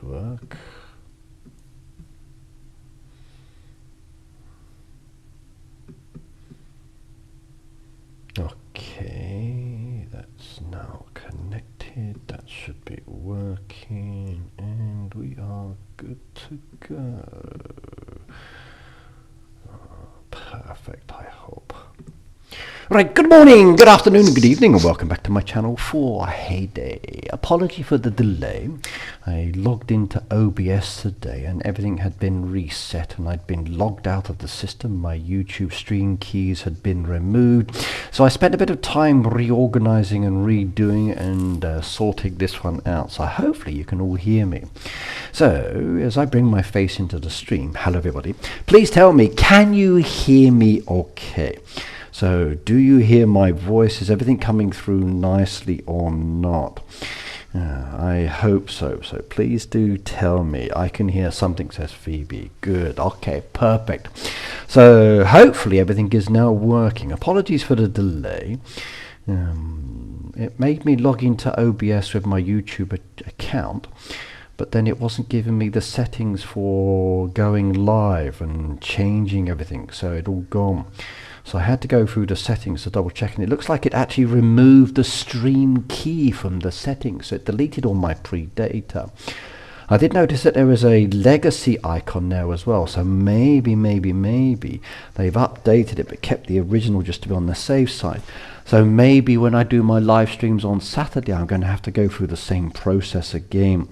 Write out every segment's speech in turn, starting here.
work. Okay, that's now connected. That should be working, and we are good to go. Perfect, I hope. Right, good morning, good afternoon, good evening, and welcome back to my channel for Heyday. Apology for the delay. I logged into OBS today and everything had been reset and I'd been logged out of the system. My YouTube stream keys had been removed. So I spent a bit of time reorganizing and redoing and sorting this one out. So hopefully you can all hear me. So as I bring my face into the stream, hello everybody, please tell me, can you hear me okay? So do you hear my voice? Is everything coming through nicely or not? I hope so. So please do tell me. I can hear something, says Phoebe. Good. Okay, perfect. So hopefully everything is now working. Apologies for the delay. It made me log into OBS with my YouTube account, but then it wasn't giving me the settings for going live and changing everything. So it all gone. So I had to go through the settings to double check, and it looks like it actually removed the stream key from the settings. So it deleted all my pre-data. I did notice that there was a legacy icon there as well. So maybe they've updated it but kept the original just to be on the safe side. So maybe when I do my live streams on Saturday, I'm going to have to go through the same process again.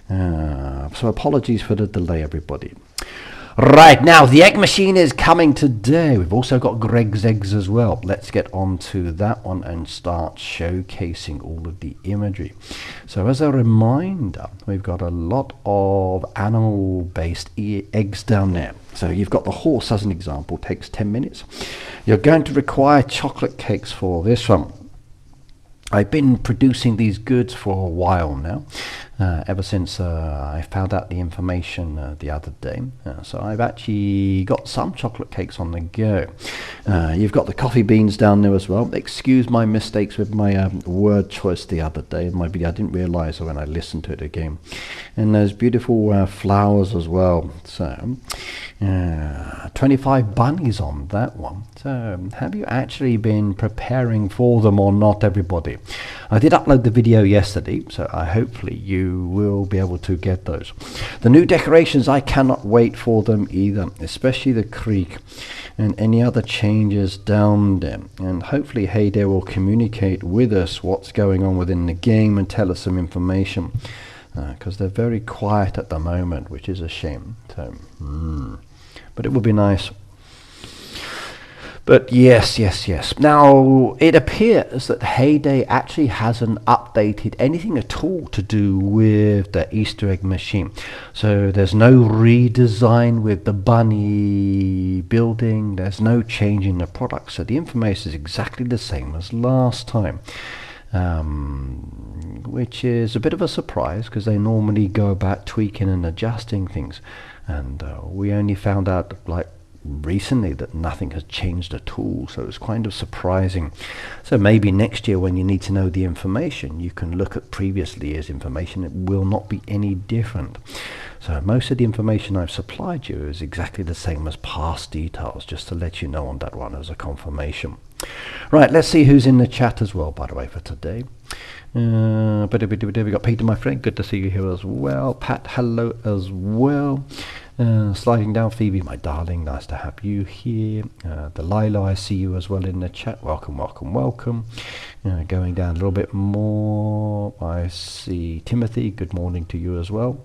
So apologies for the delay, everybody. Right, now the egg machine is coming today. We've also got Greg's eggs as well. Let's get on to that one and start showcasing all of the imagery. So as a reminder, we've got a lot of animal-based eggs down there. So you've got the horse as an example, takes 10 minutes. You're going to require chocolate cakes for this one. I've been producing these goods for a while now, ever since I found out the information the other day. So I've actually got some chocolate cakes on the go. You've got the coffee beans down there as well. Excuse my mistakes with my word choice the other day in my video. I didn't realize it when I listened to it again. And there's beautiful flowers as well. So 25 bunnies on that one. So have you actually been preparing for them or not, everybody? I did upload the video yesterday, so hopefully you will be able to get those. The new decorations, I cannot wait for them either, especially the creek and any other changes down there. And hopefully Heyday will communicate with us what's going on within the game and tell us some information, because they're very quiet at the moment, which is a shame. So, but it will be nice. But yes. Now, it appears that Heyday actually hasn't updated anything at all to do with the Easter egg machine. So there's no redesign with the bunny building. There's no change in the product. So the information is exactly the same as last time. Which is a bit of a surprise, because they normally go about tweaking and adjusting things. And we only found out like recently that nothing has changed at all, so it's kind of surprising. So maybe next year when you need to know the information, you can look at previous year's information. It will not be any different. So most of the information I've supplied you is exactly the same as past details, just to let you know on that one as a confirmation. Right, let's see who's in the chat as well, by the way, for today. But we got Peter, my friend, good to see you here as well. Pat, hello as well. Sliding down, Phoebe, my darling, nice to have you here. Delilah, I see you as well in the chat. Welcome. Going down a little bit more, I see Timothy, good morning to you as well.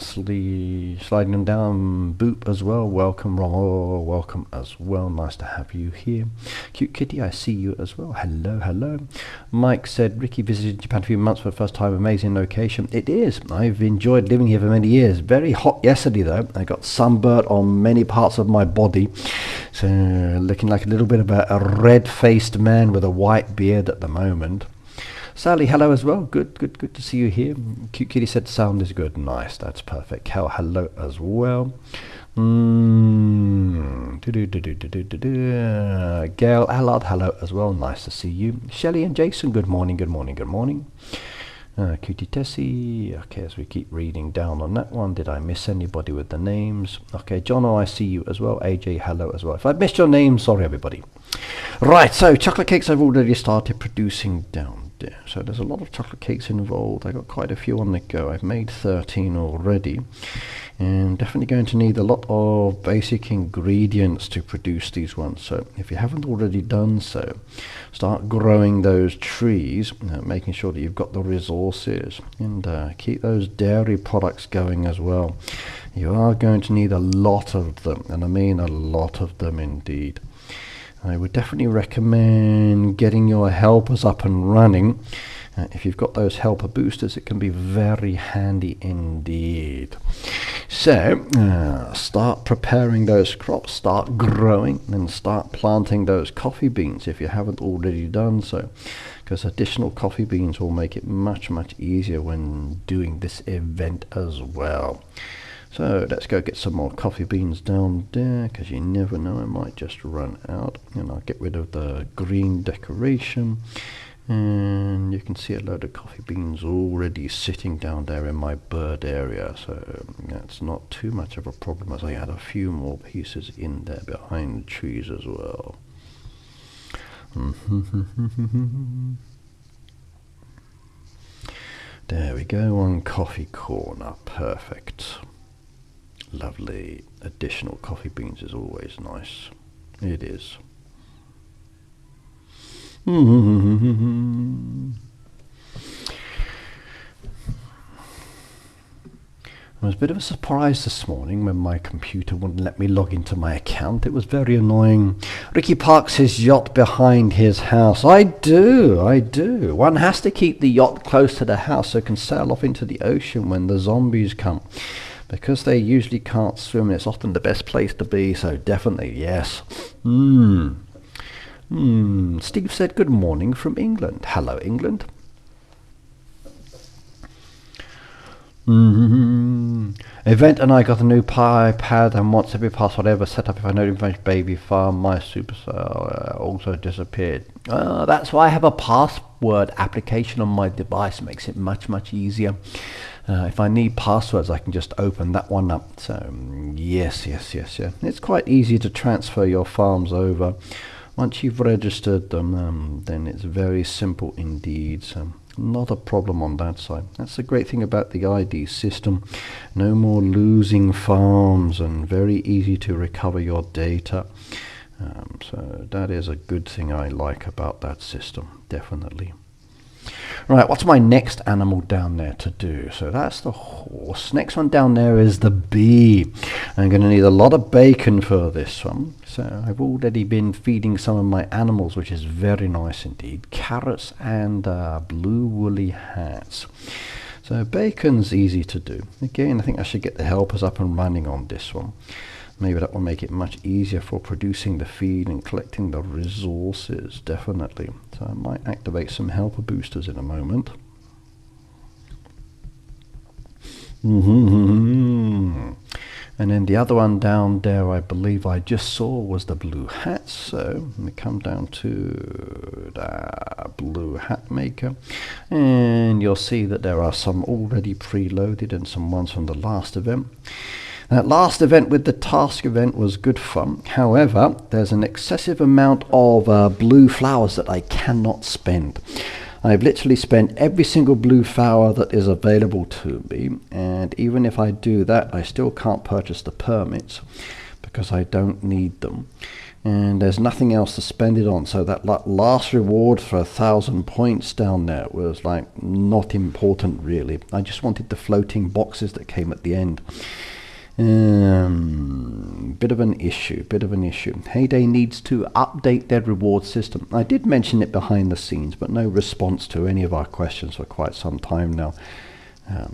Sliding them down, Boop as well, welcome. Romo, welcome as well, nice to have you here. Cute Kitty, I see you as well. Hello. Mike said Ricky visited Japan for a few months for the first time. Amazing location. It is. I've enjoyed living here for many years. Very hot yesterday though. I got sunburnt on many parts of my body, so looking like a little bit of a red-faced man with a white beard at the moment. Sally, hello as well. Good to see you here. Cute Kitty said sound is good. Nice, that's perfect. Cal, hello as well. Gail Allard, hello as well. Nice to see you. Shelley and Jason, good morning. Cutie Tessie. Okay, as we keep reading down on that one, did I miss anybody with the names? Okay, Jono, I see you as well. AJ, hello as well. If I missed your name, sorry everybody. Right, so chocolate cakes I've already started producing down there. So there's a lot of chocolate cakes involved. I got quite a few on the go. I've made 13 already. And definitely going to need a lot of basic ingredients to produce these ones. So if you haven't already done so, start growing those trees, making sure that you've got the resources, and keep those dairy products going as well. You are going to need a lot of them, and I mean a lot of them indeed. I would definitely recommend getting your helpers up and running. If you've got those helper boosters, it can be very handy indeed. So start preparing those crops, start growing, and start planting those coffee beans if you haven't already done so, because additional coffee beans will make it much easier when doing this event as well. So let's go get some more coffee beans down there, because you never know, I might just run out. And I'll get rid of the green decoration. And you can see a load of coffee beans already sitting down there in my bird area, so that's not too much of a problem, as I had a few more pieces in there behind the trees as well. There we go, one coffee corner, perfect. Lovely. Additional coffee beans is always nice. It is. I was a bit of a surprise this morning when my computer wouldn't let me log into my account. It was very annoying. Ricky parks his yacht behind his house. I do. One has to keep the yacht close to the house so it can sail off into the ocean when the zombies come. Because they usually can't swim, it's often the best place to be, so definitely, yes. Steve said good morning from England. Hello, England. Event and I got a new iPad and wants every password ever set up. If I know information baby farm, my supercell also disappeared. That's why I have a password application on my device. Makes it much easier. If I need passwords, I can just open that one up. So yes. It's quite easy to transfer your farms over. Once you've registered them, then it's very simple indeed. So not a problem on that side. That's the great thing about the ID system. No more losing farms, and very easy to recover your data. So that is a good thing I like about that system, definitely. Right, what's my next animal down there to do? So that's the horse. Next one down there is the bee. I'm going to need a lot of bacon for this one. So I've already been feeding some of my animals, which is very nice indeed. Carrots and blue woolly hats. So bacon's easy to do. Again, I think I should get the helpers up and running on this one. Maybe that will make it much easier for producing the feed and collecting the resources, definitely. So I might activate some helper boosters in a moment. And then the other one down there, I believe I just saw, was the blue hats. So let me come down to the blue hat maker, and you'll see that there are some already preloaded and some ones from the last event. That last event with the task event was good fun. However, there's an excessive amount of blue flowers that I cannot spend. I've literally spent every single blue flower that is available to me, and even if I do that, I still can't purchase the permits because I don't need them. And there's nothing else to spend it on, so that last reward for 1,000 points down there was like not important really. I just wanted the floating boxes that came at the end. Bit of an issue. Heyday needs to update their reward system. I did mention it behind the scenes, but no response to any of our questions for quite some time now.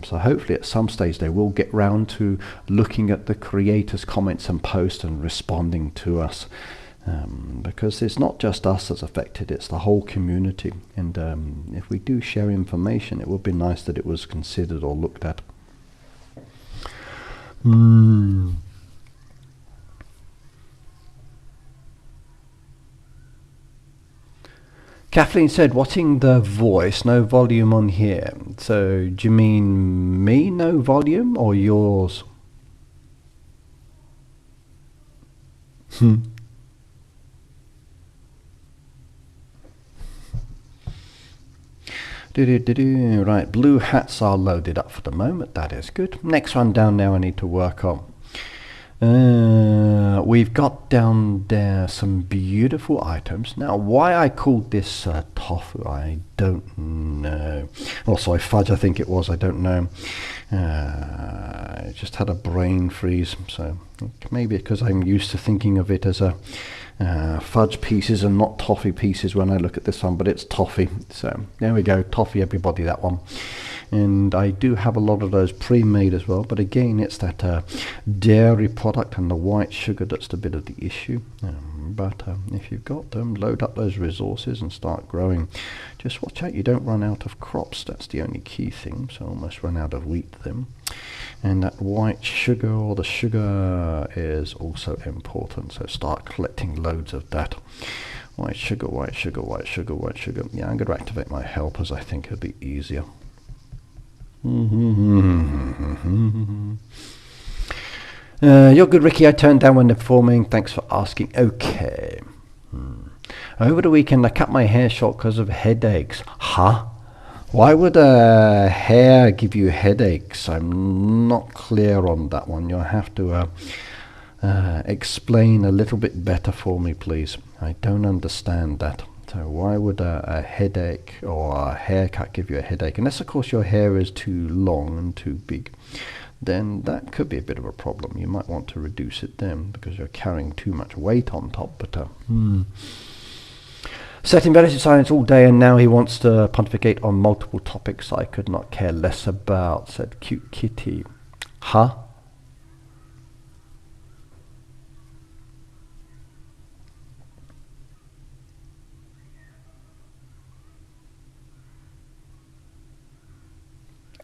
So hopefully at some stage they will get round to looking at the creators' comments and posts and responding to us. Because it's not just us that's affected, it's the whole community. And if we do share information, it would be nice that it was considered or looked at. Kathleen said, watching the voice, no volume on here. So do you mean me, no volume, or yours? Right, blue hats are loaded up for the moment. That is good. Next one down now I need to work on. We've got down there some beautiful items. Now, why I called this tofu, I don't know. Also, fudge, I think it was. I don't know. I just had a brain freeze. So maybe because I'm used to thinking of it as a fudge pieces and not toffee pieces when I look at this one, but it's toffee. So there we go, toffee everybody, that one. And I do have a lot of those pre-made as well, but again it's that dairy product and the white sugar that's a bit of the issue. But if you've got them, load up those resources and start growing. Just watch out you don't run out of crops. That's the only key thing. So almost run out of wheat then. And that white sugar, or the sugar, is also important. So start collecting loads of that. White sugar, white sugar, white sugar, white sugar. Yeah, I'm going to activate my helpers. I think it'll be easier. You're good, Ricky. I turned down when they're performing. Thanks for asking. Okay. Over the weekend I cut my hair short because of headaches. Huh? Why would hair give you headaches? I'm not clear on that one. You'll have to explain a little bit better for me, please. I don't understand that. So why would a headache or a haircut give you a headache? Unless, of course, your hair is too long and too big. Then that could be a bit of a problem. You might want to reduce it then because you're carrying too much weight on top. But sat in meditative silence all day and now he wants to pontificate on multiple topics I could not care less about, said Cute Kitty. Huh?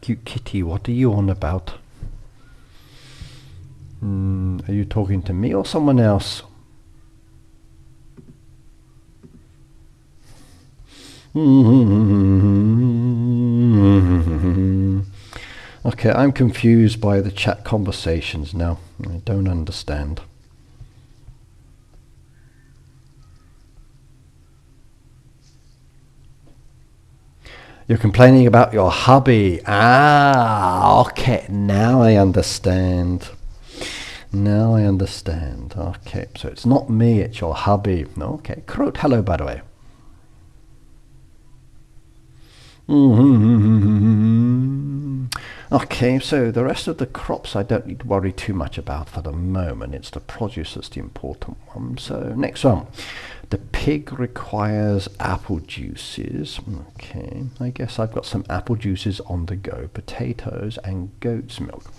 Cute Kitty, what are you on about? Are you talking to me or someone else? Okay, I'm confused by the chat conversations now. I don't understand. You're complaining about your hubby. Ah, okay, now I understand. Now I understand. Okay, so it's not me, it's your hubby. Okay, Croat, hello, by the way. Okay, so the rest of the crops I don't need to worry too much about for the moment. It's the produce that's the important one. So next one. The pig requires apple juices. Okay, I guess I've got some apple juices on the go. Potatoes and goat's milk.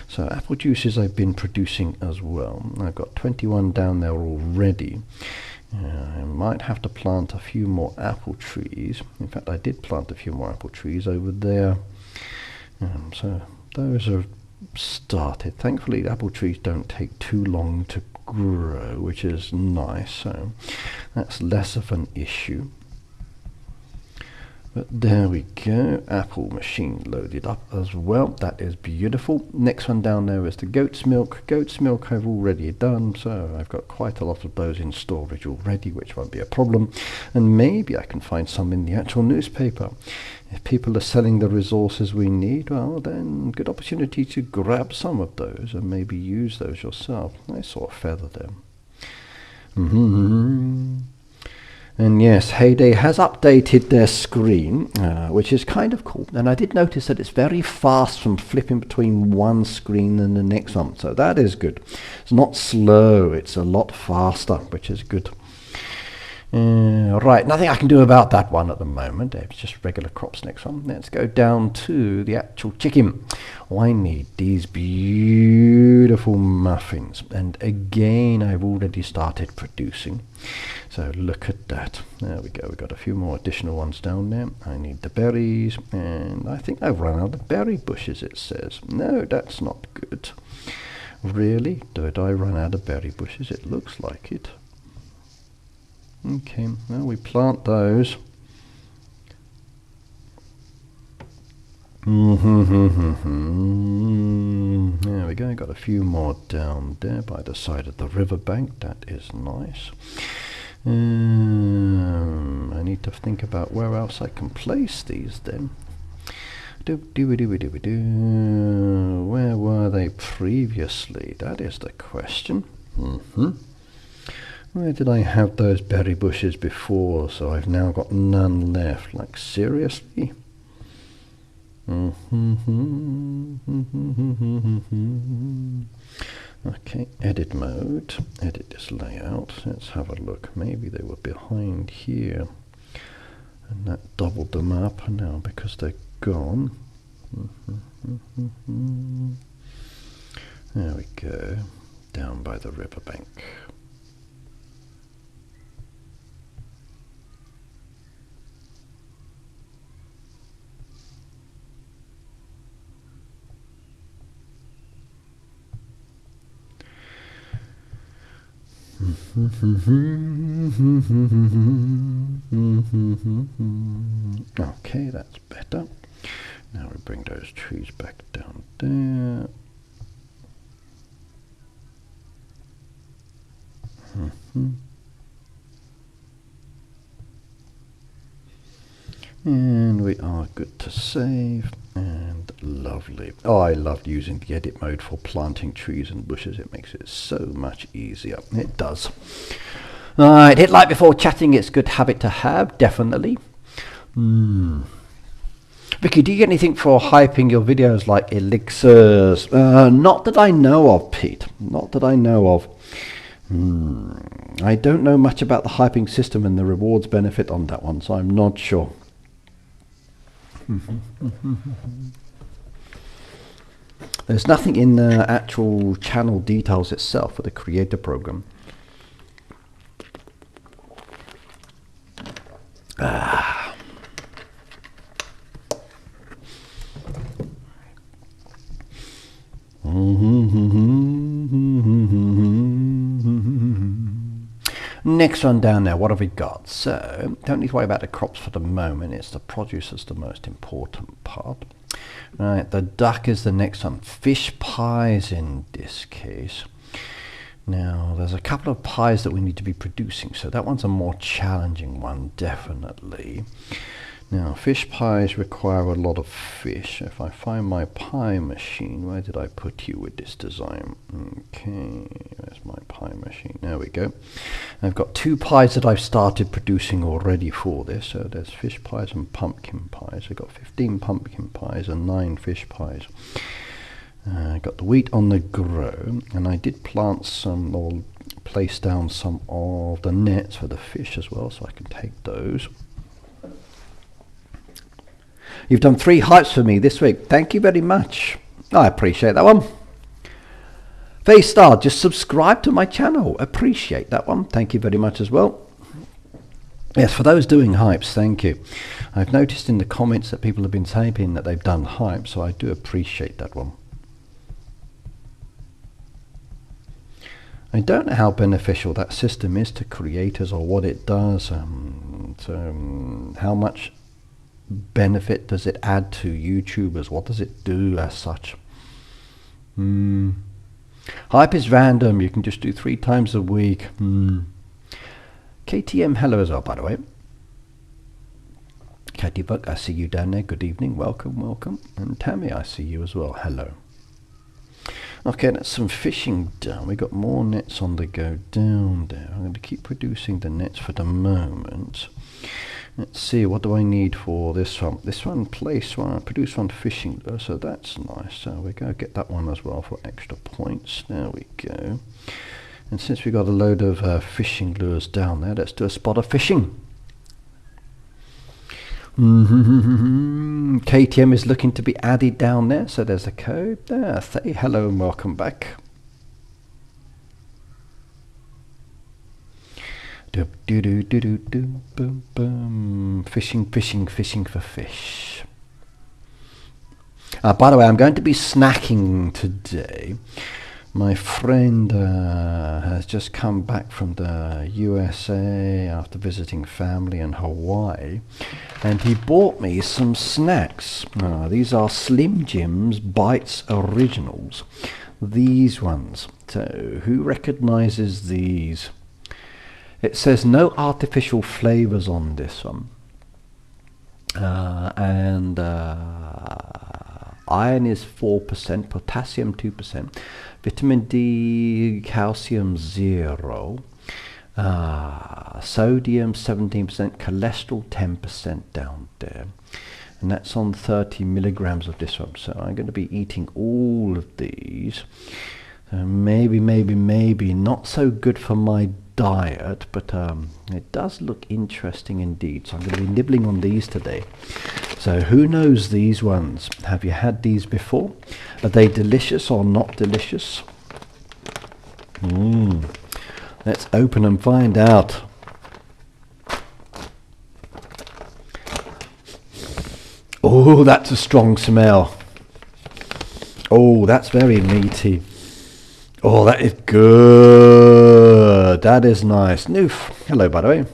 So apple juices I've been producing as well. I've got 21 down there already. I might have to plant a few more apple trees. In fact, I did plant a few more apple trees over there. So those are started. Thankfully, the apple trees don't take too long to grow, which is nice. So that's less of an issue. But there we go, apple machine loaded up as well. That is beautiful. Next one down there is the goat's milk. Goat's milk I've already done, so I've got quite a lot of those in storage already, which won't be a problem. And maybe I can find some in the actual newspaper. If people are selling the resources we need, well then good opportunity to grab some of those and maybe use those yourself. I saw a feather there. And yes, Heyday has updated their screen, which is kind of cool. And I did notice that it's very fast from flipping between one screen and the next one. So that is good. It's not slow, it's a lot faster, which is good. Right, nothing I can do about that one at the moment. It's just regular crops. Next one. Let's go down to the actual chicken. Oh, I need these beautiful muffins. And again, I've already started producing. So look at that. There we go. We've got a few more additional ones down there. I need the berries. And I think I've run out of berry bushes, it says. No, that's not good. Really? Did I run out of berry bushes? It looks like it. Okay, well we plant those. There we go, got a few more down there by the side of the riverbank. That is nice. I need to think about where else I can place these then. Where were they previously? That is the question. Where did I have those berry bushes before? So I've now got none left. Like, seriously? Okay, edit mode. Edit this layout. Let's have a look. Maybe they were behind here. And that doubled them up now because they're gone. There we go. Down by the riverbank. Okay, that's better. Now we bring those trees back down there. And we are good to save. And lovely. Oh, I love using the edit mode for planting trees and bushes. It makes it so much easier. It does. Alright, hit like before chatting. It's a good habit to have, definitely. Vicky, do you get anything for hyping your videos like elixirs? Not that I know of, Pete. Not that I know of. I don't know much about the hyping system and the rewards benefit on that one, so I'm not sure. There's nothing in the actual channel details itself for the creator program. Next one down there, what have we got? So, don't need to worry about the crops for the moment. It's the produce that's the most important part. Right, the duck is the next one. Fish pies in this case. Now, there's a couple of pies that we need to be producing, so that one's a more challenging one, definitely. Now, fish pies require a lot of fish. If I find my pie machine, where did I put you with this design? Okay, there's my pie machine. There we go. I've got 2 pies that I've started producing already for this. So there's fish pies and pumpkin pies. I've got 15 pumpkin pies and 9 fish pies. I got the wheat on the grow, and I did plant some, or place down some of the nets for the fish as well, so I can take those. You've done 3 hypes for me this week. Thank you very much. I appreciate that one. Faystar, just subscribe to my channel. Appreciate that one. Thank you very much as well. Yes, for those doing hypes, thank you. I've noticed in the comments that people have been typing that they've done hypes, so I do appreciate that one. I don't know how beneficial that system is to creators or what it does. How much benefit does it add to YouTubers? What does it do as such? Hype is random. You can just do 3 times a week. KTM, hello as well, by the way. Katie Buck, I see you down there. Good evening. Welcome, welcome. And Tammy, I see you as well. Hello. Okay, that's some fishing done. We got more nets on the go down there. I'm going to keep producing the nets for the moment. Let's see, what do I need for this one? This one, place one, produce one fishing lure, so that's nice. So we go get that one as well for extra points. There we go. And since we got a load of fishing lures down there, let's do a spot of fishing. KTM is looking to be added down there, so there's a code there. Say hello and welcome back. Fishing for fish. By the way, I'm going to be snacking today. My friend has just come back from the USA after visiting family in Hawaii, and he bought me some snacks. These are Slim Jim's Bites Originals. These ones. So who recognizes these? It says no artificial flavors on this one. Iron is 4%, potassium 2%, vitamin D, calcium 0, sodium 17%, cholesterol 10% down there. And that's on 30 milligrams of this one. So I'm going to be eating all of these. Maybe not so good for my diet, but it does look interesting indeed. So I'm going to be nibbling on these today. So who knows these ones? Have you had these before? Are they delicious or not delicious? Let's open and find out. Oh, that's a strong smell. Oh, that's very meaty. Oh, that is good. That is nice. Noof. Hello, by the way.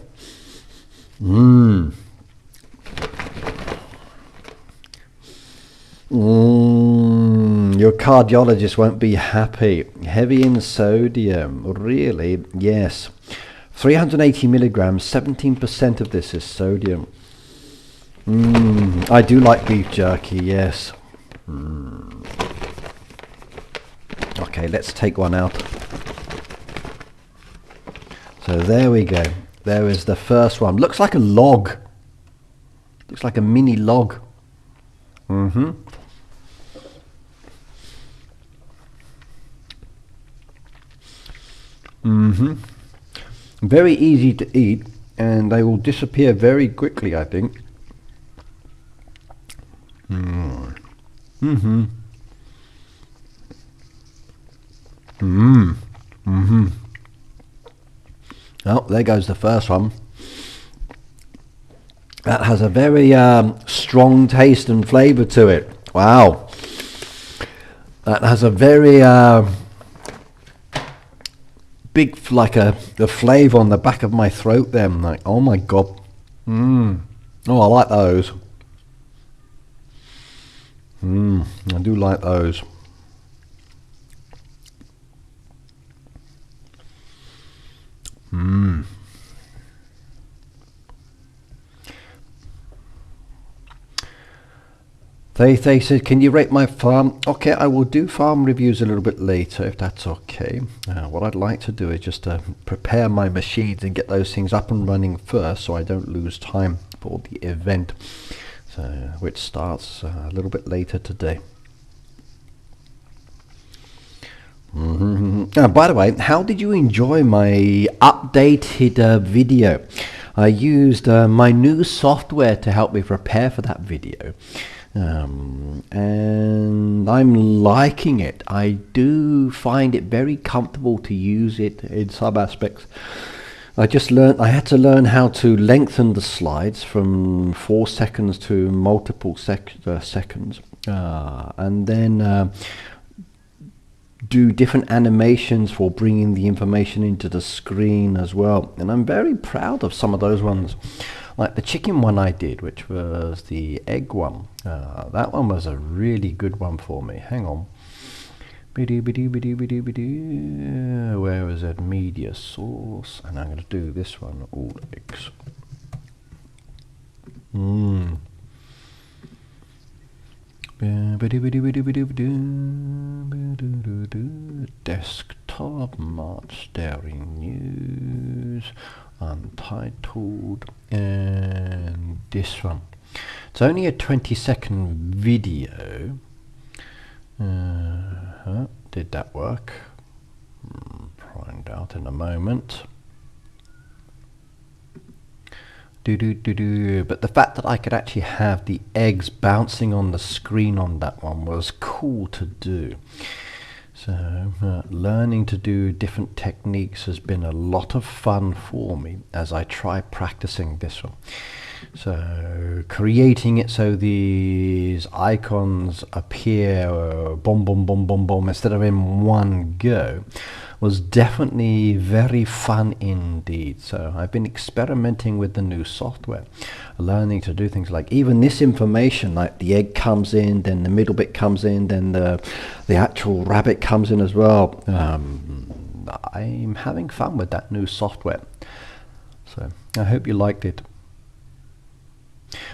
Your cardiologist won't be happy. Heavy in sodium. Really? Yes. 380 milligrams. 17% of this is sodium. I do like beef jerky, yes. Okay, let's take one out. So there we go. There is the first one. Looks like a log. Looks like a mini log. Very easy to eat, and they will disappear very quickly, I think. Oh, there goes the first one. That has a very strong taste and flavour to it. Wow. That has a very big, like the flavour on the back of my throat there. I'm like, oh my god. Oh, I like those. I do like those. They said, can you rate my farm? Okay, I will do farm reviews a little bit later if that's okay. What I'd like to do is just prepare my machines and get those things up and running first, so I don't lose time for the event, which starts a little bit later today. By the way, how did you enjoy my updated video? I used my new software to help me prepare for that video. And I'm liking it. I do find it very comfortable to use it in some aspects. I had to learn how to lengthen the slides from 4 seconds to multiple seconds, and then do different animations for bringing the information into the screen as well. And I'm very proud of some of those ones. Like the chicken one I did, which was the egg one. That one was a really good one for me. Hang on. Where is it? Media source. And I'm going to do this one. All eggs. Desktop, March Dairy News, Untitled, and this one. It's only a 20-second video. Did that work? Find out in a moment. But the fact that I could actually have the eggs bouncing on the screen on that one was cool to do. So learning to do different techniques has been a lot of fun for me as I try practicing this one. So creating it so these icons appear boom, boom, boom, boom, boom instead of in one go was definitely very fun indeed. So I've been experimenting with the new software, learning to do things like even this information, like the egg comes in, then the middle bit comes in, then the actual rabbit comes in as well. I'm having fun with that new software. So I hope you liked it.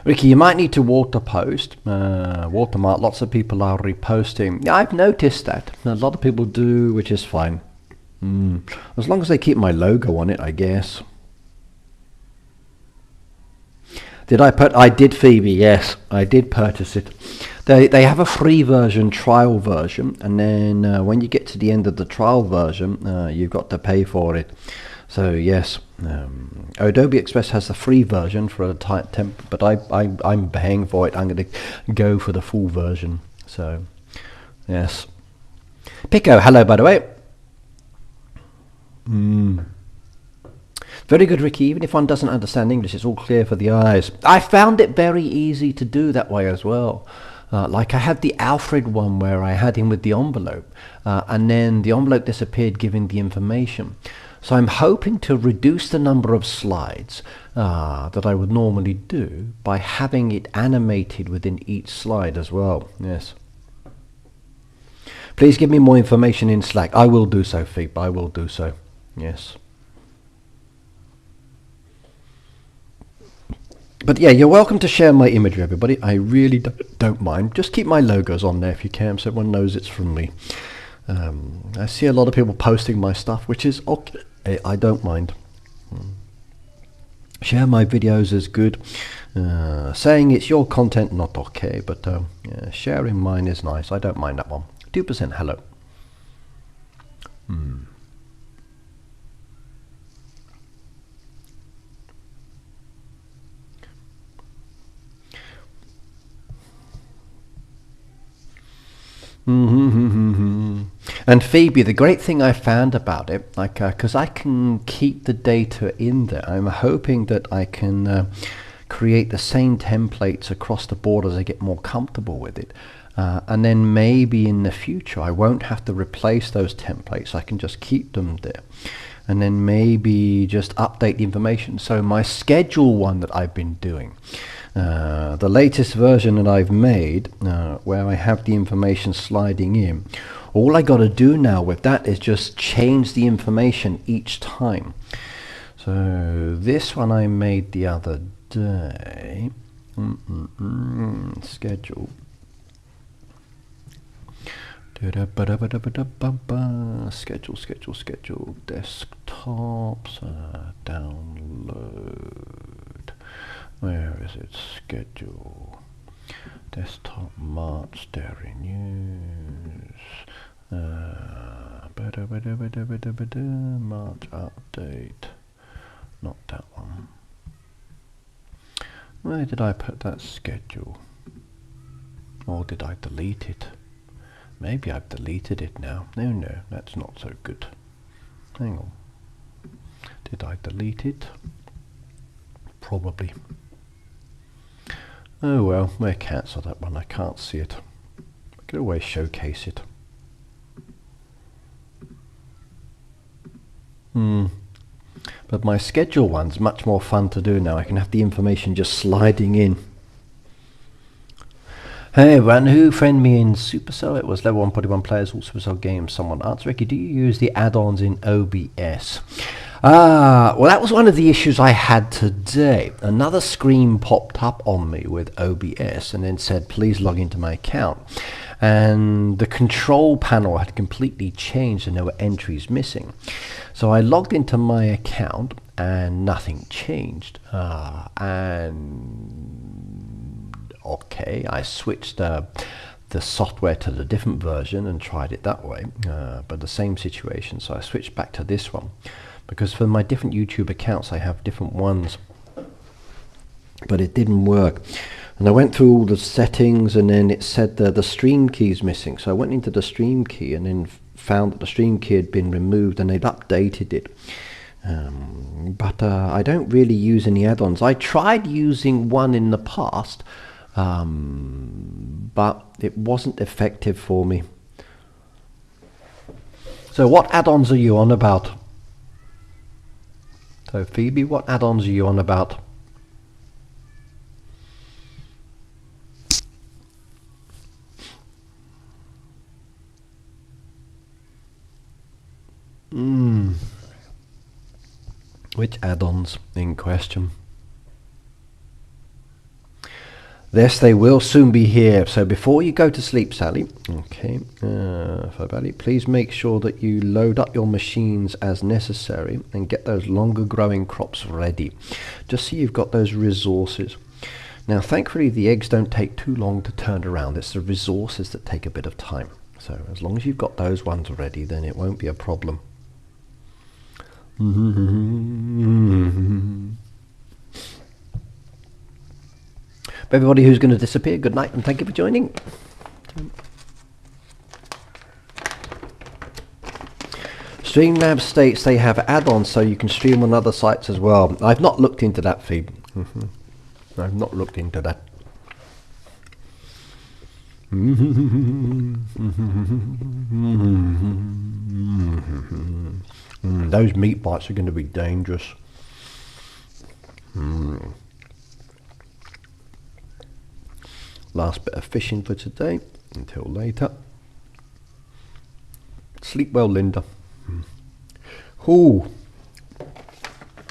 Ricky, you might need to watermark. Lots of people are reposting. Yeah, I've noticed that. A lot of people do, which is fine. As long as they keep my logo on it, I guess. I did, Phoebe, yes. I did purchase it. They have a free version, trial version, and then when you get to the end of the trial version, you've got to pay for it. So yes, Adobe Express has the free version for a tight temp, but I'm paying for it. I'm going to go for the full version. So yes. Pico, hello by the way. Very good, Ricky. Even if one doesn't understand English, it's all clear for the eyes. I found it very easy to do that way as well. Like I had the Alfred one where I had him with the envelope, and then the envelope disappeared giving the information. So I'm hoping to reduce the number of slides that I would normally do by having it animated within each slide as well. Yes. Please give me more information in Slack. I will do so, Phoebe. I will do so. Yes. But yeah, you're welcome to share my imagery, everybody. I really don't mind. Just keep my logos on there if you can, so everyone knows it's from me. I see a lot of people posting my stuff, which is okay. I don't mind. Share my videos is good. Saying it's your content, not okay, but yeah, sharing mine is nice. I don't mind that one. 2% hello. And Phoebe, the great thing I found about it, like, because I can keep the data in there, I'm hoping that I can create the same templates across the board as I get more comfortable with it. And then maybe in the future I won't have to replace those templates. I can just keep them there. And then maybe just update the information. So my schedule one that I've been doing, the latest version that I've made, where I have the information sliding in, all I got to do now with that is just change the information each time. So this one I made the other day. Schedule. Schedule, desktops, download. Where is it? Schedule. Desktop, March, Dairy News. March update. Not that one. Where did I put that schedule? Or did I delete it? Maybe I've deleted it now. No, that's not so good. Hang on. Did I delete it? Probably. Oh well, we'll cancel that one. I can't see it. I could always showcase it. But my schedule one's much more fun to do now. I can have the information just sliding in. Hey everyone, who friended me in Supercell? It was level 141 players, all Supercell games. Someone asked, Ricky, do you use the add-ons in OBS? Well, that was one of the issues I had today. Another screen popped up on me with OBS and then said, please log into my account. And the control panel had completely changed and there were entries missing. So I logged into my account and nothing changed. Okay, I switched the software to the different version and tried it that way, but the same situation. So I switched back to this one because for my different YouTube accounts I have different ones, but it didn't work. And I went through all the settings and then it said the stream key is missing. So I went into the stream key and then found that the stream key had been removed and they'd updated it But I don't really use any add-ons. I tried using one in the past, but it wasn't effective for me. So what add-ons are you on about? So Phoebe, what add-ons are you on about? Which add-ons in question? Yes, they will soon be here. So before you go to sleep, Sally, okay, please make sure that you load up your machines as necessary and get those longer growing crops ready, just so you've got those resources. Now, thankfully, the eggs don't take too long to turn around. It's the resources that take a bit of time. So as long as you've got those ones ready, then it won't be a problem. Everybody who's going to disappear, good night and thank you for joining. Streamlabs states they have add-ons so you can stream on other sites as well. I've not looked into that, Phoebe. I've not looked into that. Those meat bites are going to be dangerous. Last bit of fishing for today, until later. Sleep well, Linda. Ooh,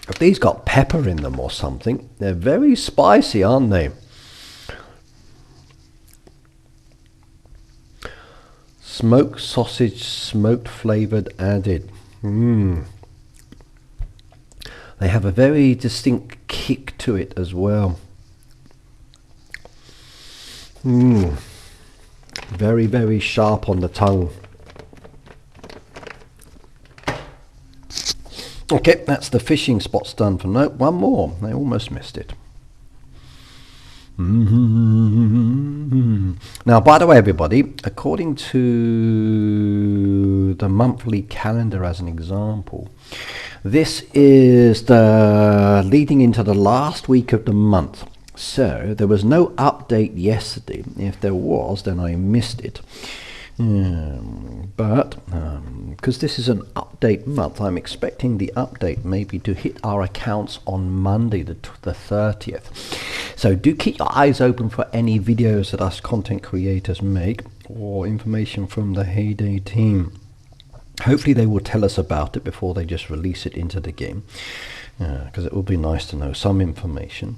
if these got pepper in them or something, they're very spicy, aren't they? Smoked sausage, smoked flavored added. They have a very distinct kick to it as well. Very, very sharp on the tongue. Okay, that's the fishing spots done for now. One more. I almost missed it. Now, by the way, everybody, according to the monthly calendar as an example, this is the leading into the last week of the month. So there was no update yesterday. If there was, then I missed it. But because this is an update month, I'm expecting the update maybe to hit our accounts on Monday, the 30th. So do keep your eyes open for any videos that us content creators make or information from the Heyday team. Hopefully they will tell us about it before they just release it into the game, because it will be nice to know some information.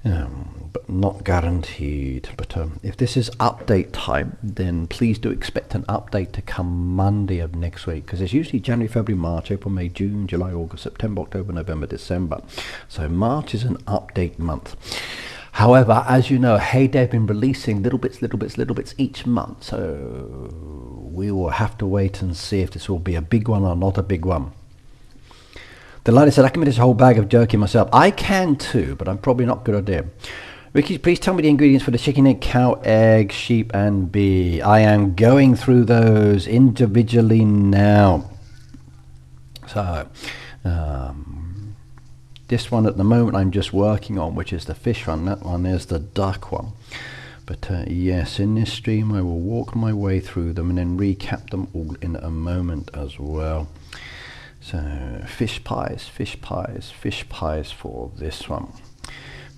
But not guaranteed. But if this is update time, then please do expect an update to come Monday of next week, because it's usually January, February, March, April, May, June, July, August, September, October, November, December. So March is an update month. However, as you know, Heyday have been releasing little bits each month, so we will have to wait and see if this will be a big one or not a big one. The lady said, I can make this whole bag of jerky myself. I can too, but I'm probably not good at it. Ricky, please tell me the ingredients for the chicken, egg, cow, egg, sheep, and bee. I am going through those individually now. So, this one at the moment I'm just working on, which is the fish one. That one is the duck one. But yes, in this stream I will walk my way through them and then recap them all in a moment as well. So fish pies for this one.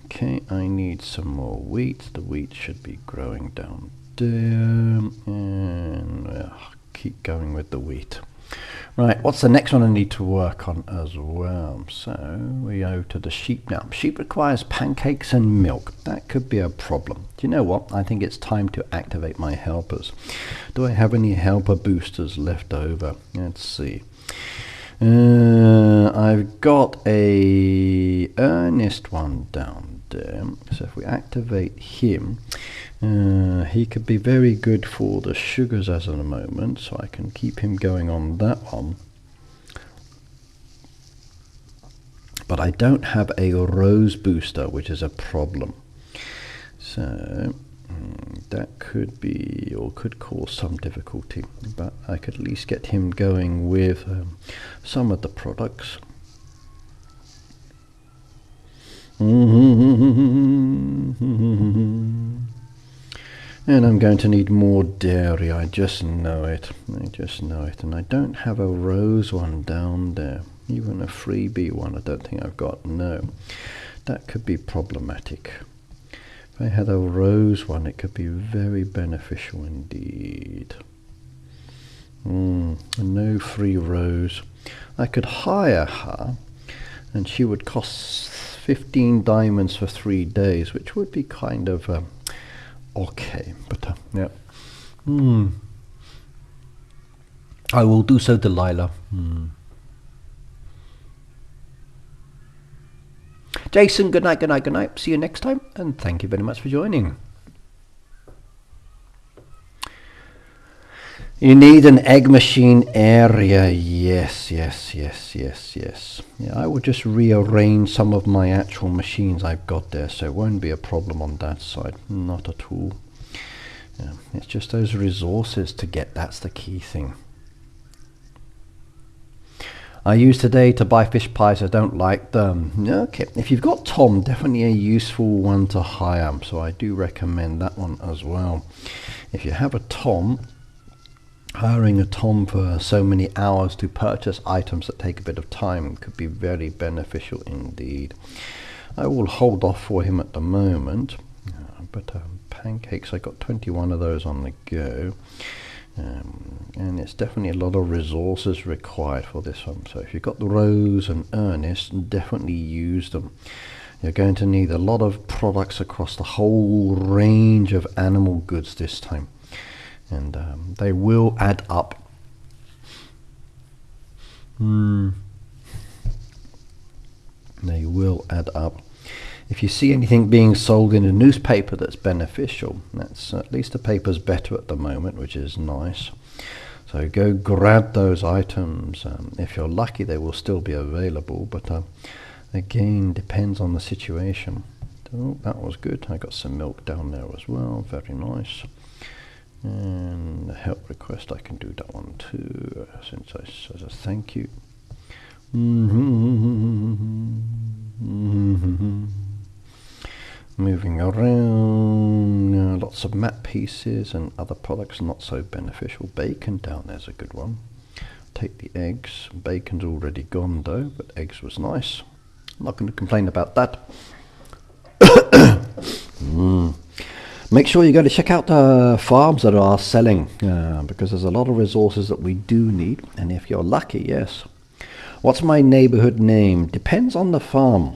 Okay, I need some more wheat. The wheat should be growing down there, and keep going with the wheat. Right, what's the next one I need to work on as well? So we go to the sheep now. Sheep requires pancakes and milk. That could be a problem. Do you know what? I think it's time to activate my helpers. Do I have any helper boosters left over? Let's see. I've got a Ernest one down there, so if we activate him, he could be very good for the sugars as of the moment, so I can keep him going on that one. But I don't have a rose booster, which is a problem. So that could be, or could cause some difficulty, but I could at least get him going with some of the products. And I'm going to need more dairy, I just know it. I just know it. And I don't have a rose one down there. Even a freebie one I don't think I've got. No. That could be problematic. If I had a rose one, it could be very beneficial indeed. No free rose. I could hire her, and she would cost 15 diamonds for 3 days, which would be kind of okay. But yeah, I will do so, Delilah. Jason, good night, good night, good night. See you next time, and thank you very much for joining. You need an egg machine area. Yes. Yeah, I will just rearrange some of my actual machines I've got there, so it won't be a problem on that side. Not at all. Yeah, it's just those resources to get. That's the key thing. I use today to buy fish pies. I don't like them. Okay, if you've got Tom, definitely a useful one to hire. So I do recommend that one as well. If you have a Tom, hiring a Tom for so many hours to purchase items that take a bit of time could be very beneficial indeed. I will hold off for him at the moment, but pancakes, I got 21 of those on the go. And it's definitely a lot of resources required for this one. So if you've got the Rose and Ernest, definitely use them. You're going to need a lot of products across the whole range of animal goods this time. And they will add up. They will add up. If you see anything being sold in a newspaper that's beneficial, that's at least the paper's better at the moment, which is nice. So go grab those items. If you're lucky, they will still be available, but again, depends on the situation. Oh, that was good. I got some milk down there as well. Very nice. And the help request, I can do that one too, since I said a thank you. Moving around, lots of map pieces and other products not so beneficial. Bacon down there's a good one. Take the eggs. Bacon's already gone though, but eggs was nice. I'm not going to complain about that. Make sure you go to check out the farms that are selling, because there's a lot of resources that we do need, and if you're lucky, yes. What's my neighborhood name? Depends on the farm.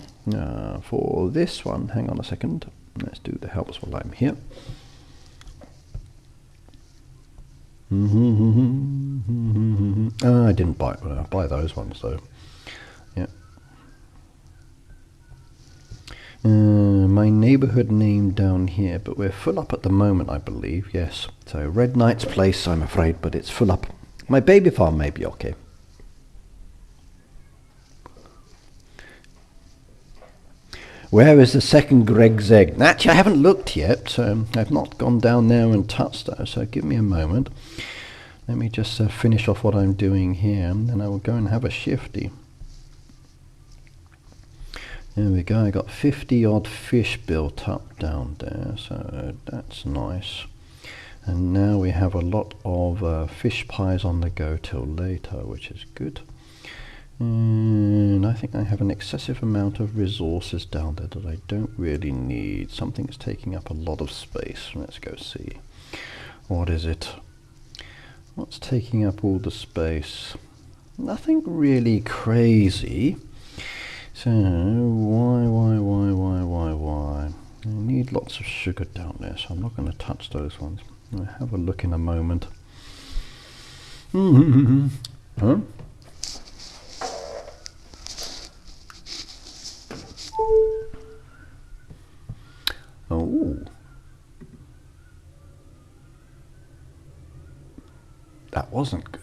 For this one, hang on a second. Let's do the helps while I'm here. I didn't buy those ones though. Yeah. My neighborhood name down here, but we're full up at the moment, I believe. Yes. So Red Knight's Place, I'm afraid, but it's full up. My baby farm may be okay. Where is the second Greg's egg? Actually, I haven't looked yet, so I've not gone down there and touched those, so give me a moment. Let me just finish off what I'm doing here, and then I will go and have a shifty. There we go, I got 50 odd fish built up down there, so that's nice. And now we have a lot of fish pies on the go till later, which is good. And I think I have an excessive amount of resources down there that I don't really need. Something's taking up a lot of space. Let's go see. What is it? What's taking up all the space? Nothing really crazy. So, why? I need lots of sugar down there, so I'm not going to touch those ones. I'll have a look in a moment. Huh? Oh, that wasn't good.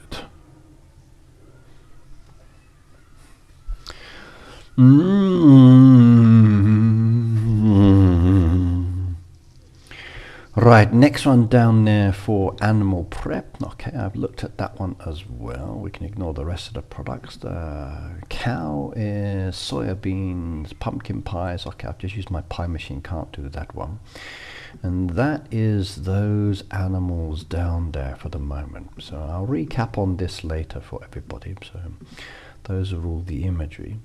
Right, next one down there for animal prep. Okay, I've looked at that one as well. We can ignore the rest of the products. The cow is soybeans, pumpkin pies. Okay, I've just used my pie machine, can't do that one. And that is those animals down there for the moment. So I'll recap on this later for everybody. So those are all the imagery.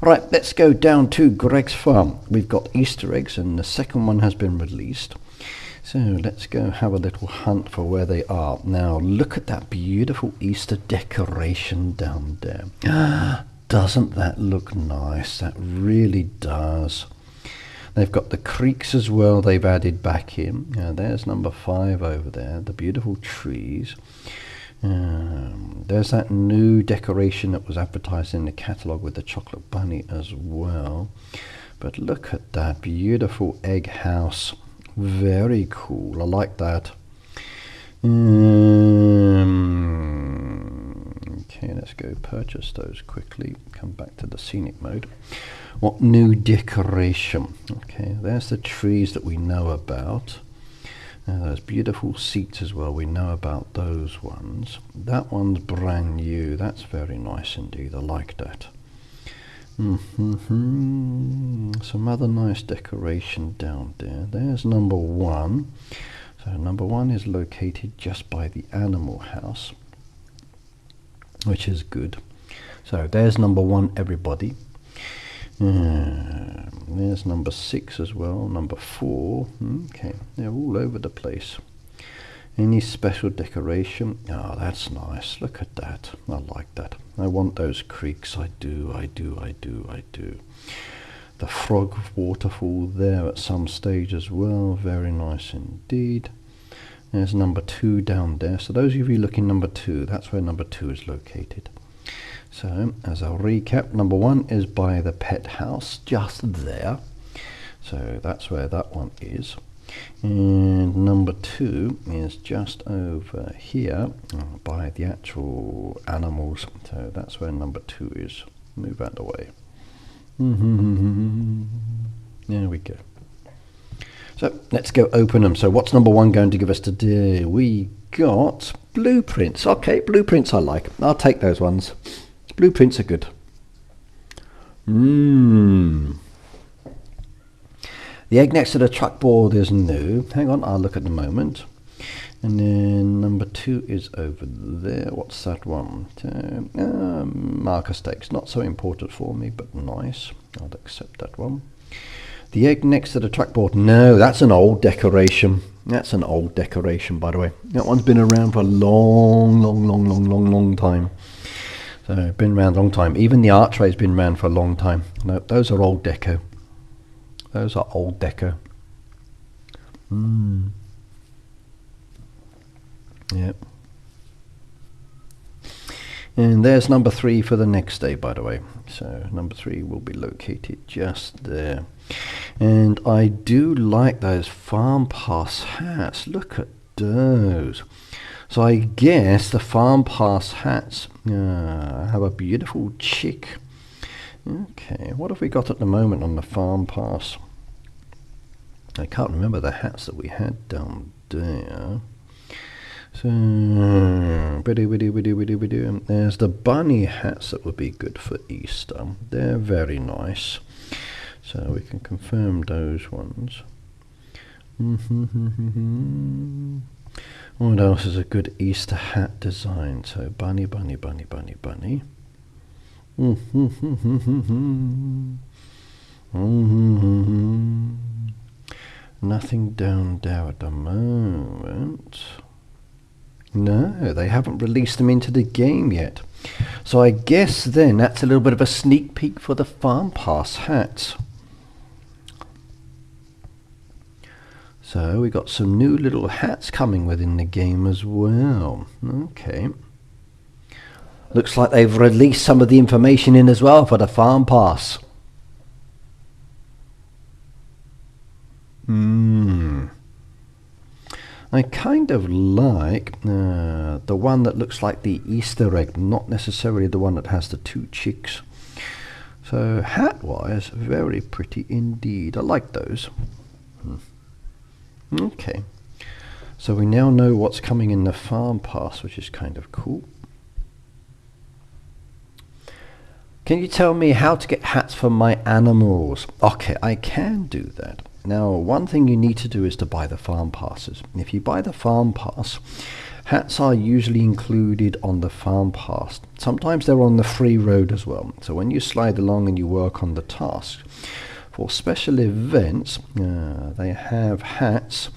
Right, let's go down to Greg's farm. We've got Easter eggs and the second one has been released. So let's go have a little hunt for where they are. Now look at that beautiful Easter decoration down there. Doesn't that look nice? That really does. They've got the creeks as well they've added back in. There's number 5 over there, the beautiful trees. There's that new decoration that was advertised in the catalogue with the chocolate bunny as well. But look at that beautiful egg house. Very cool. I like that. Okay, let's go purchase those quickly. Come back to the scenic mode. What new decoration? Okay, there's the trees that we know about. Those beautiful seats as well. We know about those ones. That one's brand new. That's very nice indeed. I like that. Some other nice decoration down there. There's number 1. So number 1 is located just by the animal house, which is good. So there's number 1, everybody. There's number 6 as well, number 4. Okay, they're all over the place. Any special decoration? Oh, that's nice. Look at that. I like that. I want those creeks. I do. The frog waterfall there at some stage as well. Very nice indeed. There's number 2 down there. So those of you looking number 2, that's where number 2 is located. So as I'll recap, number 1 is by the pet house, just there. So that's where that one is. And number 2 is just over here by the actual animals. So that's where number 2 is. Move out of the way. There we go. So let's go open them. So what's number 1 going to give us today? We got blueprints. Okay, blueprints I like. I'll take those ones. Blueprints are good. The egg next to the truck board is new. Hang on, I'll look at the moment. And then number 2 is over there. What's that one? Marker stakes. Not so important for me, but nice. I'll accept that one. The egg next to the truck board. No, that's an old decoration. That's an old decoration, by the way. That one's been around for a long time. So, been around a long time. Even the archway's been around for a long time. No, those are old deco. Those are old deco. Yep. And there's number 3 for the next day, by the way. So number 3 will be located just there. And I do like those farm pass hats. Look at those. So I guess the farm pass hats have a beautiful chick. Okay, what have we got at the moment on the farm pass? I can't remember the hats that we had down there. So, there's the bunny hats that would be good for Easter. They're very nice. So we can confirm those ones. What else is a good Easter hat design? So bunny. Nothing down there at the moment. No, they haven't released them into the game yet. So I guess then that's a little bit of a sneak peek for the farm pass hats. So we got some new little hats coming within the game as well. Okay. Looks like they've released some of the information in as well for the farm pass. I kind of like the one that looks like the Easter egg, not necessarily the one that has the 2 chicks. So hat-wise, very pretty indeed. I like those. Okay. So we now know what's coming in the farm pass, which is kind of cool. Can you tell me how to get hats for my animals? Okay, I can do that. Now, one thing you need to do is to buy the farm passes. If you buy the farm pass, hats are usually included on the farm pass. Sometimes they're on the free road as well. So when you slide along and you work on the task, for special events, they have hats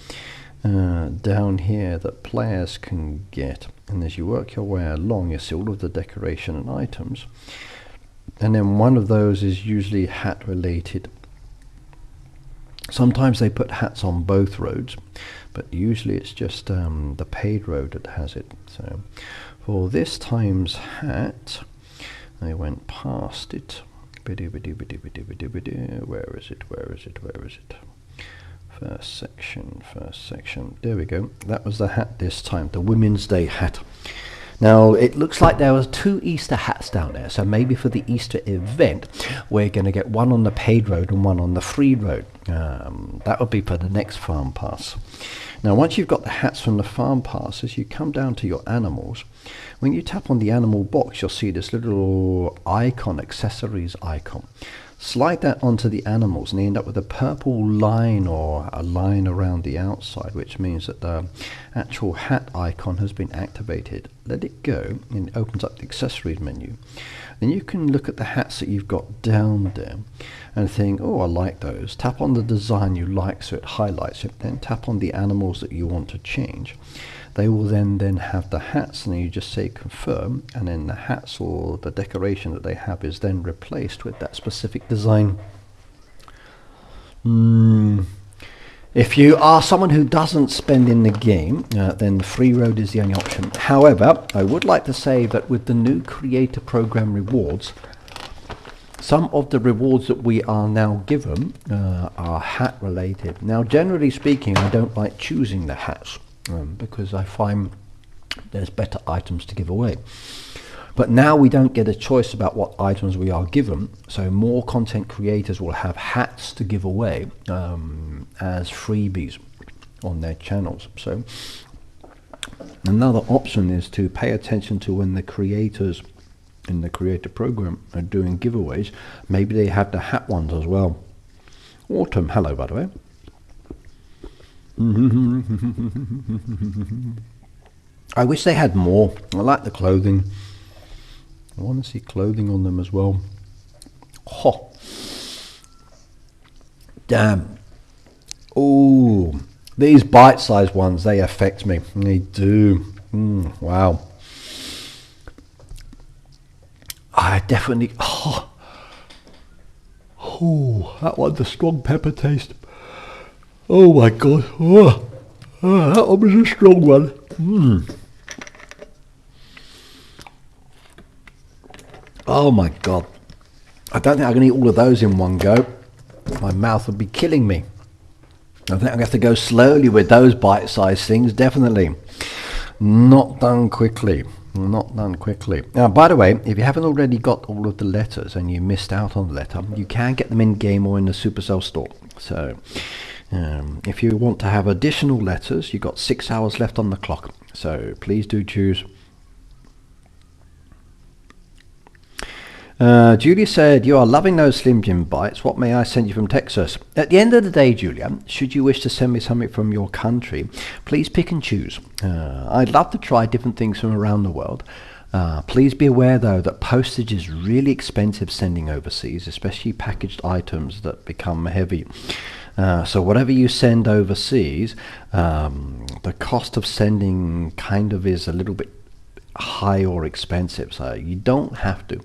down here that players can get. And as you work your way along, you see all of the decoration and items. And then one of those is usually hat related. Sometimes they put hats on both roads, but usually it's just the paid road that has it. So for this time's hat, I went past it. Where is it? Where is it? Where is it? First section. There we go. That was the hat this time, the Women's Day hat. Now, it looks like there was 2 Easter hats down there, so maybe for the Easter event, we're going to get one on the paid road and one on the free road. That would be for the next farm pass. Now, once you've got the hats from the farm passes, you come down to your animals. When you tap on the animal box, you'll see this little icon, accessories icon. Slide that onto the animals and you end up with a purple line or a line around the outside, which means that the actual hat icon has been activated. Let it go and it opens up the accessories menu. Then you can look at the hats that you've got down there and think, oh, I like those. Tap on the design you like so it highlights it. Then tap on the animals that you want to change. They will then have the hats, and then you just say confirm, and then the hats or the decoration that they have is then replaced with that specific design. If you are someone who doesn't spend in the game, then the free road is the only option. However, I would like to say that with the new creator program rewards, some of the rewards that we are now given are hat related. Now, generally speaking, I don't like choosing the hats. Because I find there's better items to give away. But now we don't get a choice about what items we are given, so more content creators will have hats to give away as freebies on their channels. So another option is to pay attention to when the creators in the creator program are doing giveaways. Maybe they have the hat ones as well. Autumn, hello by the way. I wish they had more. I like the clothing. I want to see clothing on them as well. Oh, damn. Oh, these bite-sized ones, they affect me. They do. Wow. I definitely. Oh, that one's a strong pepper taste. Oh my god, that one was a strong one. Oh my god. I don't think I can eat all of those in one go. My mouth would be killing me. I think I'm going to have to go slowly with those bite-sized things, definitely. Not done quickly. Not done quickly. Now, by the way, if you haven't already got all of the letters and you missed out on the letter, you can get them in-game or in the Supercell store. So if you want to have additional letters, you've got 6 hours left on the clock, so please do choose. Julia said, you are loving those Slim Jim bites. What may I send you from Texas? At the end of the day, Julia, should you wish to send me something from your country, please pick and choose. I'd love to try different things from around the world. Please be aware though that postage is really expensive sending overseas, especially packaged items that become heavy. So whatever you send overseas, the cost of sending kind of is a little bit high or expensive, so you don't have to.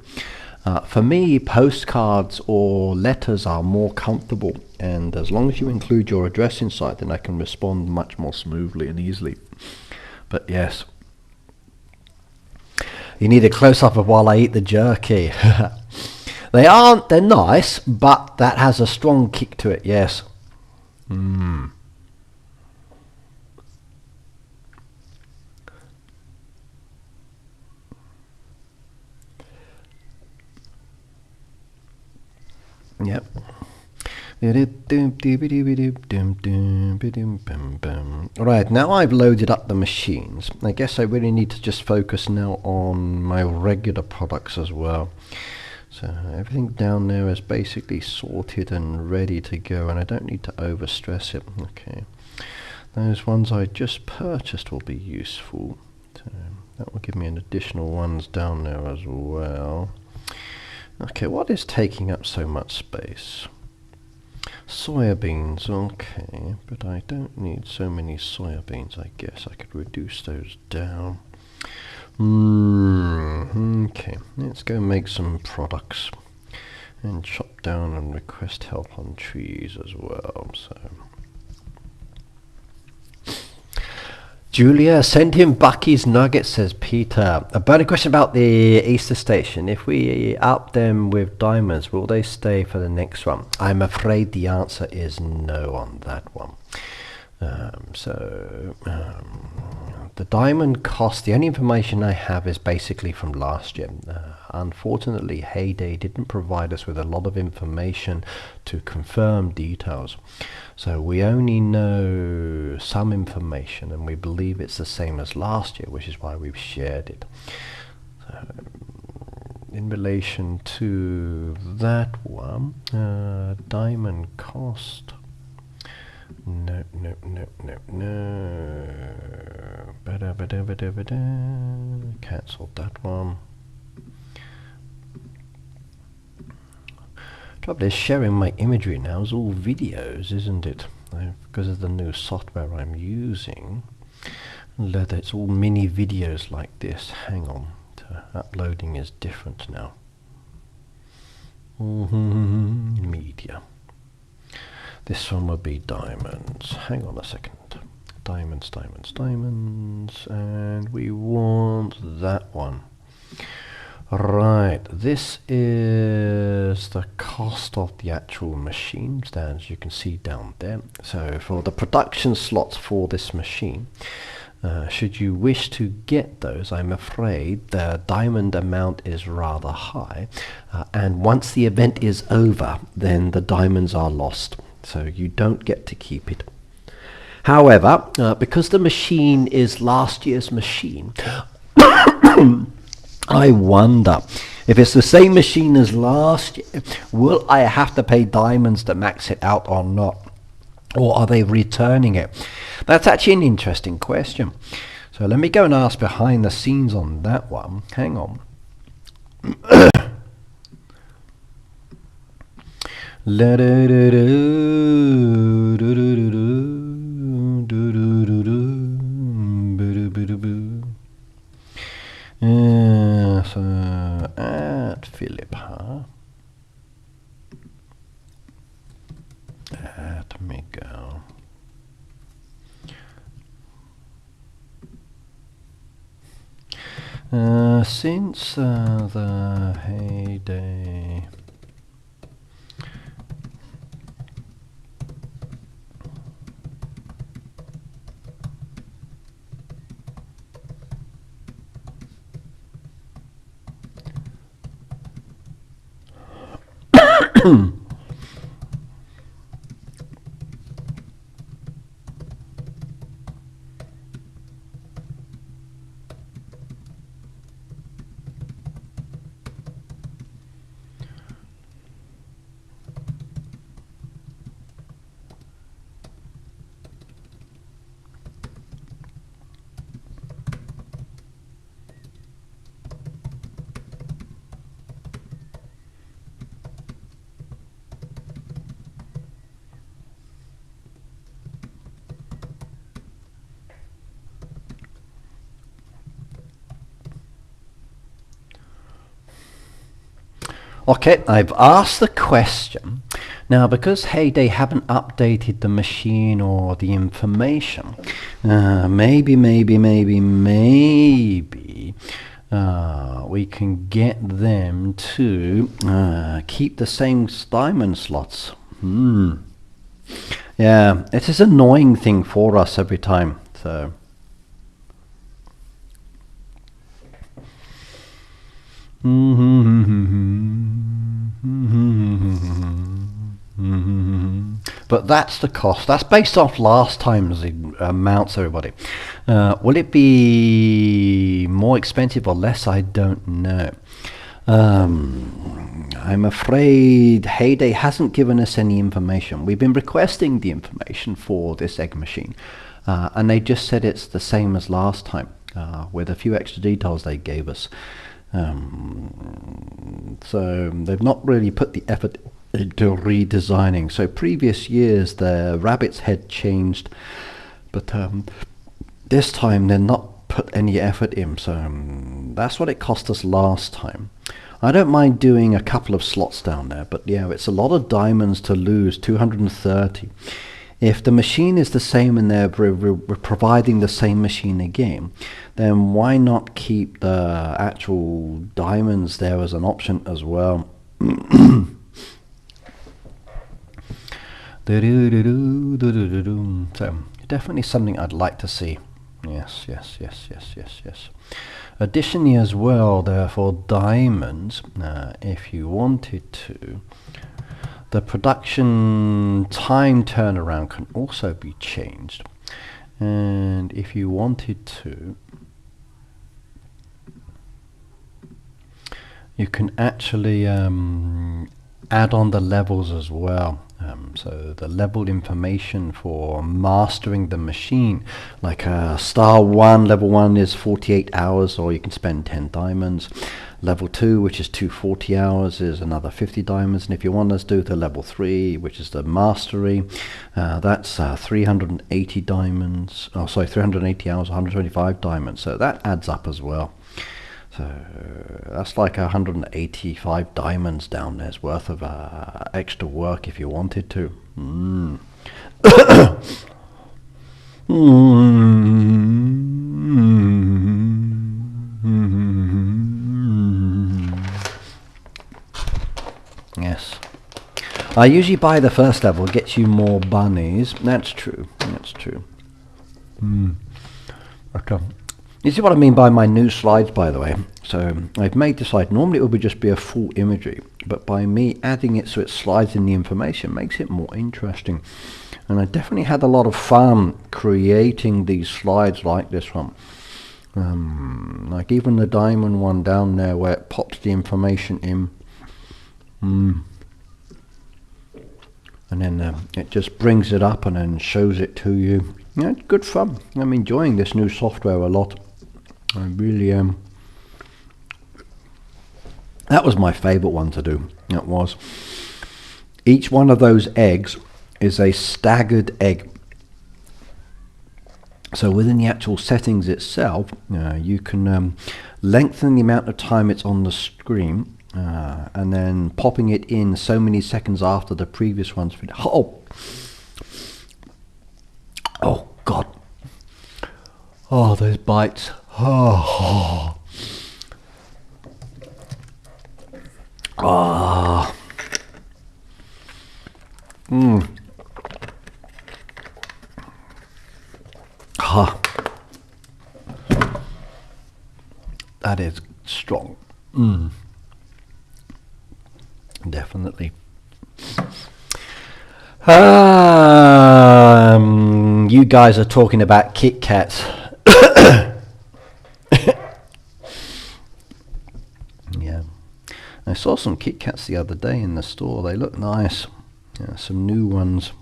For me, postcards or letters are more comfortable, and as long as you include your address inside, then I can respond much more smoothly and easily. But yes, you need a close-up of while I eat the jerky. They're nice, but that has a strong kick to it, yes. Yep. Right, now I've loaded up the machines. I guess I really need to just focus now on my regular products as well. So everything down there is basically sorted and ready to go, and I don't need to overstress it. Okay, those ones I just purchased will be useful. So that will give me an additional ones down there as well. Okay, what is taking up so much space? Soybeans, okay, but I don't need so many soybeans. I guess I could reduce those down. Okay, let's go make some products and chop down and request help on trees as well. So Julia, send him Bucky's nuggets, says Peter. A burning question about the Easter station. If we up them with diamonds, will they stay for the next one? I'm afraid the answer is no on that one. The diamond cost, the only information I have is basically from last year. Unfortunately, Heyday didn't provide us with a lot of information to confirm details. So we only know some information, and we believe it's the same as last year, which is why we've shared it. So, in relation to that one, diamond cost. No. Cancelled that one. Trouble is, sharing my imagery now is all videos, isn't it? Because of the new software I'm using, it's all mini videos like this. Hang on, uploading is different now. Media. This one will be diamonds. Hang on a second. Diamonds, and we want that one. Right, this is the cost of the actual machines, as you can see down there. So for the production slots for this machine, should you wish to get those, I'm afraid the diamond amount is rather high, and once the event is over, then the diamonds are lost. So you don't get to keep it. However, because the machine is last year's machine, I wonder if it's the same machine as last year, will I have to pay diamonds to max it out or not? Or are they returning it? That's actually an interesting question. So let me go and ask behind the scenes on that one. Hang on. So at Philip, at Miguel. Since the Heyday Okay, I've asked the question. Now, because Heyday haven't updated the machine or the information, maybe we can get them to keep the same diamond slots. Yeah, it is an annoying thing for us every time. So. But that's the cost. That's based off last time's amounts, everybody. Will it be more expensive or less? I don't know. I'm afraid Heyday hasn't given us any information. We've been requesting the information for this egg machine, and they just said it's the same as last time, with a few extra details they gave us. So they've not really put the effort into redesigning. So previous years the rabbit's head changed, but this time they're not put any effort in. So that's what it cost us last time. I don't mind doing a couple of slots down there, but yeah, it's a lot of diamonds to lose, 230. If the machine is the same and they're providing the same machine again, then why not keep the actual diamonds there as an option as well? So definitely something I'd like to see. Yes. Additionally as well, therefore, diamonds, if you wanted to, the production time turnaround can also be changed. And if you wanted to, you can actually add on the levels as well. So the level information for mastering the machine, like star 1, level 1 is 48 hours, or you can spend 10 diamonds. Level 2, which is 240 hours, is another 50 diamonds. And if you want us to do the level 3, which is the mastery, that's 380 diamonds. Oh, sorry, 380 hours, 125 diamonds. So that adds up as well. So that's like 185 diamonds down there's worth of extra work if you wanted to. Yes. I usually buy the first level, gets you more bunnies. That's true. That's true. Okay. You see what I mean by my new slides, by the way. So I've made the slide. Normally it would just be a full imagery, but by me adding it so it slides in the information makes it more interesting. And I definitely had a lot of fun creating these slides like this one. Like even the diamond one down there where it pops the information in. And then it just brings it up and then shows it to you. Yeah, it's good fun. I'm enjoying this new software a lot. I really am. That was my favorite one to do. It was. Each one of those eggs is a staggered egg. So within the actual settings itself, you can lengthen the amount of time it's on the screen, and then popping it in so many seconds after the previous one's finished. Oh God. Oh, those bites. Oh. Ah. That is strong. Definitely. You guys are talking about Kit Kats. Yeah, I saw some Kit Kats the other day in the store. They look nice. Yeah, some new ones.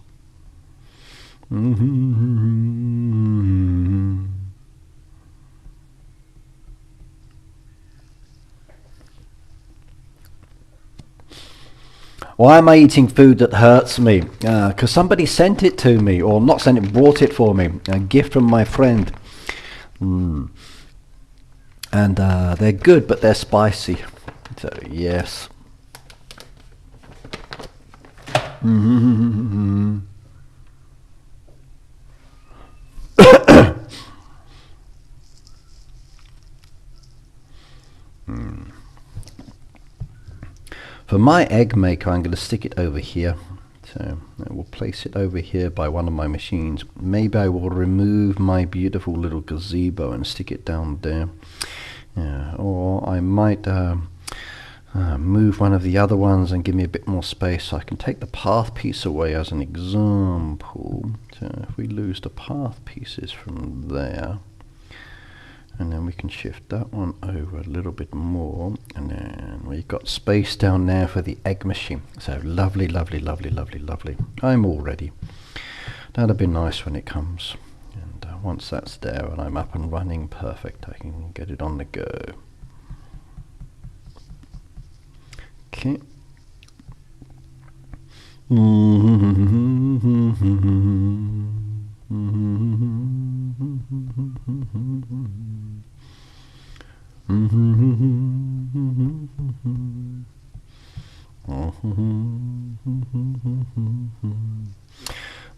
Why am I eating food that hurts me? Because somebody sent it to me, or not sent it, brought it for me. A gift from my friend. And they're good, but they're spicy. So, yes. For my egg maker, I'm going to stick it over here. So I will place it over here by one of my machines. Maybe I will remove my beautiful little gazebo and stick it down there. Or I might move one of the other ones and give me a bit more space, so I can take the path piece away as an example. So if we lose the path pieces from there, and then we can shift that one over a little bit more, and then we've got space down there for the egg machine. So lovely, lovely, lovely, lovely, lovely. I'm all ready. That'll be nice when it comes. And once that's there and I'm up and running, perfect, I can get it on the go. Okay.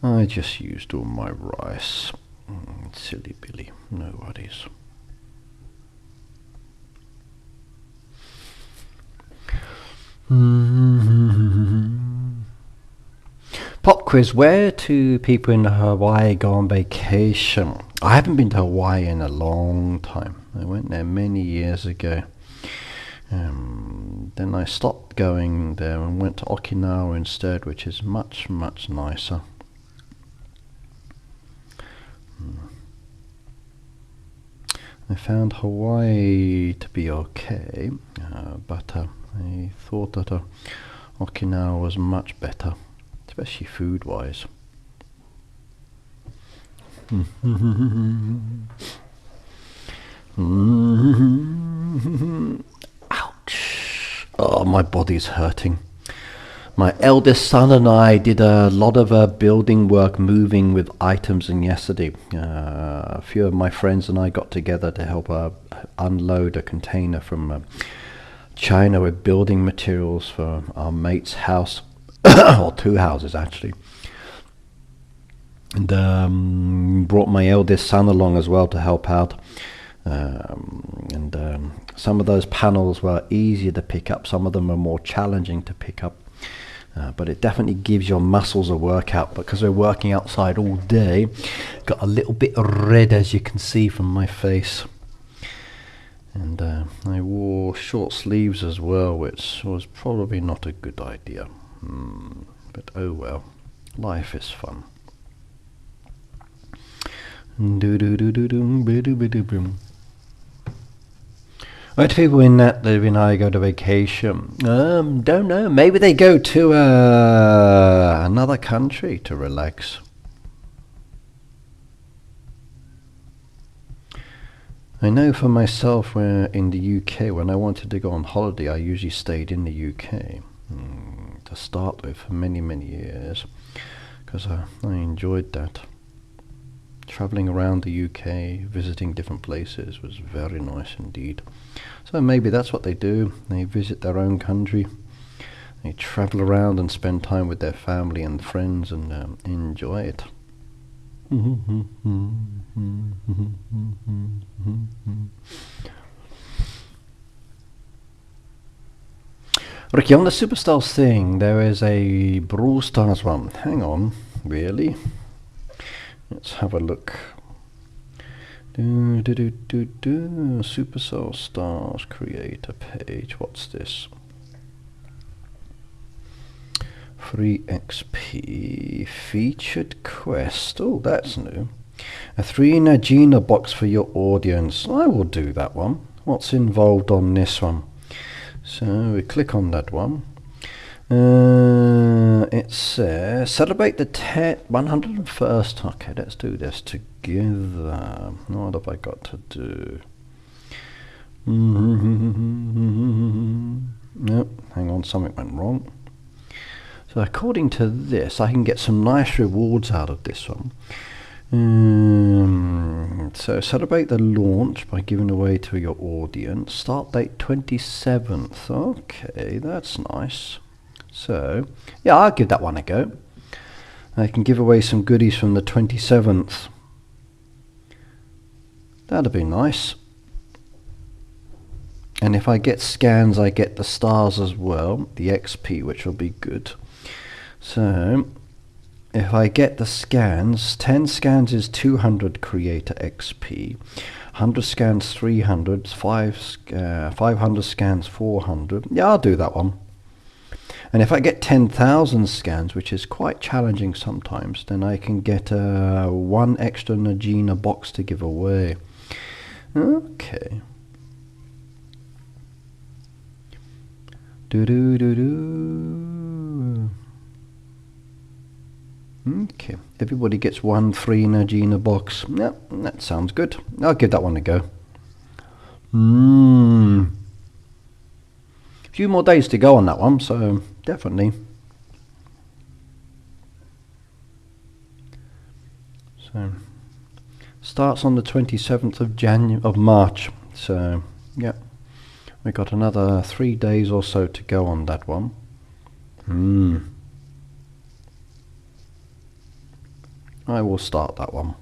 I just used all my rice. Silly Billy, no worries. Pop quiz: where do people in Hawaii go on vacation? I haven't been to Hawaii in a long time. I went there many years ago. Then I stopped going there and went to Okinawa instead, which is much, much nicer. I found Hawaii to be okay, but I thought that Okinawa was much better, especially food-wise. Ouch! Oh, my body's hurting. My eldest son and I did a lot of building work, moving with items, and yesterday a few of my friends and I got together to help unload a container from China with building materials for our mate's house, or two houses actually. And brought my eldest son along as well to help out. Some of those panels were easier to pick up, some of them are more challenging to pick up. But it definitely gives your muscles a workout, because we're working outside all day. Got a little bit red, as you can see from my face. And I wore short sleeves as well, which was probably not a good idea. But oh well, life is fun. Where do people in that live in I go to vacation? Don't know. Maybe they go to another country to relax. I know for myself, where in the UK, when I wanted to go on holiday, I usually stayed in the UK to start with for many, many years, because I enjoyed that. Travelling around the UK, visiting different places was very nice indeed. So maybe that's what they do. They visit their own country. They travel around and spend time with their family and friends and enjoy it. Ricky, on the Superstars thing, there is a Brawl Stars one. Hang on, really? Let's have a look. Supercell Stars creator page. What's this? Free XP featured quest. Oh, that's new. A 3 Najina box for your audience. I will do that one. What's involved on this one? So we click on that one. It says celebrate the 101st. Okay, let's do this together. What have I got to do? Nope, hang on, something went wrong. So according to this, I can get some nice rewards out of this one. So celebrate the launch by giving away to your audience. Start date 27th. Okay, that's nice. So, yeah, I'll give that one a go. I can give away some goodies from the 27th. That'll be nice. And if I get scans, I get the stars as well, the XP, which will be good. So, if I get the scans, 10 scans is 200 creator XP. 100 scans 300, 500 scans 400. Yeah, I'll do that one. And if I get 10,000 scans, which is quite challenging sometimes, then I can get one extra Nagina box to give away. Okay. Okay, everybody gets one free Nagina box. Yeah, that sounds good. I'll give that one a go. A few more days to go on that one, so definitely. So starts on the 27th of March. So yeah, we got another 3 days or so to go on that one. I will start that one.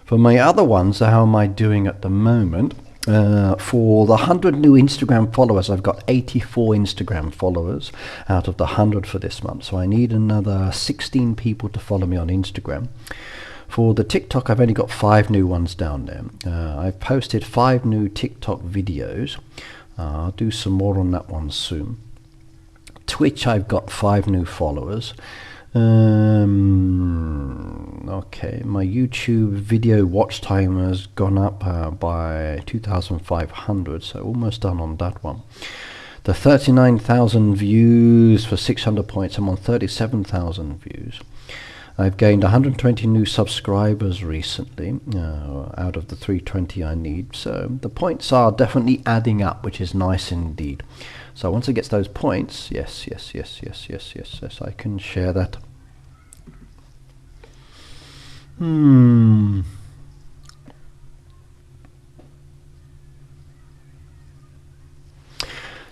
For my other ones, how am I doing at the moment? For the 100 new Instagram followers, I've got 84 Instagram followers out of the 100 for this month. So I need another 16 people to follow me on Instagram. For the TikTok, I've only got 5 new ones down there. I've posted 5 new TikTok videos. I'll do some more on that one soon. Twitch, I've got 5 new followers. Okay, my YouTube video watch time has gone up by 2,500, so almost done on that one. The 39,000 views for 600 points, I'm on 37,000 views. I've gained 120 new subscribers recently out of the 320 I need, so the points are definitely adding up, which is nice indeed. So once it gets those points, yes, I can share that.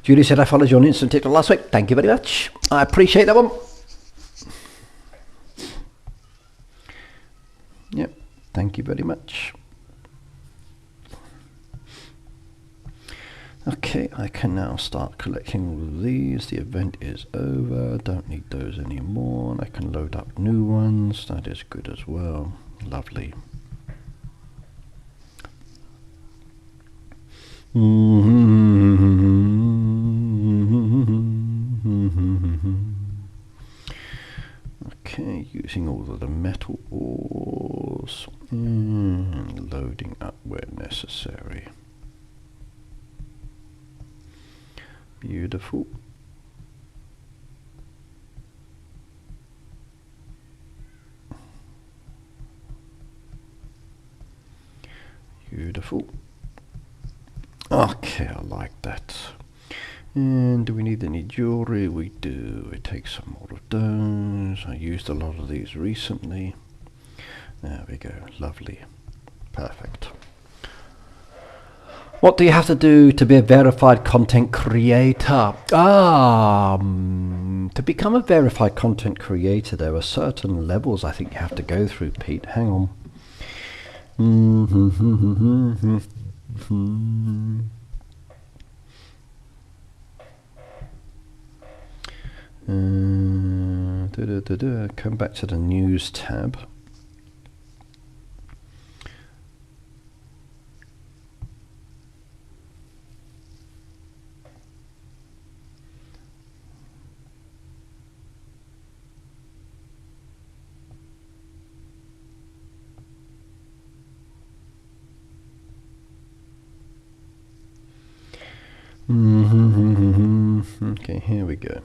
Julie said I followed you on Instant TikTok last week. Thank you very much. I appreciate that one. Yep, thank you very much. Okay, I can now start collecting all of these. The event is over. Don't need those anymore. I can load up new ones. That is good as well. Lovely. Okay, using all of the metal ores and loading up where necessary. Beautiful. Beautiful. Okay, I like that. And do we need any jewelry? We do. It takes some more of those. I used a lot of these recently. There we go. Lovely. Perfect. What do you have to do to be a verified content creator? To become a verified content creator, there are certain levels I think you have to go through, Pete. Hang on. Come back to the news tab. Okay, here we go.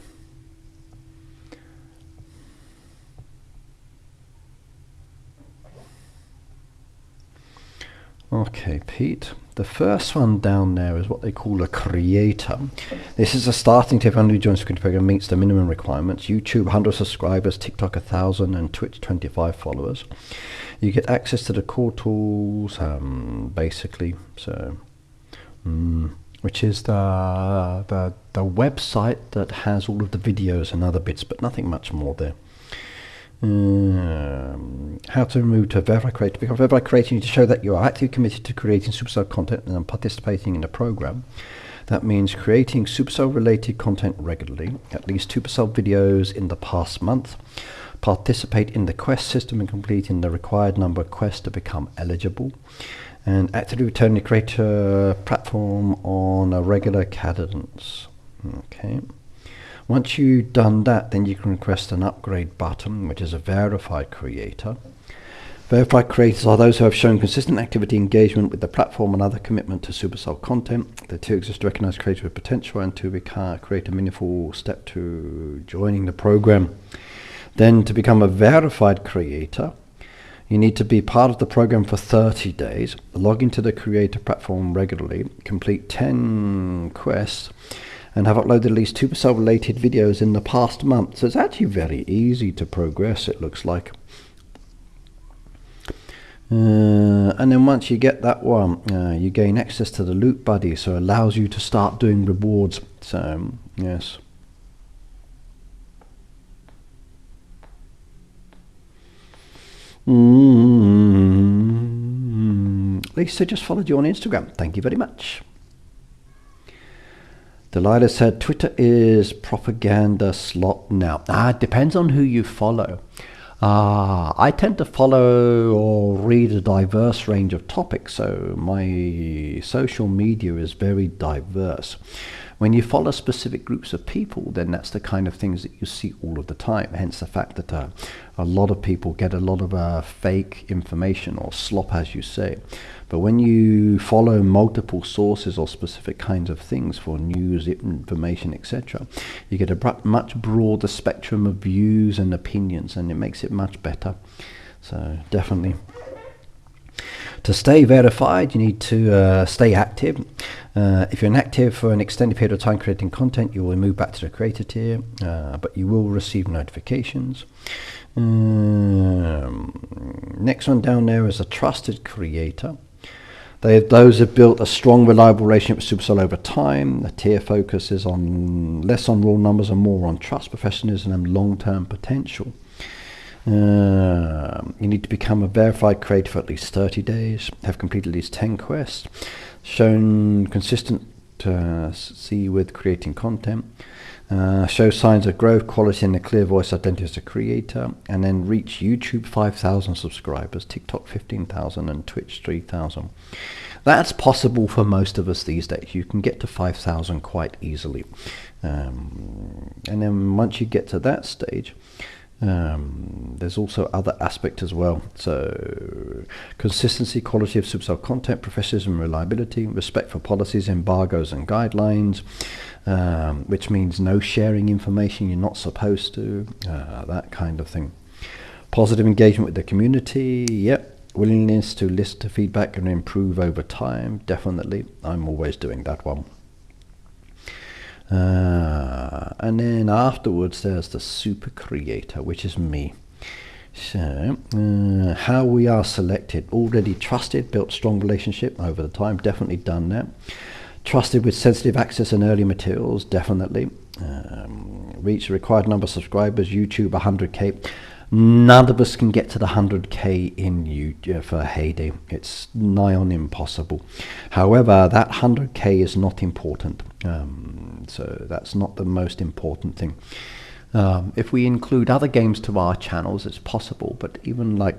Okay, Pete. The first one down there is what they call a creator. This is a starting tip. Anyone who joins the program meets the minimum requirements. YouTube 100 subscribers, TikTok 1,000, and Twitch 25 followers. You get access to the core tools, basically. So, which is the website that has all of the videos and other bits, but nothing much more there. How to move to Verify Creator. To become a Verify Creator, you need to show that you are actively committed to creating Supercell content and participating in the program. That means creating Supercell related content regularly, at least 2 Supercell videos in the past month, participate in the quest system and completing the required number of quests to become eligible, and actively return the creator platform on a regular cadence. Okay. Once you've done that, then you can request an upgrade button, which is a verified creator. Verified creators are those who have shown consistent activity, engagement with the platform, and other commitment to Supercell content. The two exist to recognize creators with potential and to create a meaningful step to joining the program. Then to become a verified creator, you need to be part of the program for 30 days, log into the creator platform regularly, complete 10 quests, and have uploaded at least 2 Supercell related videos in the past month. So it's actually very easy to progress, it looks like. And then once you get that one, you gain access to the loot buddy, so it allows you to start doing rewards. So yes. Lisa just followed you on Instagram. Thank you very much. Delilah said Twitter is propaganda slot now. It depends on who you follow. I tend to follow or read a diverse range of topics, so my social media is very diverse. When you follow specific groups of people, then that's the kind of things that you see all of the time, hence the fact that a lot of people get a lot of fake information or slop, as you say. But when you follow multiple sources or specific kinds of things for news, information, etc., you get a much broader spectrum of views and opinions, and it makes it much better. So definitely. To stay verified, you need to stay active. If you're inactive for an extended period of time creating content, you will move back to the creator tier, but you will receive notifications. Next one down there is a trusted creator. Those have built a strong, reliable relationship with Supercell over time. The tier focuses on less on raw numbers and more on trust, professionalism, and long-term potential. You need to become a verified creator for at least 30 days, have completed at least 10 quests, shown consistency with creating content, show signs of growth, quality, and a clear voice identity as a creator, and then reach YouTube 5,000 subscribers, TikTok 15,000, and Twitch 3,000. That's possible for most of us these days. You can get to 5,000 quite easily. And then once you get to that stage, there's also other aspects as well. So consistency, quality of Supercell content, professionalism, reliability, respect for policies, embargoes, and guidelines, which means no sharing information you're not supposed to, that kind of thing. Positive engagement with the community, yep. Willingness to listen to feedback and improve over time, definitely. I'm always doing that one. And then afterwards there's the super creator, which is me. So how we are selected: already trusted, built strong relationship over the time, definitely done that. Trusted with sensitive access and early materials, definitely. Reach the required number of subscribers, YouTube 100k. None of us can get to the 100k in YouTube for Heyday. It's nigh on impossible. However, that 100k is not important. So that's not the most important thing. If we include other games to our channels, it's possible. But even like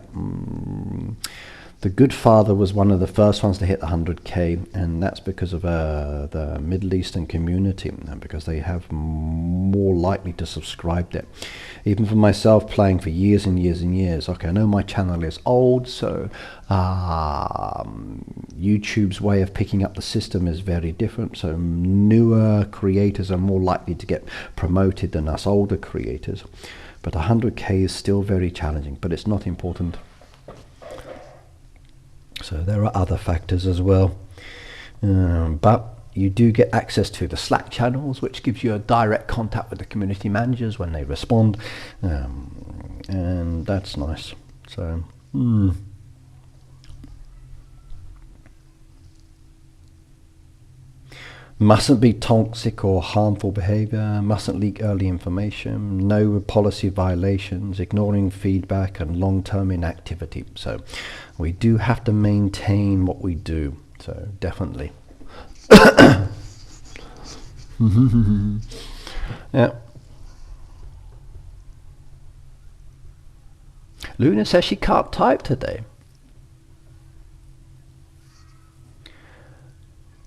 The Good Father was one of the first ones to hit the 100k, and that's because of the Middle Eastern community, and because they have more likely to subscribe there. Even for myself, playing for years and years and years, okay, I know my channel is old, so YouTube's way of picking up the system is very different, so newer creators are more likely to get promoted than us older creators. But 100k is still very challenging, but it's not important. So there are other factors as well, but you do get access to the Slack channels, which gives you a direct contact with the community managers when they respond, and that's nice. So mustn't be toxic or harmful behavior, mustn't leak early information, no policy violations, ignoring feedback, and long-term inactivity. So we do have to maintain what we do, so definitely. Yeah. Luna says she can't type today.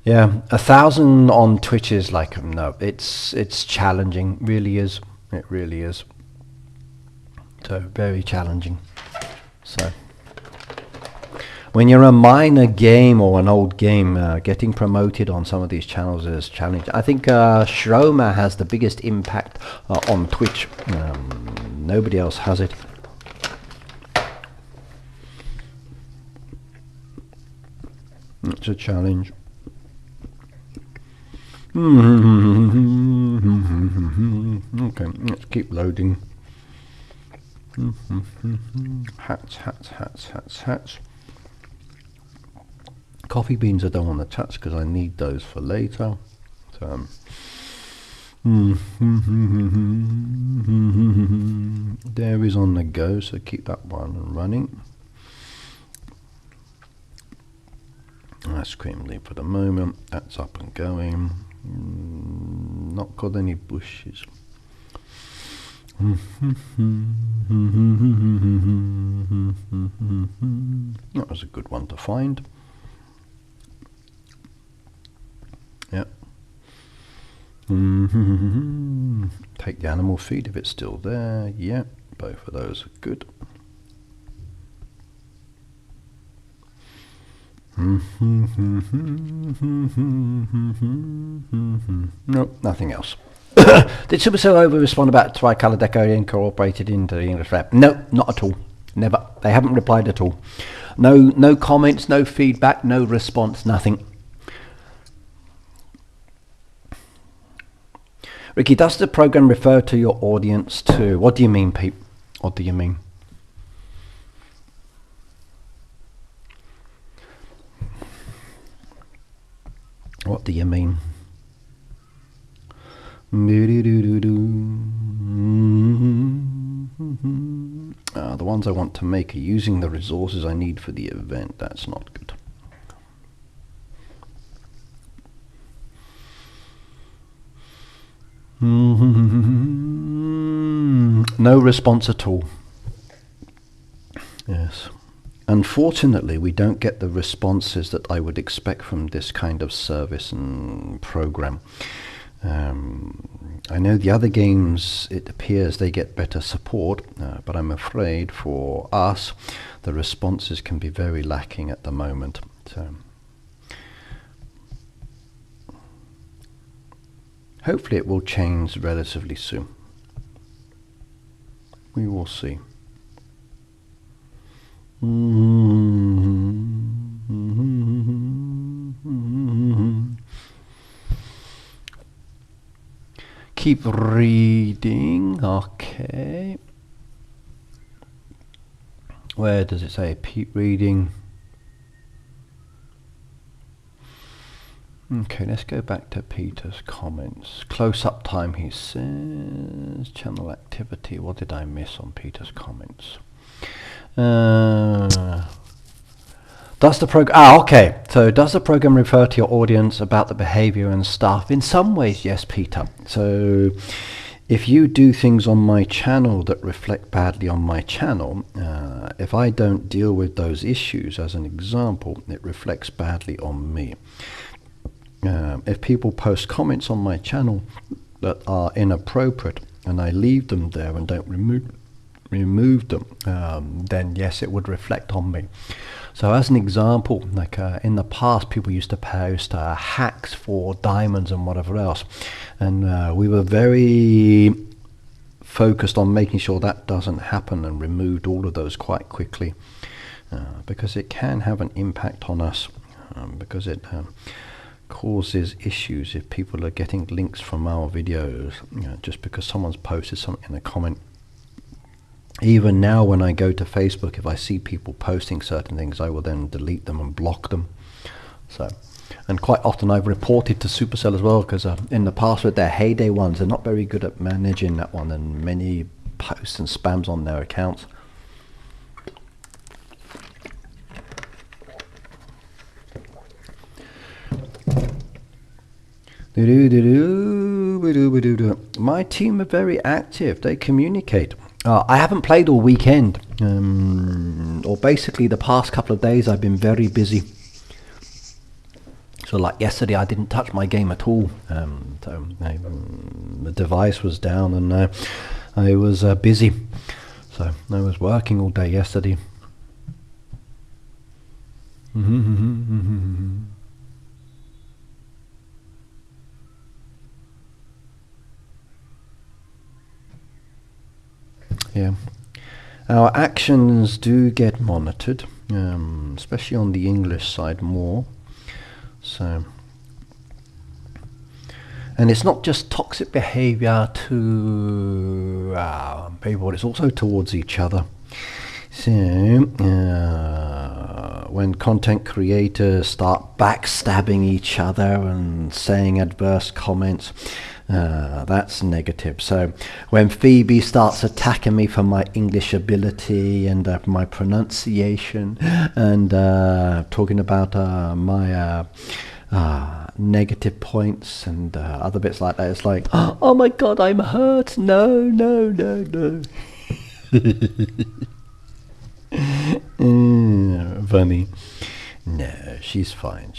Yeah, 1,000 on Twitch is like, no, it's challenging, really is. It really is. So very challenging. So when you're a minor game or an old game, getting promoted on some of these channels is challenging. I think Shroma has the biggest impact on Twitch. Nobody else has it. It's a challenge. Okay, let's keep loading. Hats, hats, hats, hats, hats. Coffee beans I don't want to touch because I need those for later. So, dairy's on the go, so keep that one running. Ice cream leaf for the moment, that's up and going. Not got any bushes. That was a good one to find. Yep. Take the animal feed if it's still there. Yep, both of those are good. Nope, nothing else. Did Supercell over respond about Tricolour Deco incorporated into the English rap? No, not at all. Never. They haven't replied at all. No comments, no feedback, no response, nothing. Ricky, does the program refer to your audience too? What do you mean, Pete? What do you mean? What do you mean? The ones I want to make are using the resources I need for the event. That's not good. No response at all. Yes. Unfortunately, we don't get the responses that I would expect from this kind of service and program. I know the other games, it appears they get better support, but I'm afraid for us, the responses can be very lacking at the moment. So, hopefully it will change relatively soon. We will see. Keep reading. Okay. Where does it say? Keep reading. Okay, let's go back to Peter's comments. Close-up time, he says. Channel activity. What did I miss on Peter's comments? Does the program? Okay. So does the program refer to your audience about the behavior and stuff? In some ways, yes, Peter. So if you do things on my channel that reflect badly on my channel, if I don't deal with those issues, as an example, it reflects badly on me. If people post comments on my channel that are inappropriate and I leave them there and don't remove them, then yes, it would reflect on me. So as an example, like in the past, people used to post hacks for diamonds and whatever else, and we were very focused on making sure that doesn't happen and removed all of those quite quickly, because it can have an impact on us, because it causes issues if people are getting links from our videos, just because someone's posted something in a comment. Even now when I go to Facebook, if I see people posting certain things, I will then delete them and block them. So, and quite often I've reported to Supercell as well, because in the past with their heyday ones, they're not very good at managing that one, and many posts and spams on their accounts. My team are very active. They communicate. I haven't played all weekend, or basically the past couple of days I've been very busy. So like yesterday, I didn't touch my game at all. The device was down, and I was busy. So I was working all day yesterday. Yeah, our actions do get monitored, especially on the English side more. So, and it's not just toxic behavior to people, it's also towards each other. So, when content creators start backstabbing each other and saying adverse comments, that's negative. So when Phoebe starts attacking me for my English ability and my pronunciation, and talking about my negative points and other bits like that, it's like, oh my god, I'm hurt. No. Funny. No, she's fine.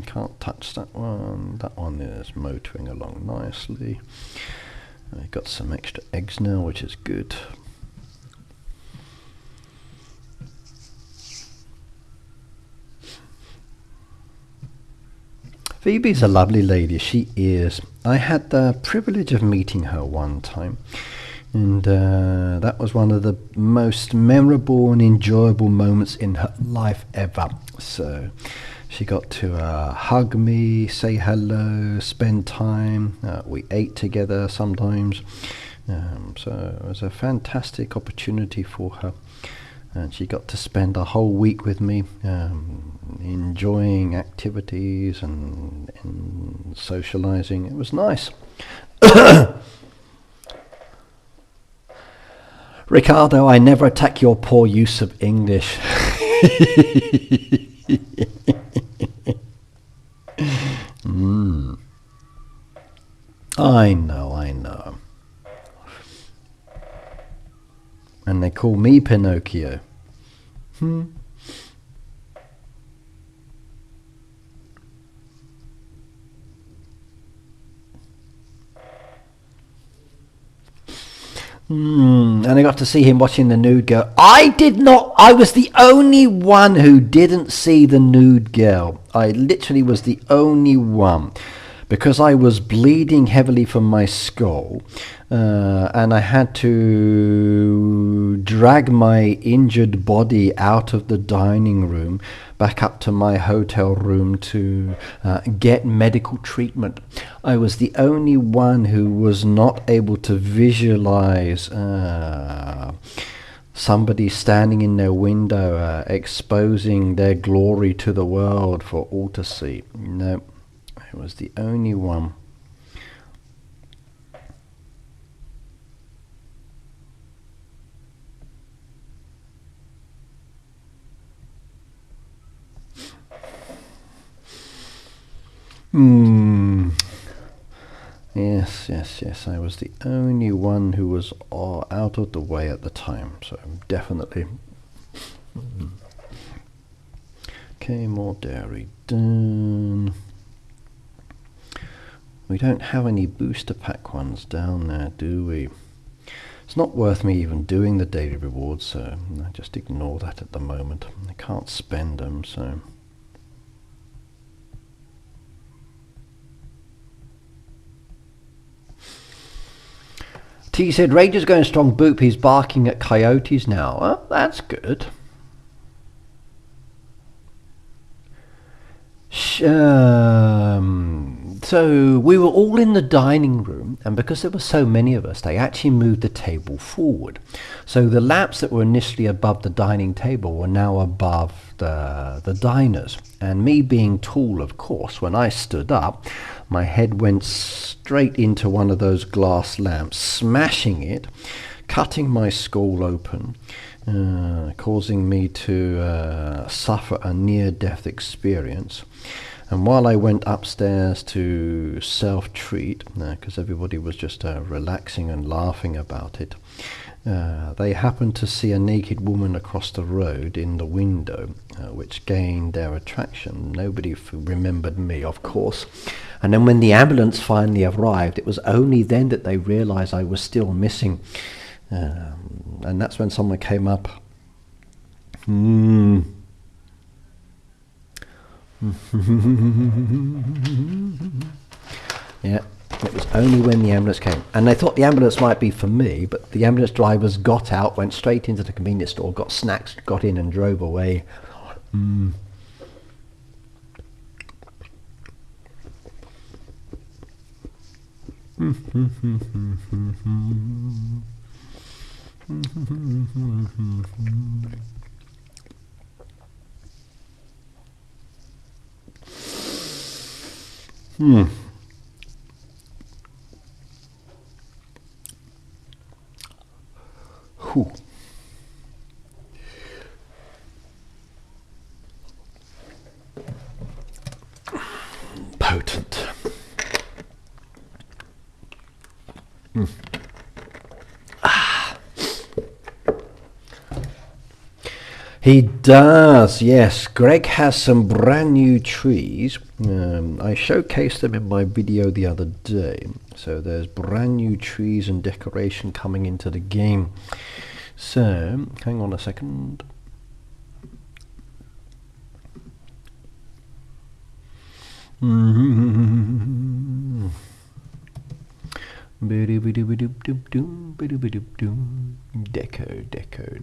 Can't touch that one. That one is motoring along nicely. I got some extra eggs now, which is good. Phoebe's a lovely lady, she is. I had the privilege of meeting her one time, and that was one of the most memorable and enjoyable moments in her life ever. So she got to hug me, say hello, spend time. We ate together sometimes. So it was a fantastic opportunity for her. And she got to spend a whole week with me, enjoying activities and socializing. It was nice. Ricardo, I never attack your poor use of English. I know. And they call me Pinocchio. And I got to see him watching the nude girl. I did not. I was the only one who didn't see the nude girl. I literally was the only one, because I was bleeding heavily from my skull, and I had to drag my injured body out of the dining room back up to my hotel room to get medical treatment. I was the only one who was not able to visualize somebody standing in their window exposing their glory to the world for all to see. No. I was the only one. Yes, I was the only one who was out of the way at the time, so definitely. Okay, more dairy done. We don't have any booster pack ones down there, do we? It's not worth me even doing the daily rewards, so I just ignore that at the moment. I can't spend them, so... T said, Ranger's going strong. Boop, he's barking at coyotes now. Oh, that's good. So we were all in the dining room, and because there were so many of us, they actually moved the table forward. So the lamps that were initially above the dining table were now above the diners, and me being tall, of course, when I stood up, my head went straight into one of those glass lamps, smashing it, cutting my skull open, causing me to suffer a near-death experience. And while I went upstairs to self-treat, because everybody was just relaxing and laughing about it, they happened to see a naked woman across the road in the window, which gained their attraction. Nobody remembered me, of course. And then when the ambulance finally arrived, it was only then that they realized I was still missing. And that's when someone came up. Yeah, it was only when the ambulance came, and they thought the ambulance might be for me, but the ambulance drivers got out, went straight into the convenience store, got snacks, got in and drove away. Whew. Potent. He does, yes. Greg has some brand new trees. I showcased them in my video the other day. So there's brand new trees and decoration coming into the game. So, hang on a second.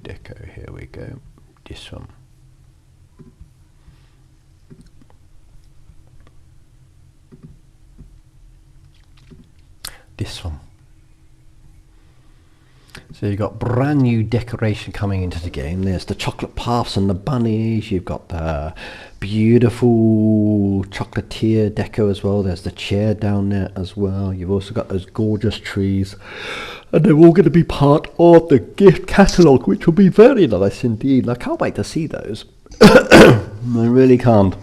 Deco, here we go. This one. This one. So you've got brand new decoration coming into the game. There's the chocolate puffs and the bunnies. You've got the beautiful chocolatier deco as well. There's the chair down there as well. You've also got those gorgeous trees. And they're all going to be part of the gift catalogue, which will be very nice indeed. I can't wait to see those. I really can't.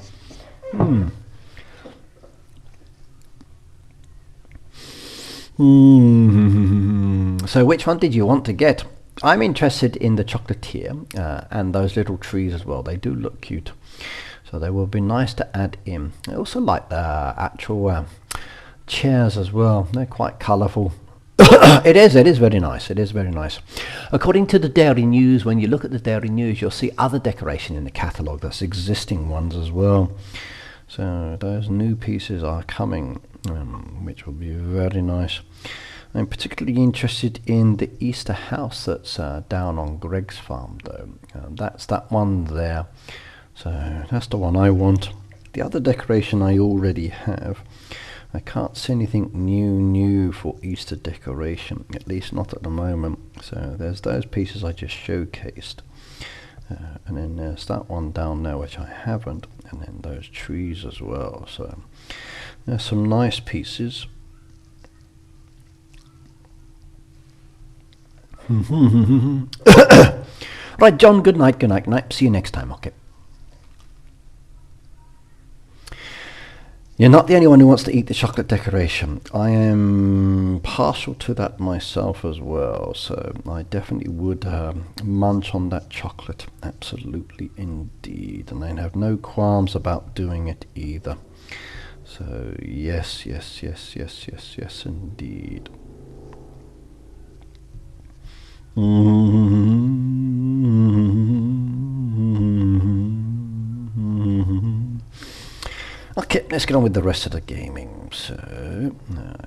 So which one did you want to get? I'm interested in the chocolatier and those little trees as well. They do look cute. So they will be nice to add in. I also like the actual chairs as well. They're quite colourful. It is very nice. It is very nice. According to the Dairy News, when you look at the Dairy News, you'll see other decoration in the catalogue. That's existing ones as well. So those new pieces are coming, which will be very nice. I'm particularly interested in the Easter house that's down on Greg's farm, though. That's that one there. So that's the one I want. The other decoration I already have. I can't see anything new for Easter decoration, at least not at the moment. So there's those pieces I just showcased. And then there's that one down there which I haven't, and then those trees as well. So there's some nice pieces. Right, John, good night. See you next time, okay? You're not the only one who wants to eat the chocolate decoration. I am partial to that myself as well, so I definitely would munch on that chocolate, absolutely indeed, and I have no qualms about doing it either. So yes indeed. Okay, let's get on with the rest of the gaming. So,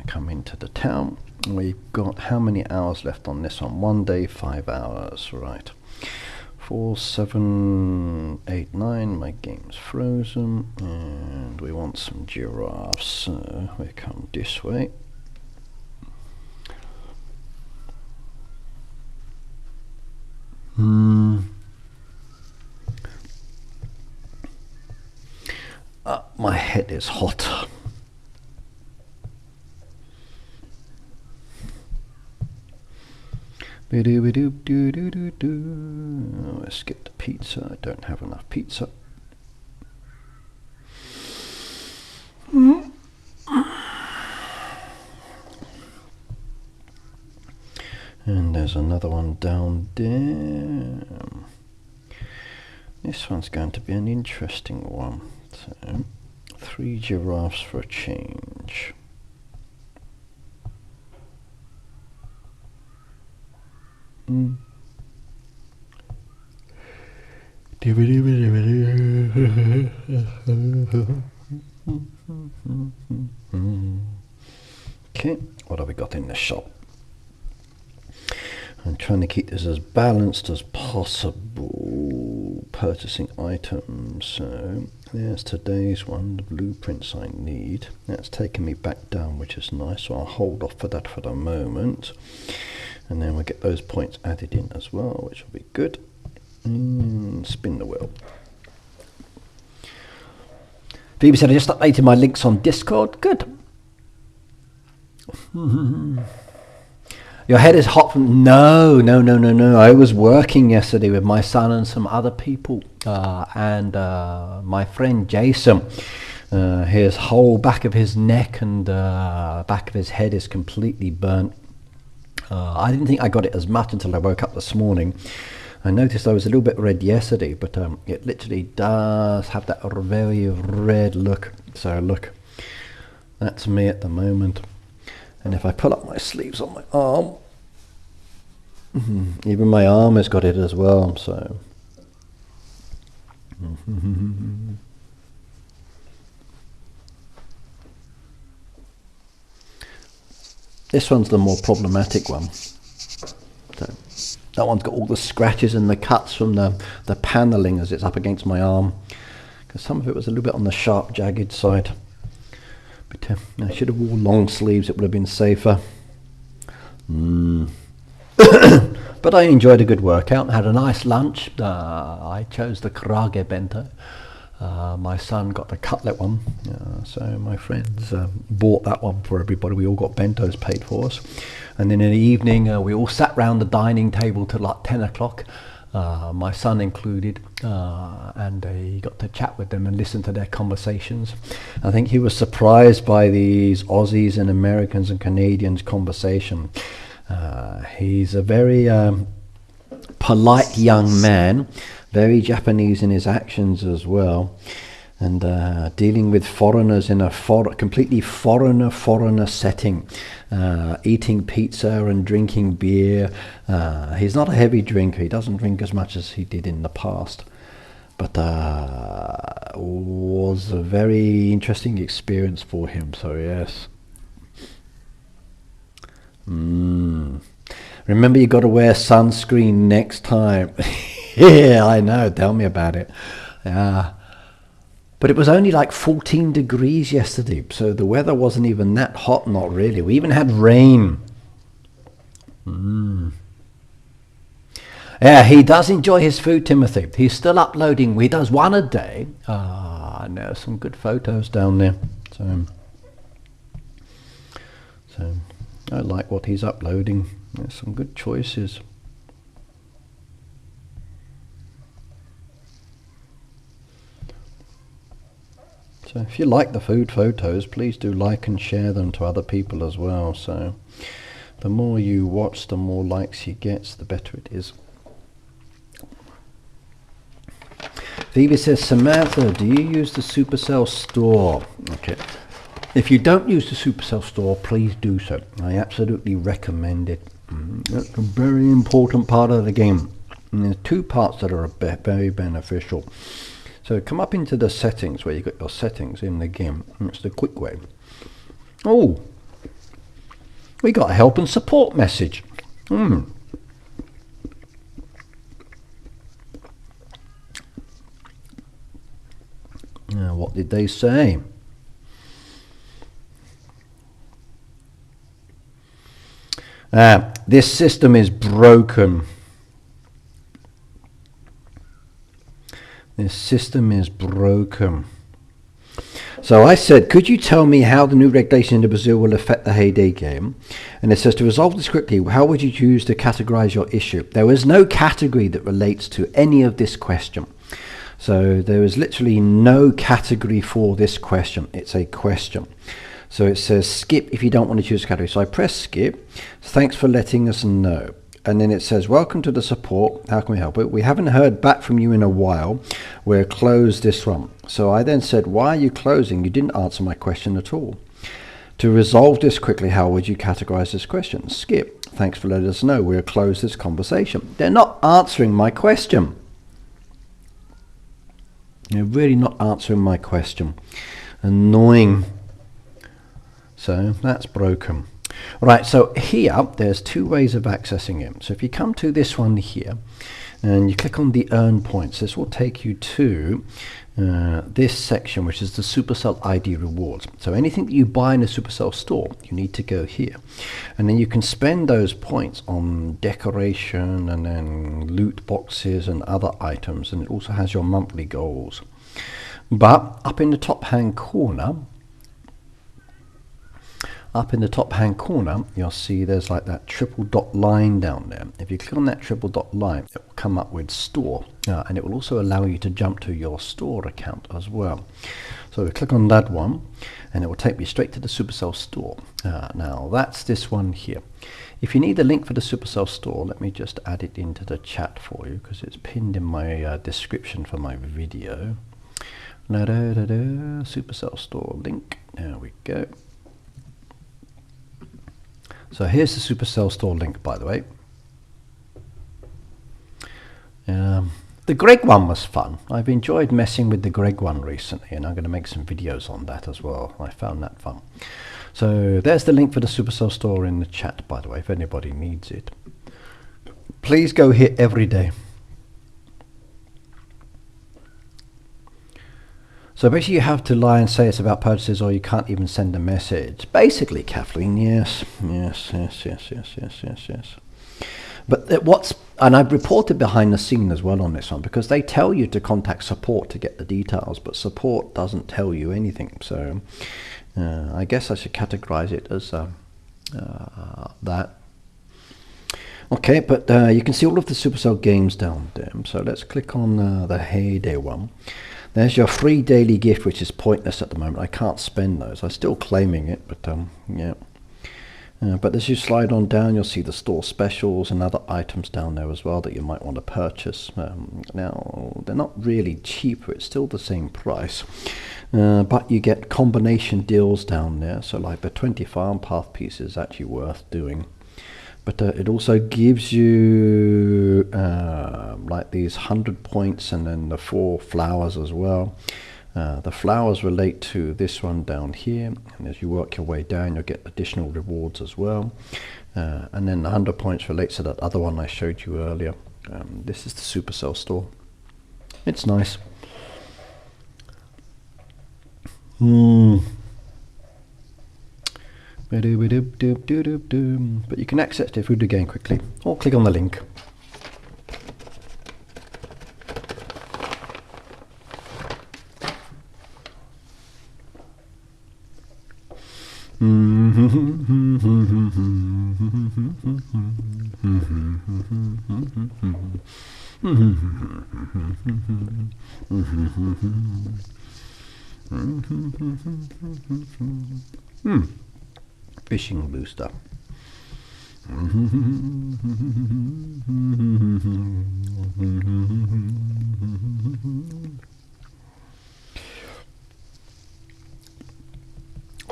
come into the town. We've got how many hours left on this one? 1 day, 5 hours, right. 4, 7, 8, 9. My game's frozen. And we want some giraffes. So, we come this way. My head is hot. Let's get the pizza. I don't have enough pizza. And there's another one down there. This one's going to be an interesting one. So, 3 giraffes for a change. Okay, what have we got in the shop? I'm trying to keep this as balanced as possible. Purchasing items. So there's today's one, the blueprints I need. That's taken me back down, which is nice. So I'll hold off for that for the moment. And then we'll get those points added in as well, which will be good. Spin the wheel. Phoebe said, I just updated my links on Discord. Good. Your head is hot from... No. I was working yesterday with my son and some other people. And my friend Jason. His whole back of his neck and back of his head is completely burnt. I didn't think I got it as much until I woke up this morning. I noticed I was a little bit red yesterday, but it literally does have that very red look. So look, that's me at the moment. And if I pull up my sleeves on my arm, even my arm has got it as well. So this one's the more problematic one. So that one's got all the scratches and the cuts from the paneling as it's up against my arm, because some of it was a little bit on the sharp, jagged side. But I should have worn long sleeves, it would have been safer. But I enjoyed a good workout, had a nice lunch. I chose the karage bento. My son got the cutlet one, so my friends bought that one for everybody. We all got bentos paid for us. And then in the evening, we all sat round the dining table till like 10 o'clock, my son included, and he got to chat with them and listen to their conversations. I think he was surprised by these Aussies and Americans and Canadians' conversation. He's a very polite young man, very Japanese in his actions as well, and dealing with foreigners in a completely foreigner setting, eating pizza and drinking beer. He's not a heavy drinker, he doesn't drink as much as he did in the past, but was a very interesting experience for him, so yes. Remember, you got to wear sunscreen next time. Yeah, I know, tell me about it. But it was only like 14 degrees yesterday, so the weather wasn't even that hot, not really. We even had rain. Yeah, he does enjoy his food, Timothy. He's still uploading. He does one a day. And there's some good photos down there. So I like what he's uploading. There's some good choices. So if you like the food photos, please do like and share them to other people as well. So the more you watch, the more likes he gets, the better it is. Phoebe says, Samantha, do you use the Supercell store? Okay. If you don't use the Supercell store, please do so. I absolutely recommend it. That's a very important part of the game. And there's two parts that are very beneficial. So come up into the settings where you got your settings in the game. It's the quick way. Oh, we got a help and support message. Now, what did they say? This system is broken. This system is broken. So I said, could you tell me how the new regulation in Brazil will affect the Heyday game? And it says, to resolve this quickly, how would you choose to categorize your issue? There is no category that relates to any of this question. So there is literally no category for this question. It's a question. So it says skip if you don't want to choose a category. So I press skip. Thanks for letting us know. And then it says, welcome to the support. How can we help? We haven't heard back from you in a while. We'll close this one. So I then said, why are you closing? You didn't answer my question at all. To resolve this quickly, how would you categorize this question? Skip. Thanks for letting us know. We'll close this conversation. They're not answering my question. They're really not answering my question. Annoying. So that's broken. Right, so here there's two ways of accessing it. So if you come to this one here and you click on the earn points, this will take you to this section, which is the Supercell ID rewards. So anything that you buy in a Supercell store, you need to go here, and then you can spend those points on decoration and then loot boxes and other items, and it also has your monthly goals. But up in the top hand corner, you'll see there's like that triple dot line down there. If you click on that triple dot line, it will come up with store, and it will also allow you to jump to your store account as well. So we click on that one, and it will take me straight to the Supercell store. Now that's this one here. If you need the link for the Supercell store, let me just add it into the chat for you, because it's pinned in my description for my video. Supercell store link. There we go. So here's the Supercell store link, by the way. The Greg one was fun. I've enjoyed messing with the Greg one recently, and I'm going to make some videos on that as well. I found that fun. So there's the link for the Supercell store in the chat, by the way, if anybody needs it. Please go here every day. So basically you have to lie and say it's about purchases, or you can't even send a message. Basically, Kathleen, yes. But and I've reported behind the scene as well on this one, because they tell you to contact support to get the details, but support doesn't tell you anything. So I guess I should categorize it as that. Okay, but you can see all of the Supercell games down there. So let's click on the Heyday one. There's your free daily gift, which is pointless at the moment. I can't spend those. I'm still claiming it, but yeah. But as you slide on down, you'll see the store specials and other items down there as well that you might want to purchase. Now, they're not really cheaper. It's still the same price. But you get combination deals down there. So like the 20 farm path piece is actually worth doing. But it also gives you like these 100 points and then the 4 flowers as well. The flowers relate to this one down here, and as you work your way down, you'll get additional rewards as well. And then the 100 points relates to that other one I showed you earlier. This is the Supercell store. It's nice. But you can access the food again quickly, or click on the link. Fishing booster.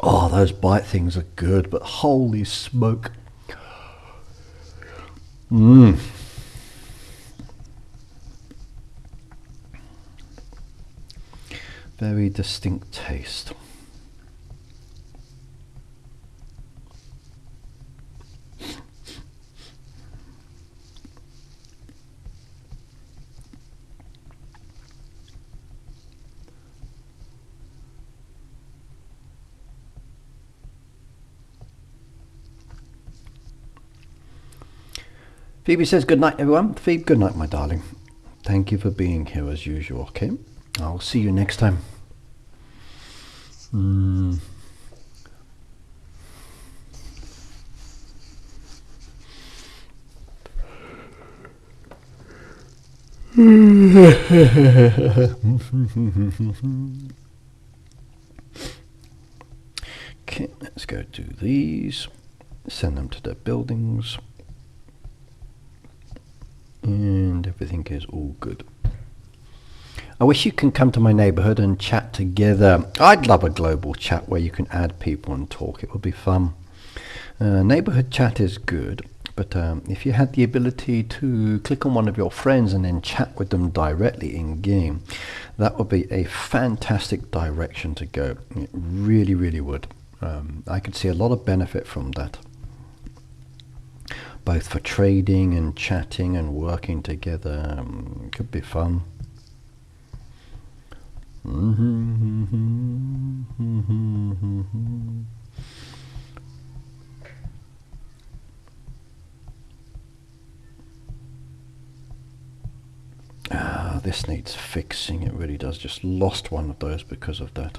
Oh, those bite things are good, but holy smoke. Very distinct taste. Phoebe says good night, everyone. Phoebe, good night, my darling. Thank you for being here as usual, okay? I'll see you next time. Okay, let's go do these, send them to the buildings, and everything is all good. I wish you can come to my neighborhood and chat together. I'd love a global chat where you can add people and talk. It would be fun. Neighborhood chat is good, but if you had the ability to click on one of your friends and then chat with them directly in game, that would be a fantastic direction to go. It really, really would. I could see a lot of benefit from that, both for trading and chatting and working together. Could be fun. This needs fixing. It really does. Just lost one of those because of that.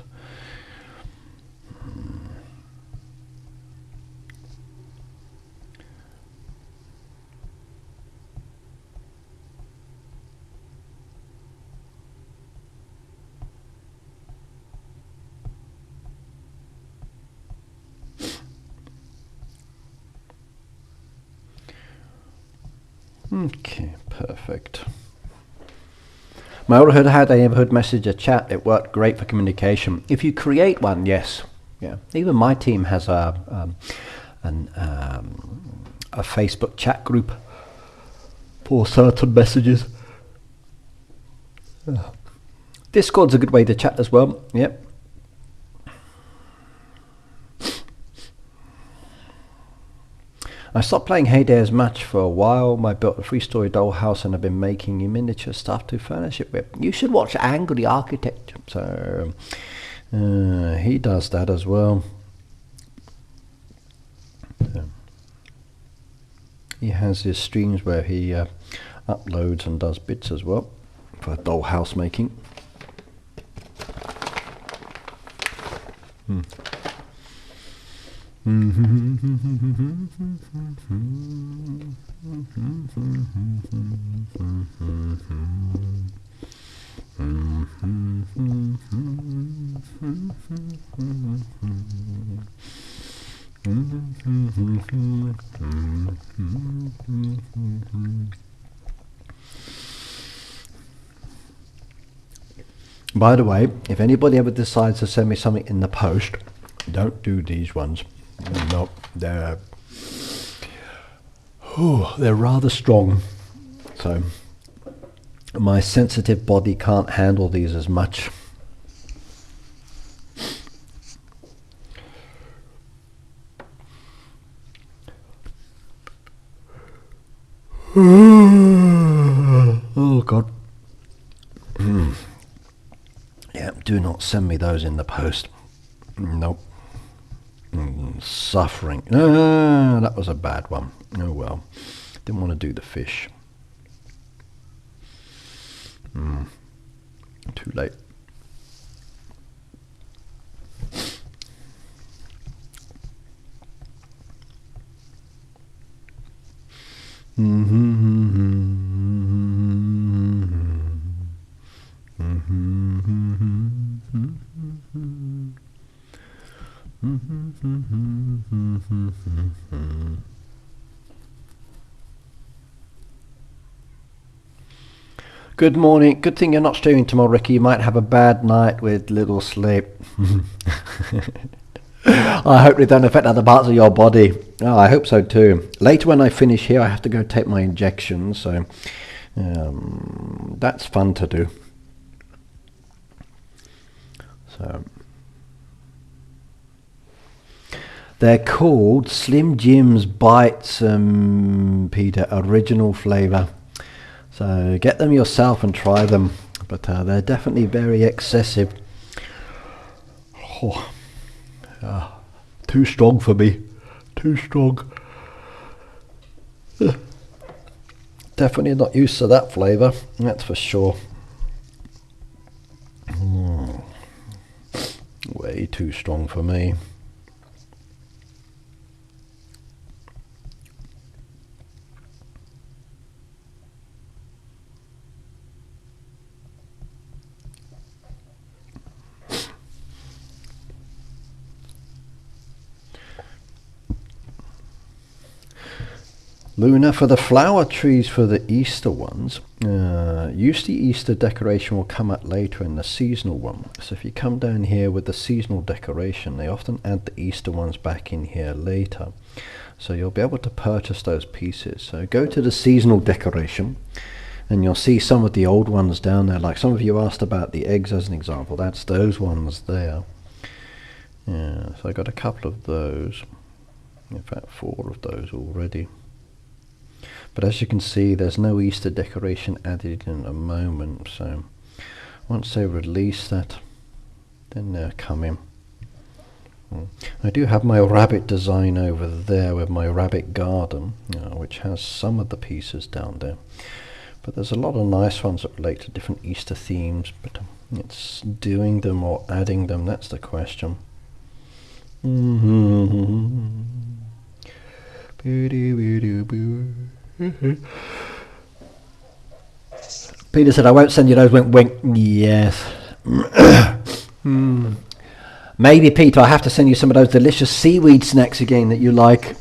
Okay, perfect. My neighborhood had a neighborhood messenger chat. It worked great for communication. If you create one, yes, yeah. Even my team has a Facebook chat group for certain messages. Discord's a good way to chat as well. Yep. I stopped playing Heyday as much for a while. I built a 3-story dollhouse and I've been making miniature stuff to furnish it with. You should watch Angry Architecture. So he does that as well. He has his streams where he uploads and does bits as well for dollhouse making. By the way, if anybody ever decides to send me something in the post, don't do these ones. No, they're rather strong, so my sensitive body can't handle these as much. Oh God. Yeah, do not send me those in the post. Nope. Suffering. That was a bad one. Oh well. Didn't want to do the fish. Too late. Good morning. Good thing you're not streaming tomorrow, Ricky. You might have a bad night with little sleep. I hope they don't affect other parts of your body. Oh, I hope so too. Later when I finish here, I have to go take my injections, so that's fun to do. So they're called Slim Jim's Bites, Peter, original flavour. So get them yourself and try them, but they're definitely very excessive. Too strong for me. Too strong. Definitely not used to that flavour, that's for sure. Way too too strong for me. Luna, for the flower trees for the Easter ones, usually Easter decoration will come out later in the seasonal one. So if you come down here with the seasonal decoration, they often add the Easter ones back in here later. So you'll be able to purchase those pieces. So go to the seasonal decoration and you'll see some of the old ones down there. Like some of you asked about the eggs as an example. That's those ones there. Yeah, so I got a couple of those. In fact, 4 of those already. But as you can see, there's no Easter decoration added in a moment. So once they release that, then they're coming. I do have my rabbit design over there with my rabbit garden, which has some of the pieces down there. But there's a lot of nice ones that relate to different Easter themes. But it's doing them or adding them, that's the question. Peter said, I won't send you those, wink wink. Yes. Maybe, Peter, I have to send you some of those delicious seaweed snacks again that you like.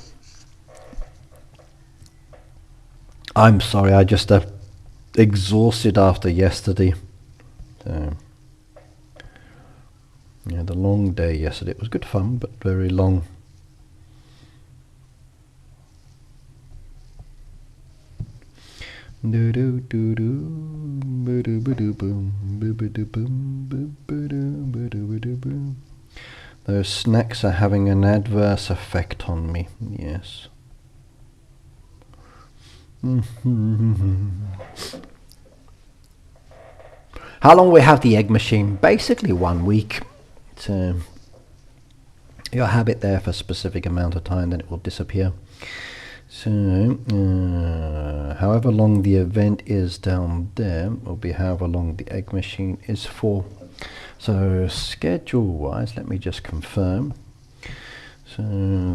I'm sorry, I just exhausted after yesterday. So, yeah, the long day yesterday. It was good fun, but very long. Those snacks are having an adverse effect on me. Yes. How long will we have the egg machine? Basically 1 week. So you'll have it there for a specific amount of time, then it will disappear. So, however long the event is down there will be however long the egg machine is for. So, schedule-wise, let me just confirm. So,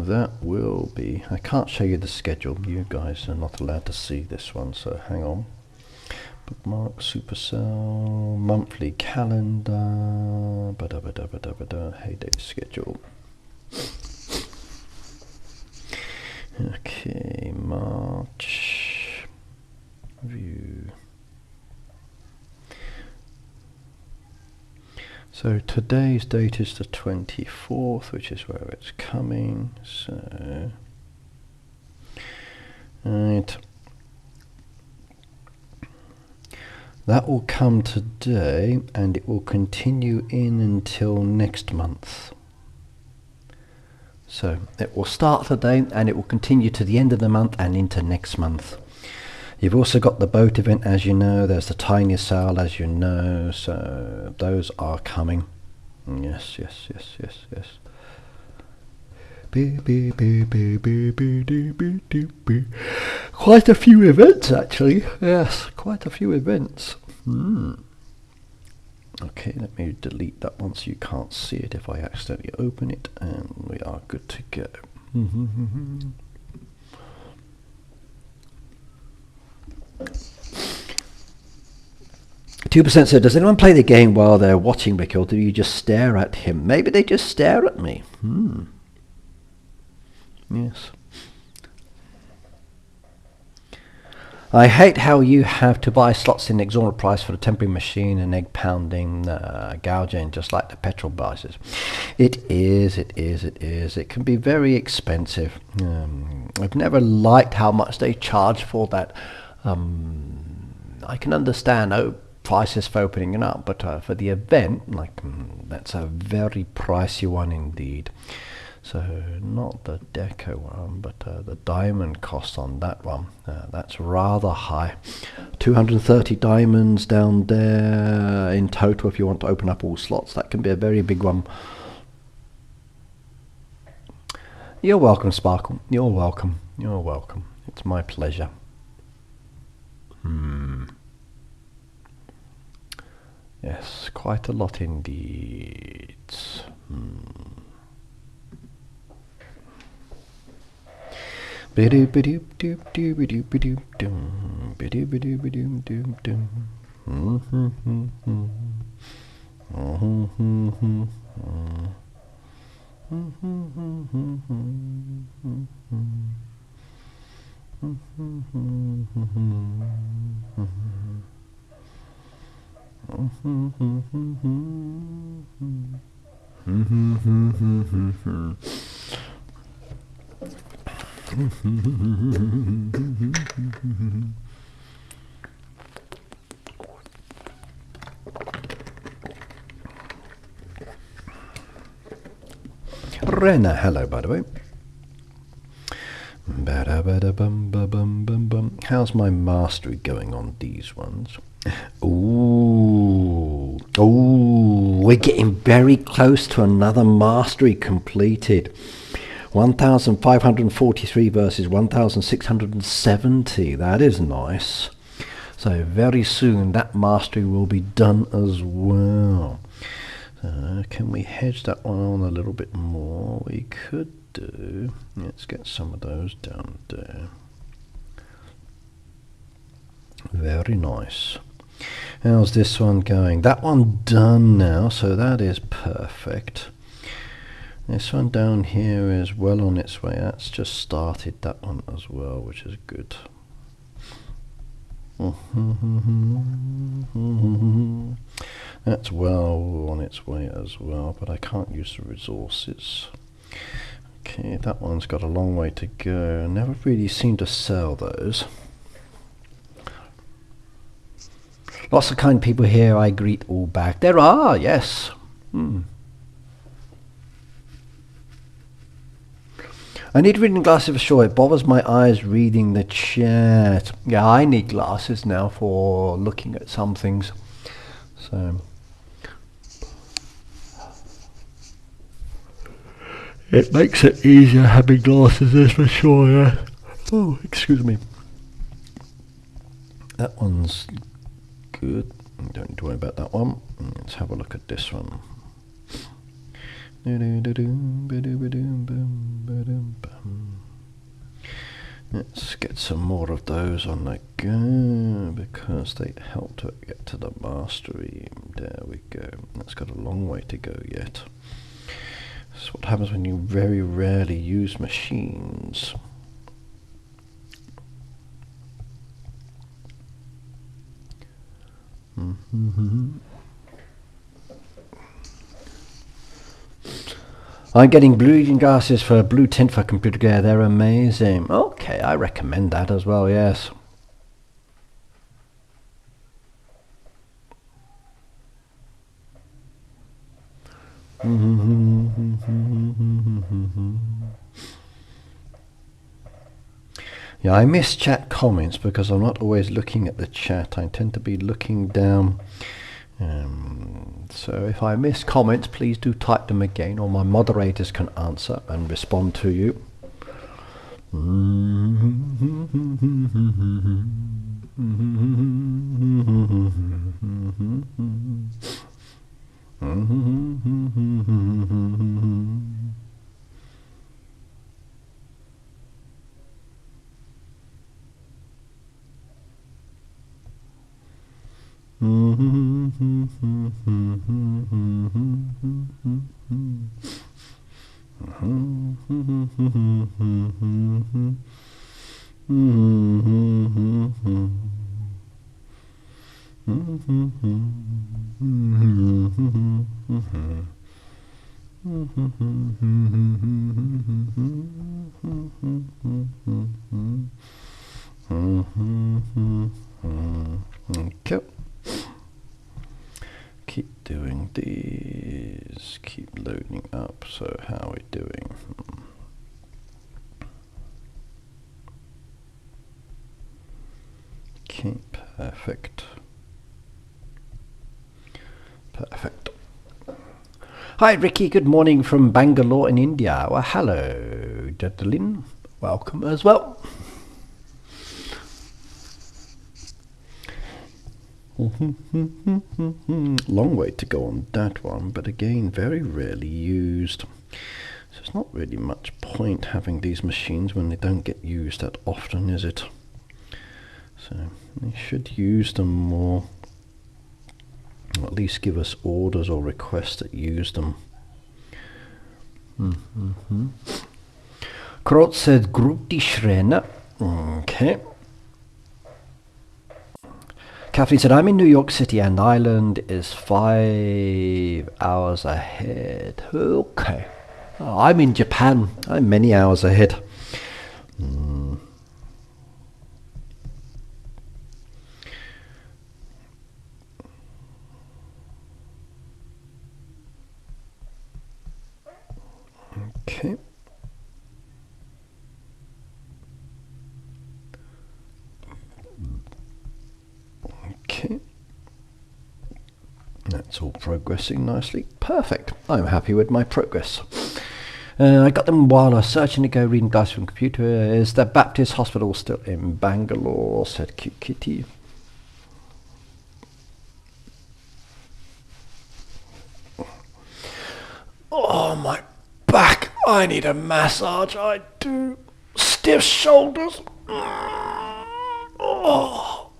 that will be... I can't show you the schedule. You guys are not allowed to see this one, so hang on. Bookmark, Supercell, monthly calendar, heyday schedule. Okay, March, view. So today's date is the 24th, which is where it's coming. So, right. That will come today and it will continue in until next month. So it will start today and it will continue to the end of the month and into next month. You've also got the boat event, as you know. There's the tiny sale, as you know. So those are coming. Yes. Quite a few events, actually. Yes, quite a few events. Okay, let me delete that one so you can't see it if I accidentally open it, and we are good to go. 2% said, does anyone play the game while they're watching Rick, or do you just stare at him? Maybe they just stare at me. Yes. I hate how you have to buy slots in exorbitant price for the temporary machine and egg pounding, gouging, just like the petrol prices. It is. It can be very expensive. I've never liked how much they charge for that. I can understand prices for opening it up, but for the event, that's a very pricey one indeed. So not the deco one, but the diamond cost on that one, that's rather high. 230 diamonds down there in total if you want to open up all slots. That can be a very big one. You're welcome, Sparkle. You're welcome. It's my pleasure. Yes, quite a lot indeed. Rena, hello by the way. How's my mastery going on these ones? Ooh, we're getting very close to another mastery completed. 1,543 versus 1,670. That is nice. So very soon that mastery will be done as well. Can we hedge that one on a little bit more? We could do. Let's get some of those down there. Very nice. How's this one going? That one done now, so that is perfect. This one down here is well on its way. That's just started that one as well, which is good. That's well on its way as well, but I can't use the resources. Okay, that one's got a long way to go. Never really seem to sell those. Lots of kind people here, I greet all back. There are, yes. I need reading glasses for sure. It bothers my eyes reading the chat. Yeah, I need glasses now for looking at some things. So it makes it easier having glasses, that's for sure, yeah. Oh, excuse me. That one's good. Don't need to worry about that one. Let's have a look at this one. Let's get some more of those on the go because they help to get to the mastery. There we go. That's got a long way to go yet. This is what happens when you very rarely use machines. I'm getting blue reading glasses for blue tint for computer gear. They're amazing. Okay, I recommend that as well, yes. Yeah, I miss chat comments because I'm not always looking at the chat. I tend to be looking down. So if I miss comments, please do type them again, or my moderators can answer and respond to you. Okay. Keep doing these, keep loading up. So how are we doing? Okay, perfect. Perfect. Hi Ricky, good morning from Bangalore in India. Well, hello Jadlin, welcome as well. Long way to go on that one, but again, very rarely used. So it's not really much point having these machines when they don't get used that often, is it? So they should use them more, or at least give us orders or requests that use them. Krot said Grutti Schreiner. Okay. Kathleen said, I'm in New York City and Ireland is 5 hours ahead. Okay. Oh, I'm in Japan. I'm many hours ahead. Okay. Okay. That's all progressing nicely. Perfect. I'm happy with my progress. I got them while I was searching to go reading guys from computer. Is the Baptist Hospital still in Bangalore? Said Cute Kitty. Oh, my back. I need a massage. I do. Stiff shoulders. Oh.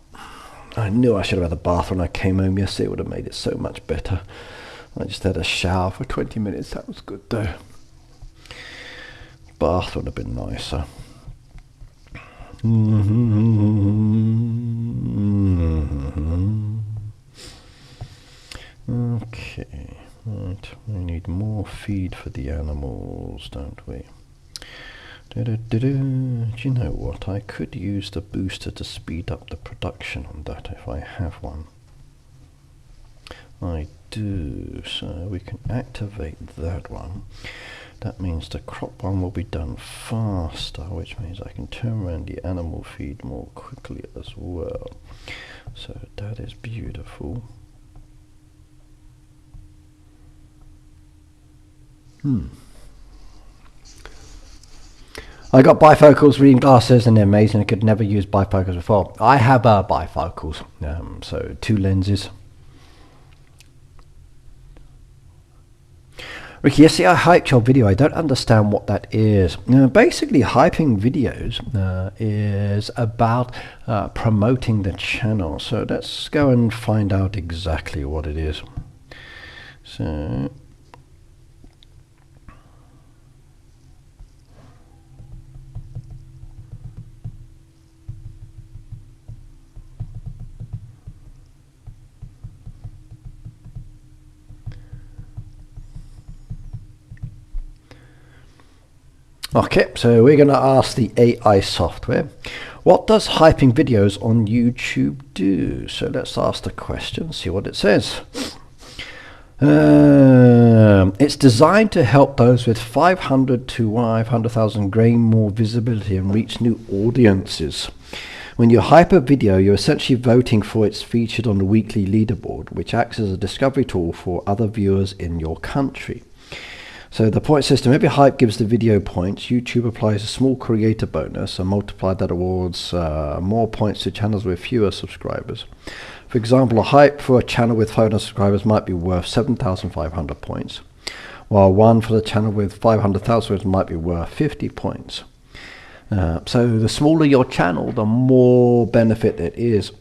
I knew I should have had a bath when I came home yesterday. It would have made it so much better. I just had a shower for 20 minutes. That was good though. Bath would have been nicer. Okay, right. We need more feed for the animals, don't we? Do you know what? I could use the booster to speed up the production on that if I have one. I do, so we can activate that one. That means the crop one will be done faster, which means I can turn around the animal feed more quickly as well. So that is beautiful. I got bifocals reading glasses and they're amazing. I could never use bifocals before. I have bifocals, so 2 lenses. Ricky, yesterday I hyped your video. I don't understand what that is. Basically, hyping videos is about promoting the channel. So let's go and find out exactly what it is. So okay, so we're going to ask the AI software, what does hyping videos on YouTube do? So let's ask the question, see what it says. It's designed to help those with 500 to 500,000 gain more visibility and reach new audiences. When you hype a video, you're essentially voting for it's featured on the weekly leaderboard, which acts as a discovery tool for other viewers in your country. So the point system, every hype gives the video points. YouTube applies a small creator bonus and multiply that awards more points to channels with fewer subscribers. For example, a hype for a channel with 500 subscribers might be worth 7,500 points, while one for the channel with 500,000 might be worth 50 points. So the smaller your channel, the more benefit it is.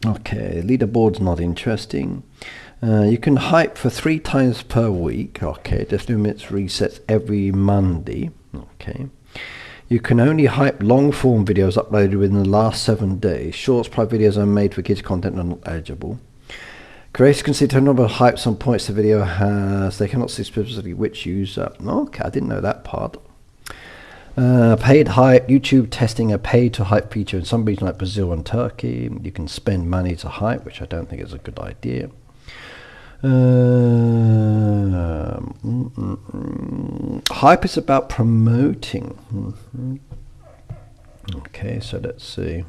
Okay, leaderboard's not interesting. You can hype for 3 times per week. Okay, this limits resets every Monday. Okay. You can only hype long form videos uploaded within the last 7 days. Shorts private videos are made for kids content and not eligible. Creators can see the number of hypes and points the video has. They cannot see specifically which user. Okay, I didn't know that part. Paid hype, YouTube testing a pay to hype feature in some regions like Brazil and Turkey. You can spend money to hype, which I don't think is a good idea. Hype is about promoting. Okay, so let's see.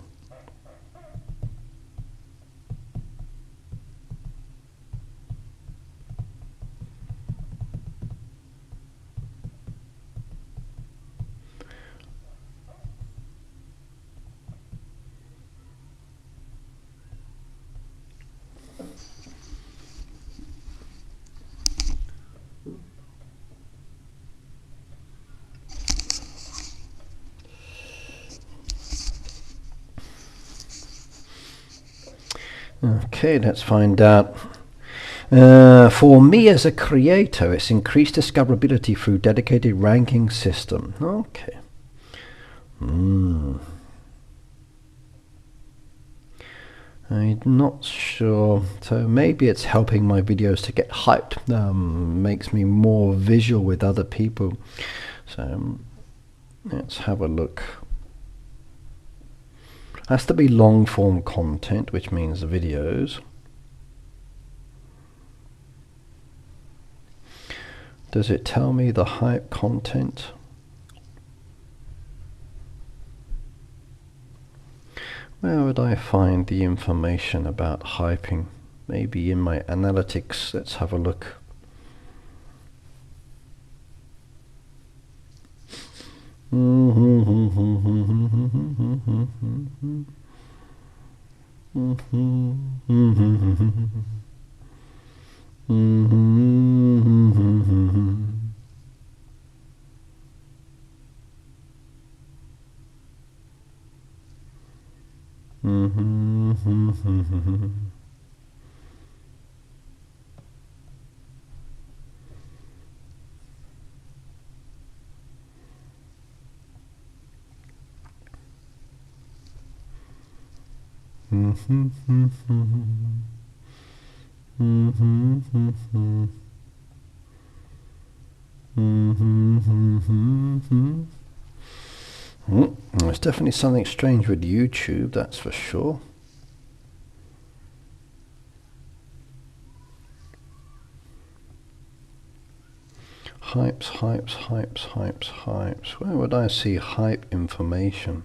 Okay, let's find out. For me as a creator, it's increased discoverability through dedicated ranking system. Okay. I'm not sure. So maybe it's helping my videos to get hyped. Makes me more visual with other people. So let's have a look. Has to be long form content, which means videos. Does it tell me the hype content? Where would I find the information about hyping? Maybe in my analytics. Let's have a look. There's definitely something strange with YouTube, that's for sure. Hypes. Where would I see hype information?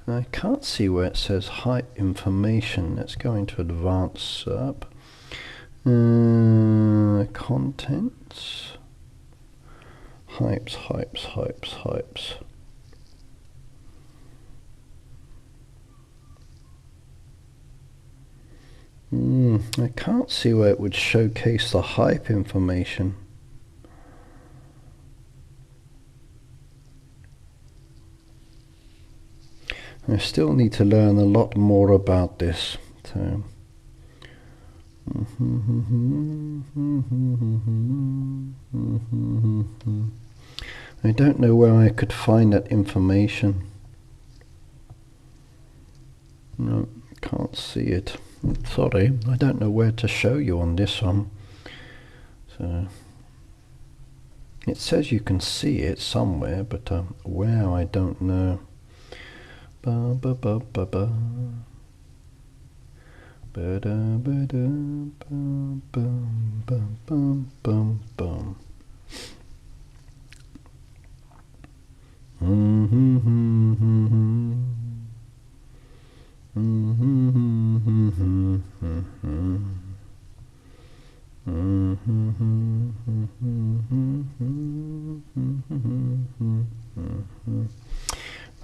I can't see where it says hype information. Let's go into advanced SERP. Contents. Hypes. I can't see where it would showcase the hype information. I still need to learn a lot more about this. So. I don't know where I could find that information. No, can't see it. Sorry, I don't know where to show you on this one. So it says you can see it somewhere, but where I don't know.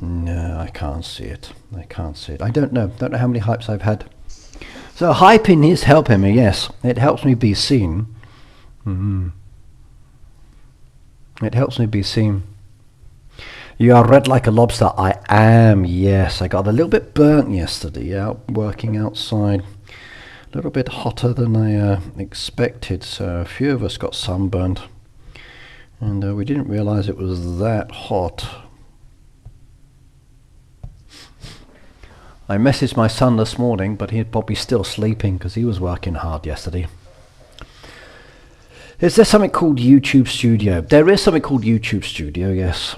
No, I can't see it. I don't know how many hypes I've had. So hyping is helping me, yes. It helps me be seen. It helps me be seen. You are red like a lobster. I am, yes. I got a little bit burnt yesterday out working outside. A little bit hotter than I expected, so a few of us got sunburned. And we didn't realize it was that hot. I messaged my son this morning, but he's probably still sleeping because he was working hard yesterday. Is there something called YouTube Studio? There is something called YouTube Studio, yes.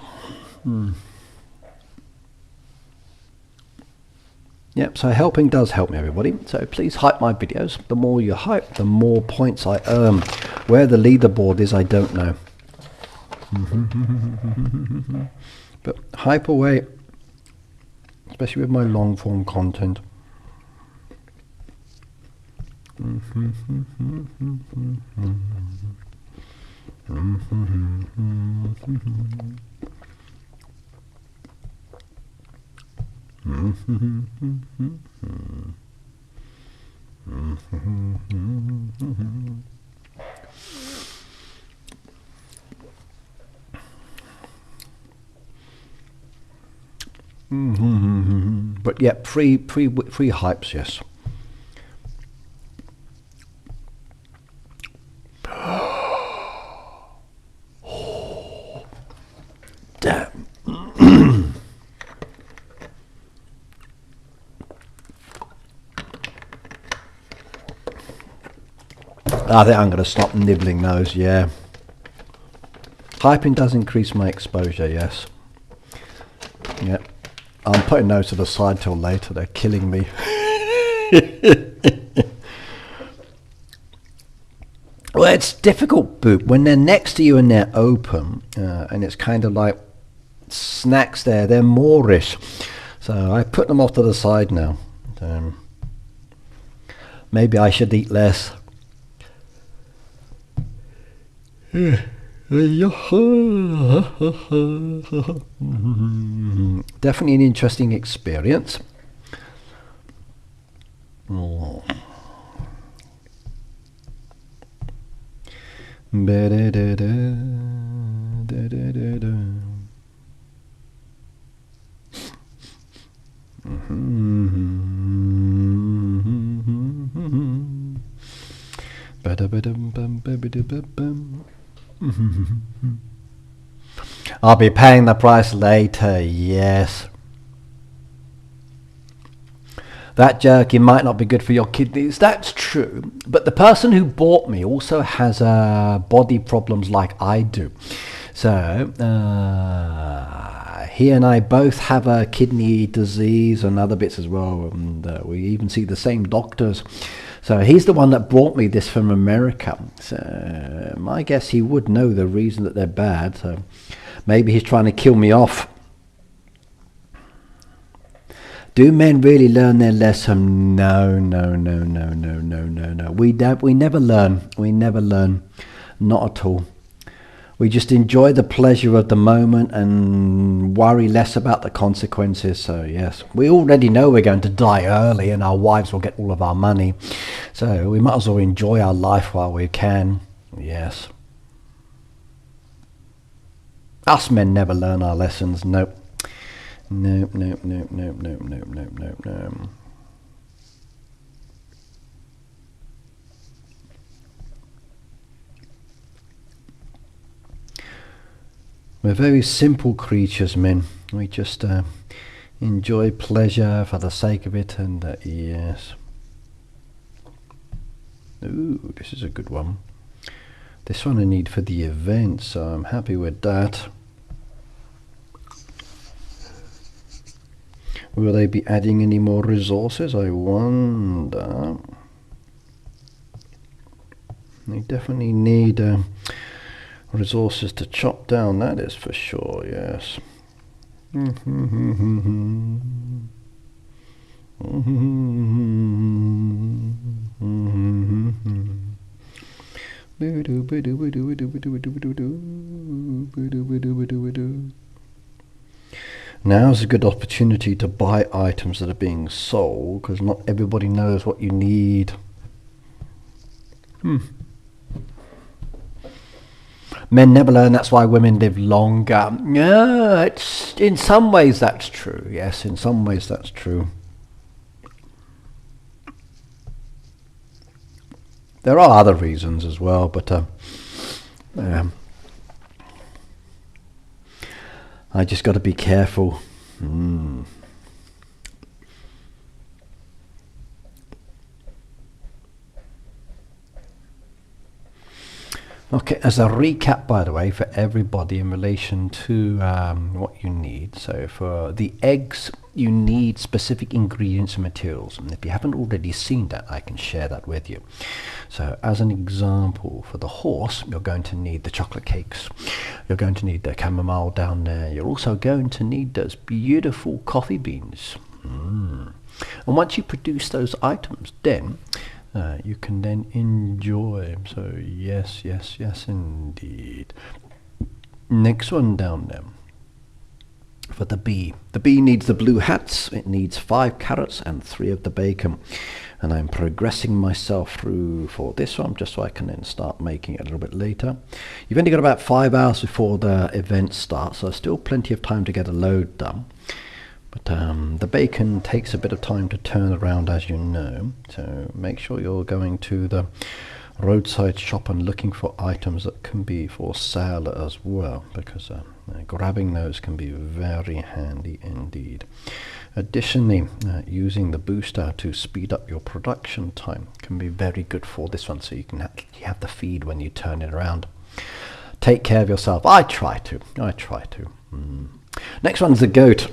Yep, so helping does help me, everybody. So please hype my videos. The more you hype, the more points I earn. Where the leaderboard is, I don't know. But hype away. Especially with my long form content. But yeah, free hypes, yes. I think I'm going to stop nibbling those, yeah. Hyping does increase my exposure, yes. Yeah. I'm putting those to the side till later, they're killing me. Well, it's difficult, Boop, when they're next to you and they're open, and it's kind of like snacks there, they're moreish. So I put them off to the side now. Maybe I should eat less. Definitely an interesting experience. Oh. I'll be paying the price later, yes. That jerky might not be good for your kidneys, that's true. But the person who bought me also has body problems like I do. So, he and I both have a kidney disease and other bits as well. And we even see the same doctors. So he's the one that brought me this from America. So my guess he would know the reason that they're bad. So maybe he's trying to kill me off. Do men really learn their lesson? No. We never learn. We never learn. Not at all. We just enjoy the pleasure of the moment and worry less about the consequences. So yes, we already know we're going to die early and our wives will get all of our money. So we might as well enjoy our life while we can. Yes. Us men never learn our lessons. Nope. Nope. We're very simple creatures, men. We just enjoy pleasure for the sake of it, and yes. Ooh, this is a good one. This one I need for the event, so I'm happy with that. Will they be adding any more resources? I wonder. They definitely need resources to chop down, that is for sure, yes. Now's a good opportunity to buy items that are being sold, because not everybody knows what you need. Men never learn, that's why women live longer. Yeah, it's, in some ways that's true. Yes, in some ways that's true. There are other reasons as well, but I just got to be careful. Okay, as a recap, by the way, for everybody in relation to what you need. So for the eggs, you need specific ingredients and materials. And if you haven't already seen that, I can share that with you. So as an example, for the horse, you're going to need the chocolate cakes. You're going to need the chamomile down there. You're also going to need those beautiful coffee beans. And once you produce those items, then you can then enjoy. So yes, indeed. Next one down there. For the bee. The bee needs the blue hats. It needs 5 carrots and 3 of the bacon. And I'm progressing myself through for this one, just so I can then start making it a little bit later. You've only got about 5 hours before the event starts, so still plenty of time to get a load done. But the bacon takes a bit of time to turn around, as you know, so make sure you're going to the roadside shop and looking for items that can be for sale as well, because grabbing those can be very handy indeed. Additionally, using the booster to speed up your production time can be very good for this one, so you can have the feed when you turn it around. Take care of yourself. I try to. Next one's the goat.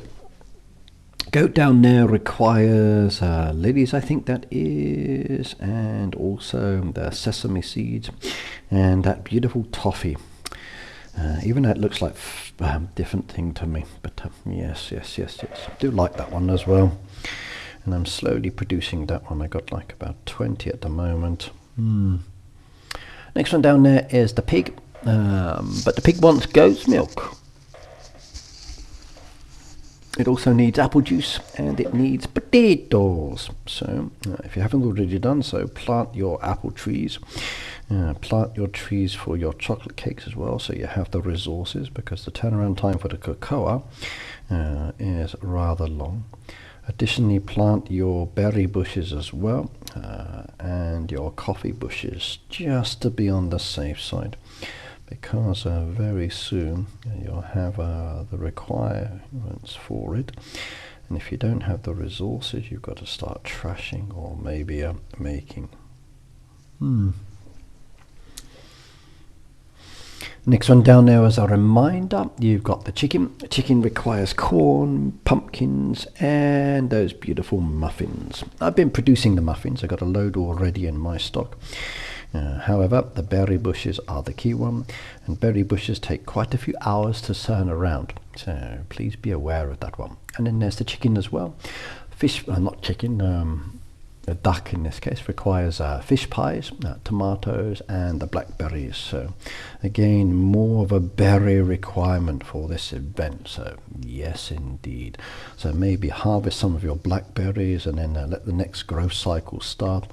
Goat down there requires lilies, I think that is, and also the sesame seeds and that beautiful toffee. Even though it looks like different thing to me, but yes, I do like that one as well, and I'm slowly producing that one. I got like about 20 at the moment. Next one down there is the pig, but the pig wants goat's milk. It also needs apple juice and it needs potatoes. So if you haven't already done so, plant your apple trees. Plant your trees for your chocolate cakes as well, so you have the resources, because the turnaround time for the cocoa is rather long. Additionally, plant your berry bushes as well, and your coffee bushes, just to be on the safe side, because very soon you'll have the requirements for it, and if you don't have the resources, you've got to start trashing or maybe making. Next one down there as a reminder, you've got the chicken. The chicken requires corn, pumpkins, and those beautiful muffins. I've been producing the muffins. I've got a load already in my stock. However, the berry bushes are the key one, and berry bushes take quite a few hours to turn around, so please be aware of that one. And then there's the chicken as well. Fish, not chicken, a duck in this case requires fish pies, tomatoes, and the blackberries. So again, more of a berry requirement for this event, so yes indeed. So maybe harvest some of your blackberries and then let the next growth cycle start,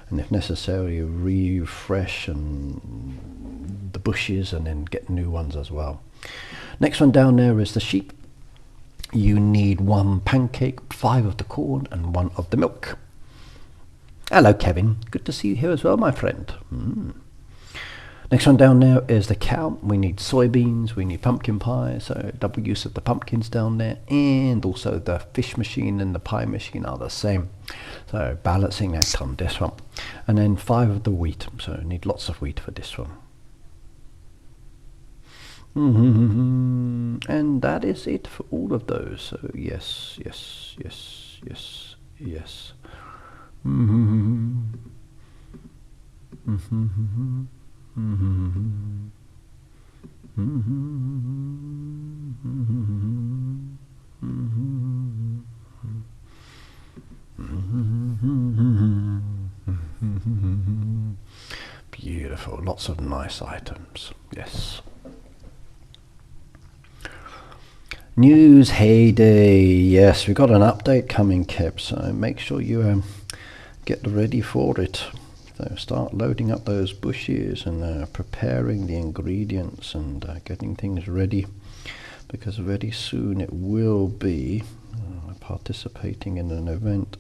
and if necessary refresh and the bushes and then get new ones as well. Next one down there is the sheep. You need 1 pancake, 5 of the corn, and 1 of the milk. Hello Kevin, good to see you here as well, my friend. Next one down there is the cow. We need soybeans, we need pumpkin pie, so double use of the pumpkins down there, and also the fish machine and the pie machine are the same, so balancing act on this one. And then 5 of the wheat, so need lots of wheat for this one. And that is it for all of those, so yes. Beautiful, lots of nice items, yes. News heyday, yes, we've got an update coming, Kev, so make sure you get ready for it. So start loading up those bushes and preparing the ingredients and getting things ready, because very soon it will be participating in an event.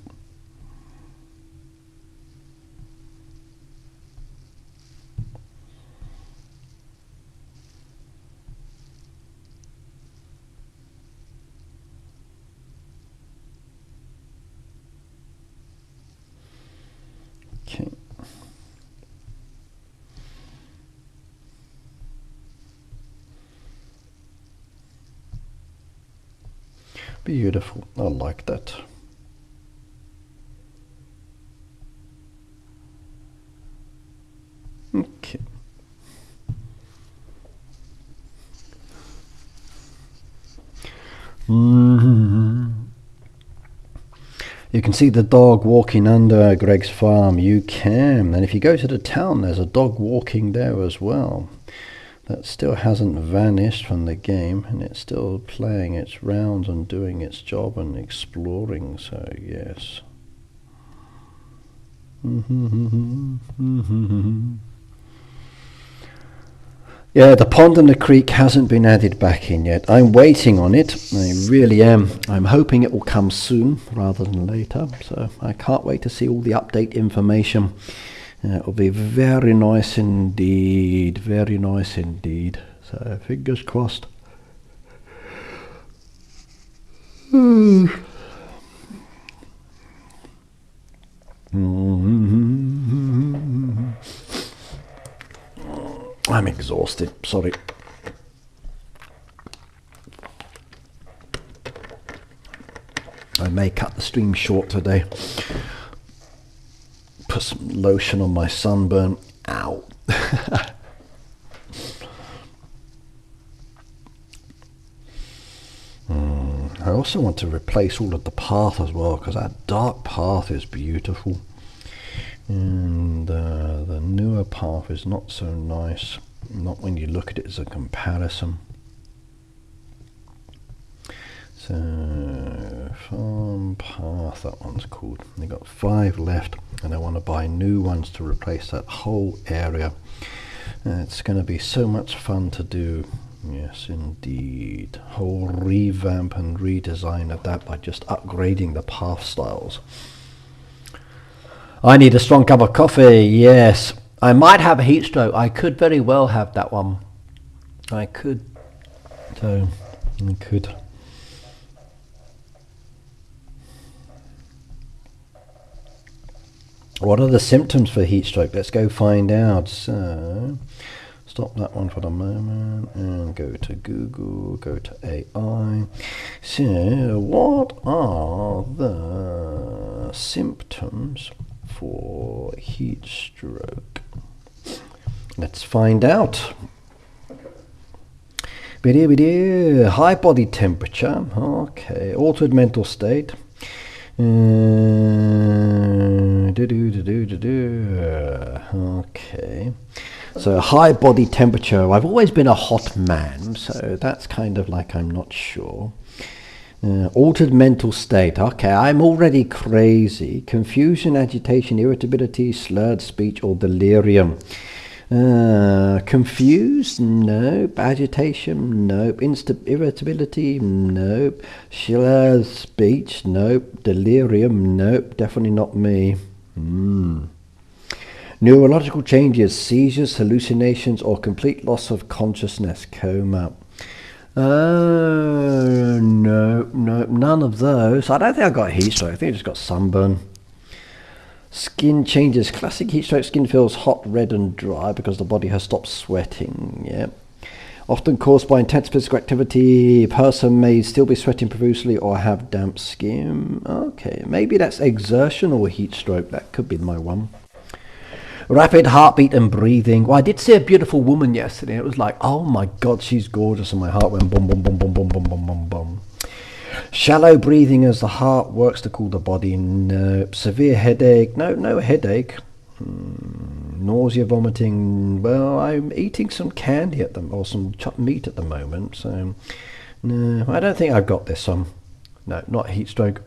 Okay. Beautiful, I like that. Okay. You can see the dog walking under Greg's farm. You can. And if you go to the town, there's a dog walking there as well. That still hasn't vanished from the game, and it's still playing its rounds and doing its job and exploring, so yes. Yeah, the pond and the creek hasn't been added back in yet. I'm waiting on it. I really am. I'm hoping it will come soon rather than later. So I can't wait to see all the update information It'll be very nice indeed, very nice indeed. So fingers crossed. I'm exhausted, sorry. I may cut the stream short today. Put some lotion on my sunburn. Ow. I also want to replace all of the path as well, because that dark path is beautiful. And the newer path is not so nice. Not when you look at it as a comparison. So, farm path, that one's called. They've got 5 left, and I want to buy new ones to replace that whole area. It's going to be so much fun to do. Yes, indeed. Whole revamp and redesign of that by just upgrading the path styles. I need a strong cup of coffee. Yes, I might have a heat stroke. I could very well have that one. I could. So, I could. What are the symptoms for heat stroke? Let's go find out. So, stop that one for the moment and go to Google, go to AI. So, what are the symptoms for heat stroke? Let's find out. High body temperature. Okay. Altered mental state. Okay, so high body temperature. I've always been a hot man, so that's kind of like I'm not sure. Altered mental state. Okay, I'm already crazy. Confusion, agitation, irritability, slurred speech, or delirium. Confused? Nope. Agitation? Nope. Irritability? Nope. Slurred speech? Nope. Delirium? Nope. Definitely not me. Neurological changes, seizures, hallucinations, or complete loss of consciousness, coma. No, none of those. I don't think I got heat stroke. I think I just got sunburn. Skin changes. Classic heat stroke. Skin feels hot, red, and dry because the body has stopped sweating. Yeah. Often caused by intense physical activity. A person may still be sweating profusely or have damp skin. Okay, maybe that's exertion or heat stroke. That could be my one. Rapid heartbeat and breathing. Well, I did see a beautiful woman yesterday. It was like, oh my God, she's gorgeous. And my heart went boom, boom, boom, boom, boom, boom, boom, boom, boom. Shallow breathing as the heart works to cool the body. No. Severe headache. No headache. Nausea, vomiting. Well, I'm eating some candy at them, or some chopped meat at the moment. So, no, I don't think I've got this one. No, not heat stroke.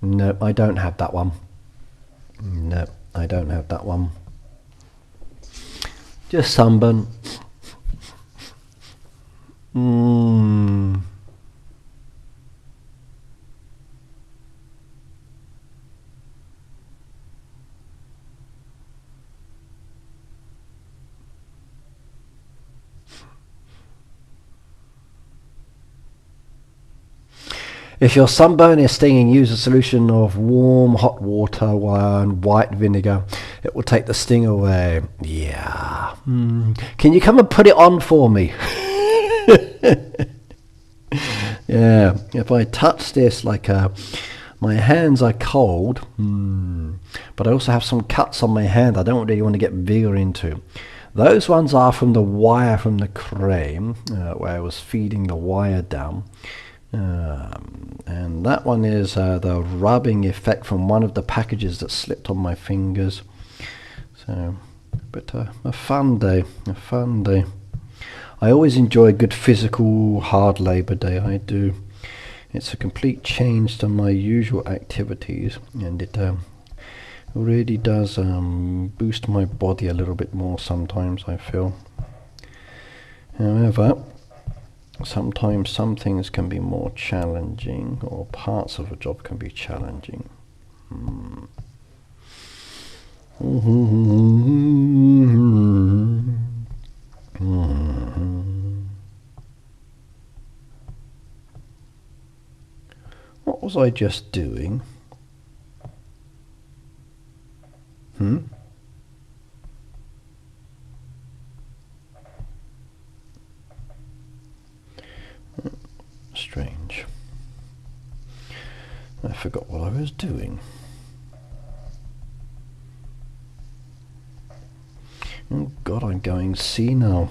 No, I don't have that one. No, I don't have that one. Just sunburn. If your sunburn is stinging, use a solution of warm hot water and white vinegar. It will take the sting away. Yeah. Can you come and put it on for me? Yeah. If I touch this, like my hands are cold, but I also have some cuts on my hand I don't really want to get bigger into. Those ones are from the wire from the crane, where I was feeding the wire down. And that one is the rubbing effect from one of the packages that slipped on my fingers. So, but a fun day, a fun day. I always enjoy a good physical hard labour day. I do. It's a complete change to my usual activities, and it really does boost my body a little bit more sometimes, I feel. However, sometimes some things can be more challenging, or parts of a job can be challenging. What was I just doing? Strange. I forgot what I was doing. Oh God, I'm going senile.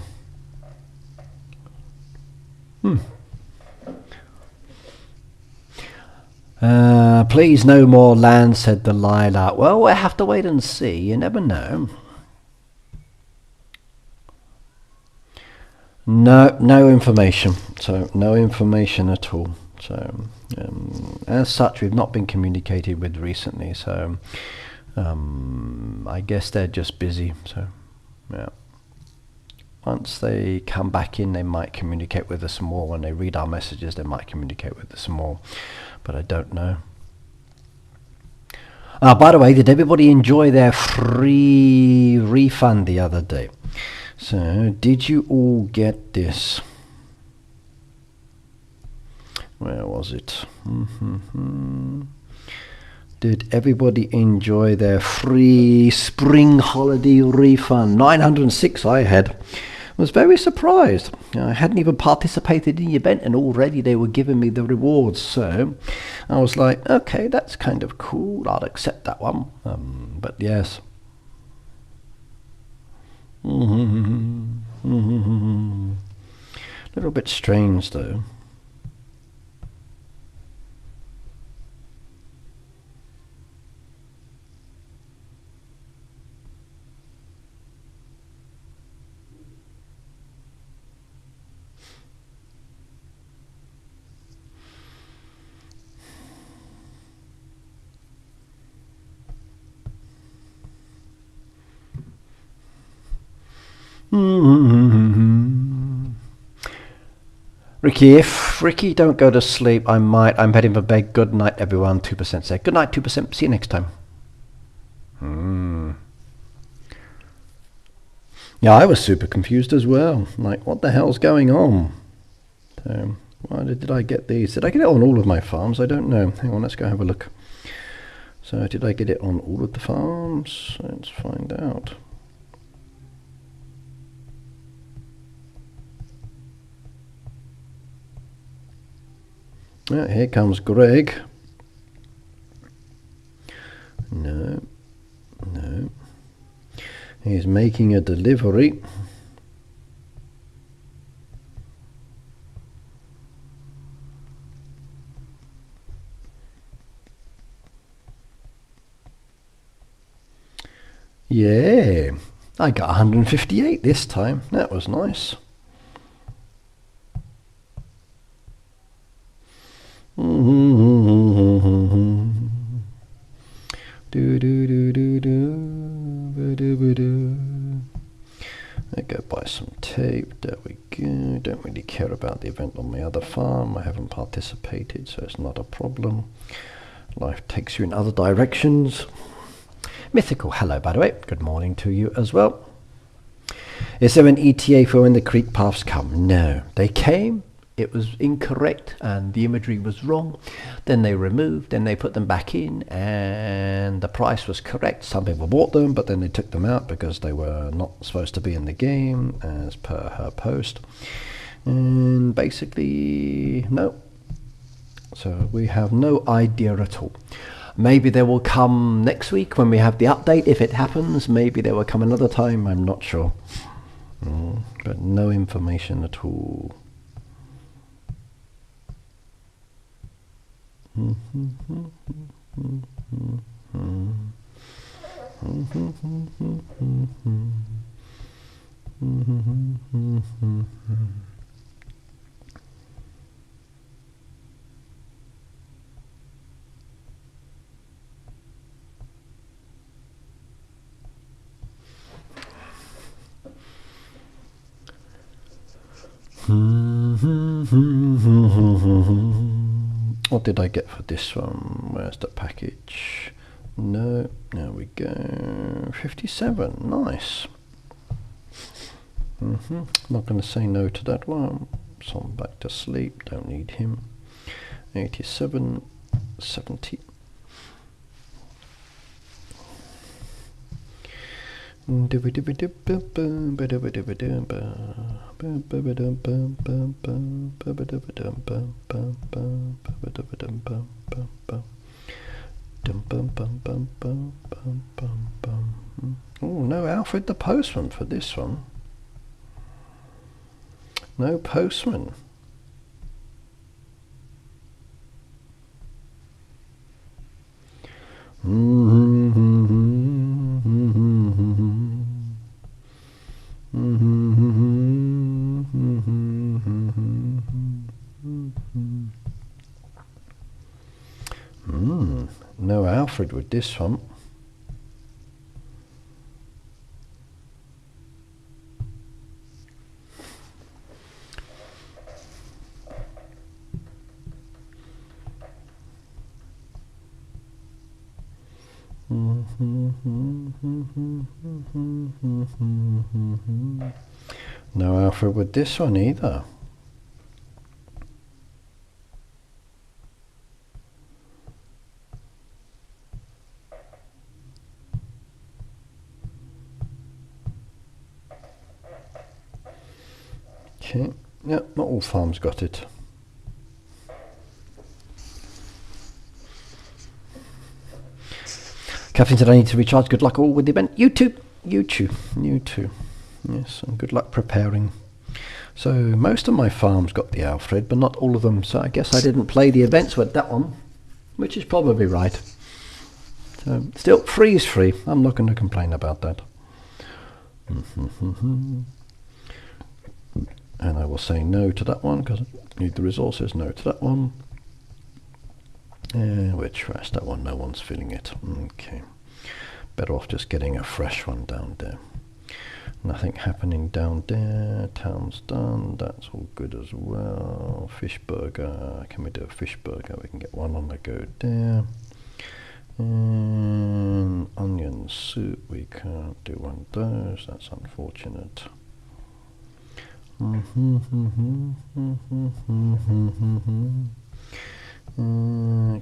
Please no more land, said Delilah. Well, we'll have to wait and see. You never know. No information. So no information at all. So as such, we've not been communicated with recently. So I guess they're just busy. So yeah. Once they come back in, they might communicate with us some more. When they read our messages, they might communicate with us some more. But I don't know. By the way, did everybody enjoy their free refund the other day? So, did you all get this? Where was it? Did everybody enjoy their free spring holiday refund? 906 I had. I was very surprised. I hadn't even participated in the event and already they were giving me the rewards. So I was like, okay, that's kind of cool. I'll accept that one. But yes. A little bit strange though. Ricky, don't go to sleep. I'm heading for bed. Good night, everyone. 2% say good night. 2%. See you next time. Yeah, I was super confused as well. Like, what the hell's going on? So, why did I get these? Did I get it on all of my farms? I don't know. Hang on, let's go have a look. So, did I get it on all of the farms? Let's find out. Here comes Greg. No. He's making a delivery. Yeah, I got 158 this time. That was nice. I go buy some tape. There we go. Don't really care about the event on my other farm. I haven't participated, so it's not a problem. Life takes you in other directions. Mythical, hello by the way. Good morning to you as well. Is there an ETA for when the creek paths come? No, they came. It was incorrect and the imagery was wrong. Then they removed, then they put them back in and the price was correct. Some people bought them, but then they took them out because they were not supposed to be in the game as per her post. And basically, no. So we have no idea at all. Maybe they will come next week when we have the update if it happens. Maybe they will come another time, I'm not sure. But no information at all. What did I get for this one? Where's the package? No, there we go. 57, nice. Not going to say no to that one. So I'm back to sleep, don't need him. 87, 70. Oh, no Alfred the Postman for this one. No postman. No Alfred with this one. No Alfred with this one either. Okay, yeah, not all farms got it. Kathleen said I need to recharge. Good luck all with the event. You too. Yes, and good luck preparing. So most of my farms got the Alfred, but not all of them. So I guess I didn't play the events with that one, which is probably right. So still, free is free. I'm not going to complain about that. And I will say no to that one because I need the resources. No to that one. We're trash, that one, no one's filling it. Okay, better off just getting a fresh one down there. Nothing happening down there. Town's done, that's all good as well. Fish burger, can we do a fish burger? We can get one on the go there. And onion soup, we can't do one of those, that's unfortunate.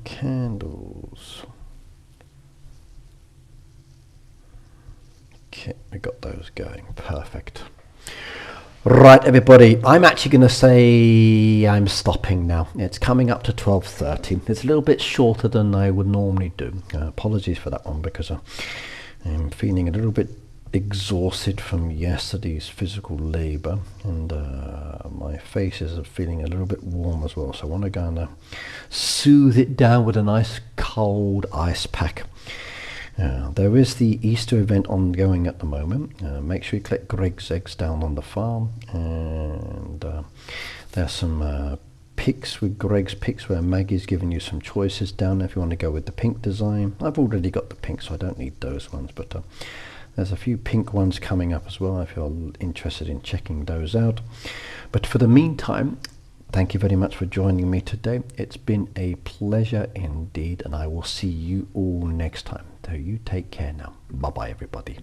Candles. Okay, we got those going. Perfect. Right, everybody, I'm actually going to say I'm stopping now. It's coming up to 12:30. It's a little bit shorter than I would normally do. Apologies for that one because I'm feeling a little bit exhausted from yesterday's physical labor, and my face is feeling a little bit warm as well, so I want to go and soothe it down with a nice cold ice pack. There is the Easter event ongoing at the moment. Make sure you click Greg's Eggs down on the farm, and there's some picks with Greg's Picks where Maggie's giving you some choices down there if you want to go with the pink design. I've already got the pink, so I don't need those ones, but there's a few pink ones coming up as well if you're interested in checking those out. But for the meantime, thank you very much for joining me today. It's been a pleasure indeed, and I will see you all next time. So you take care now. Bye bye, everybody.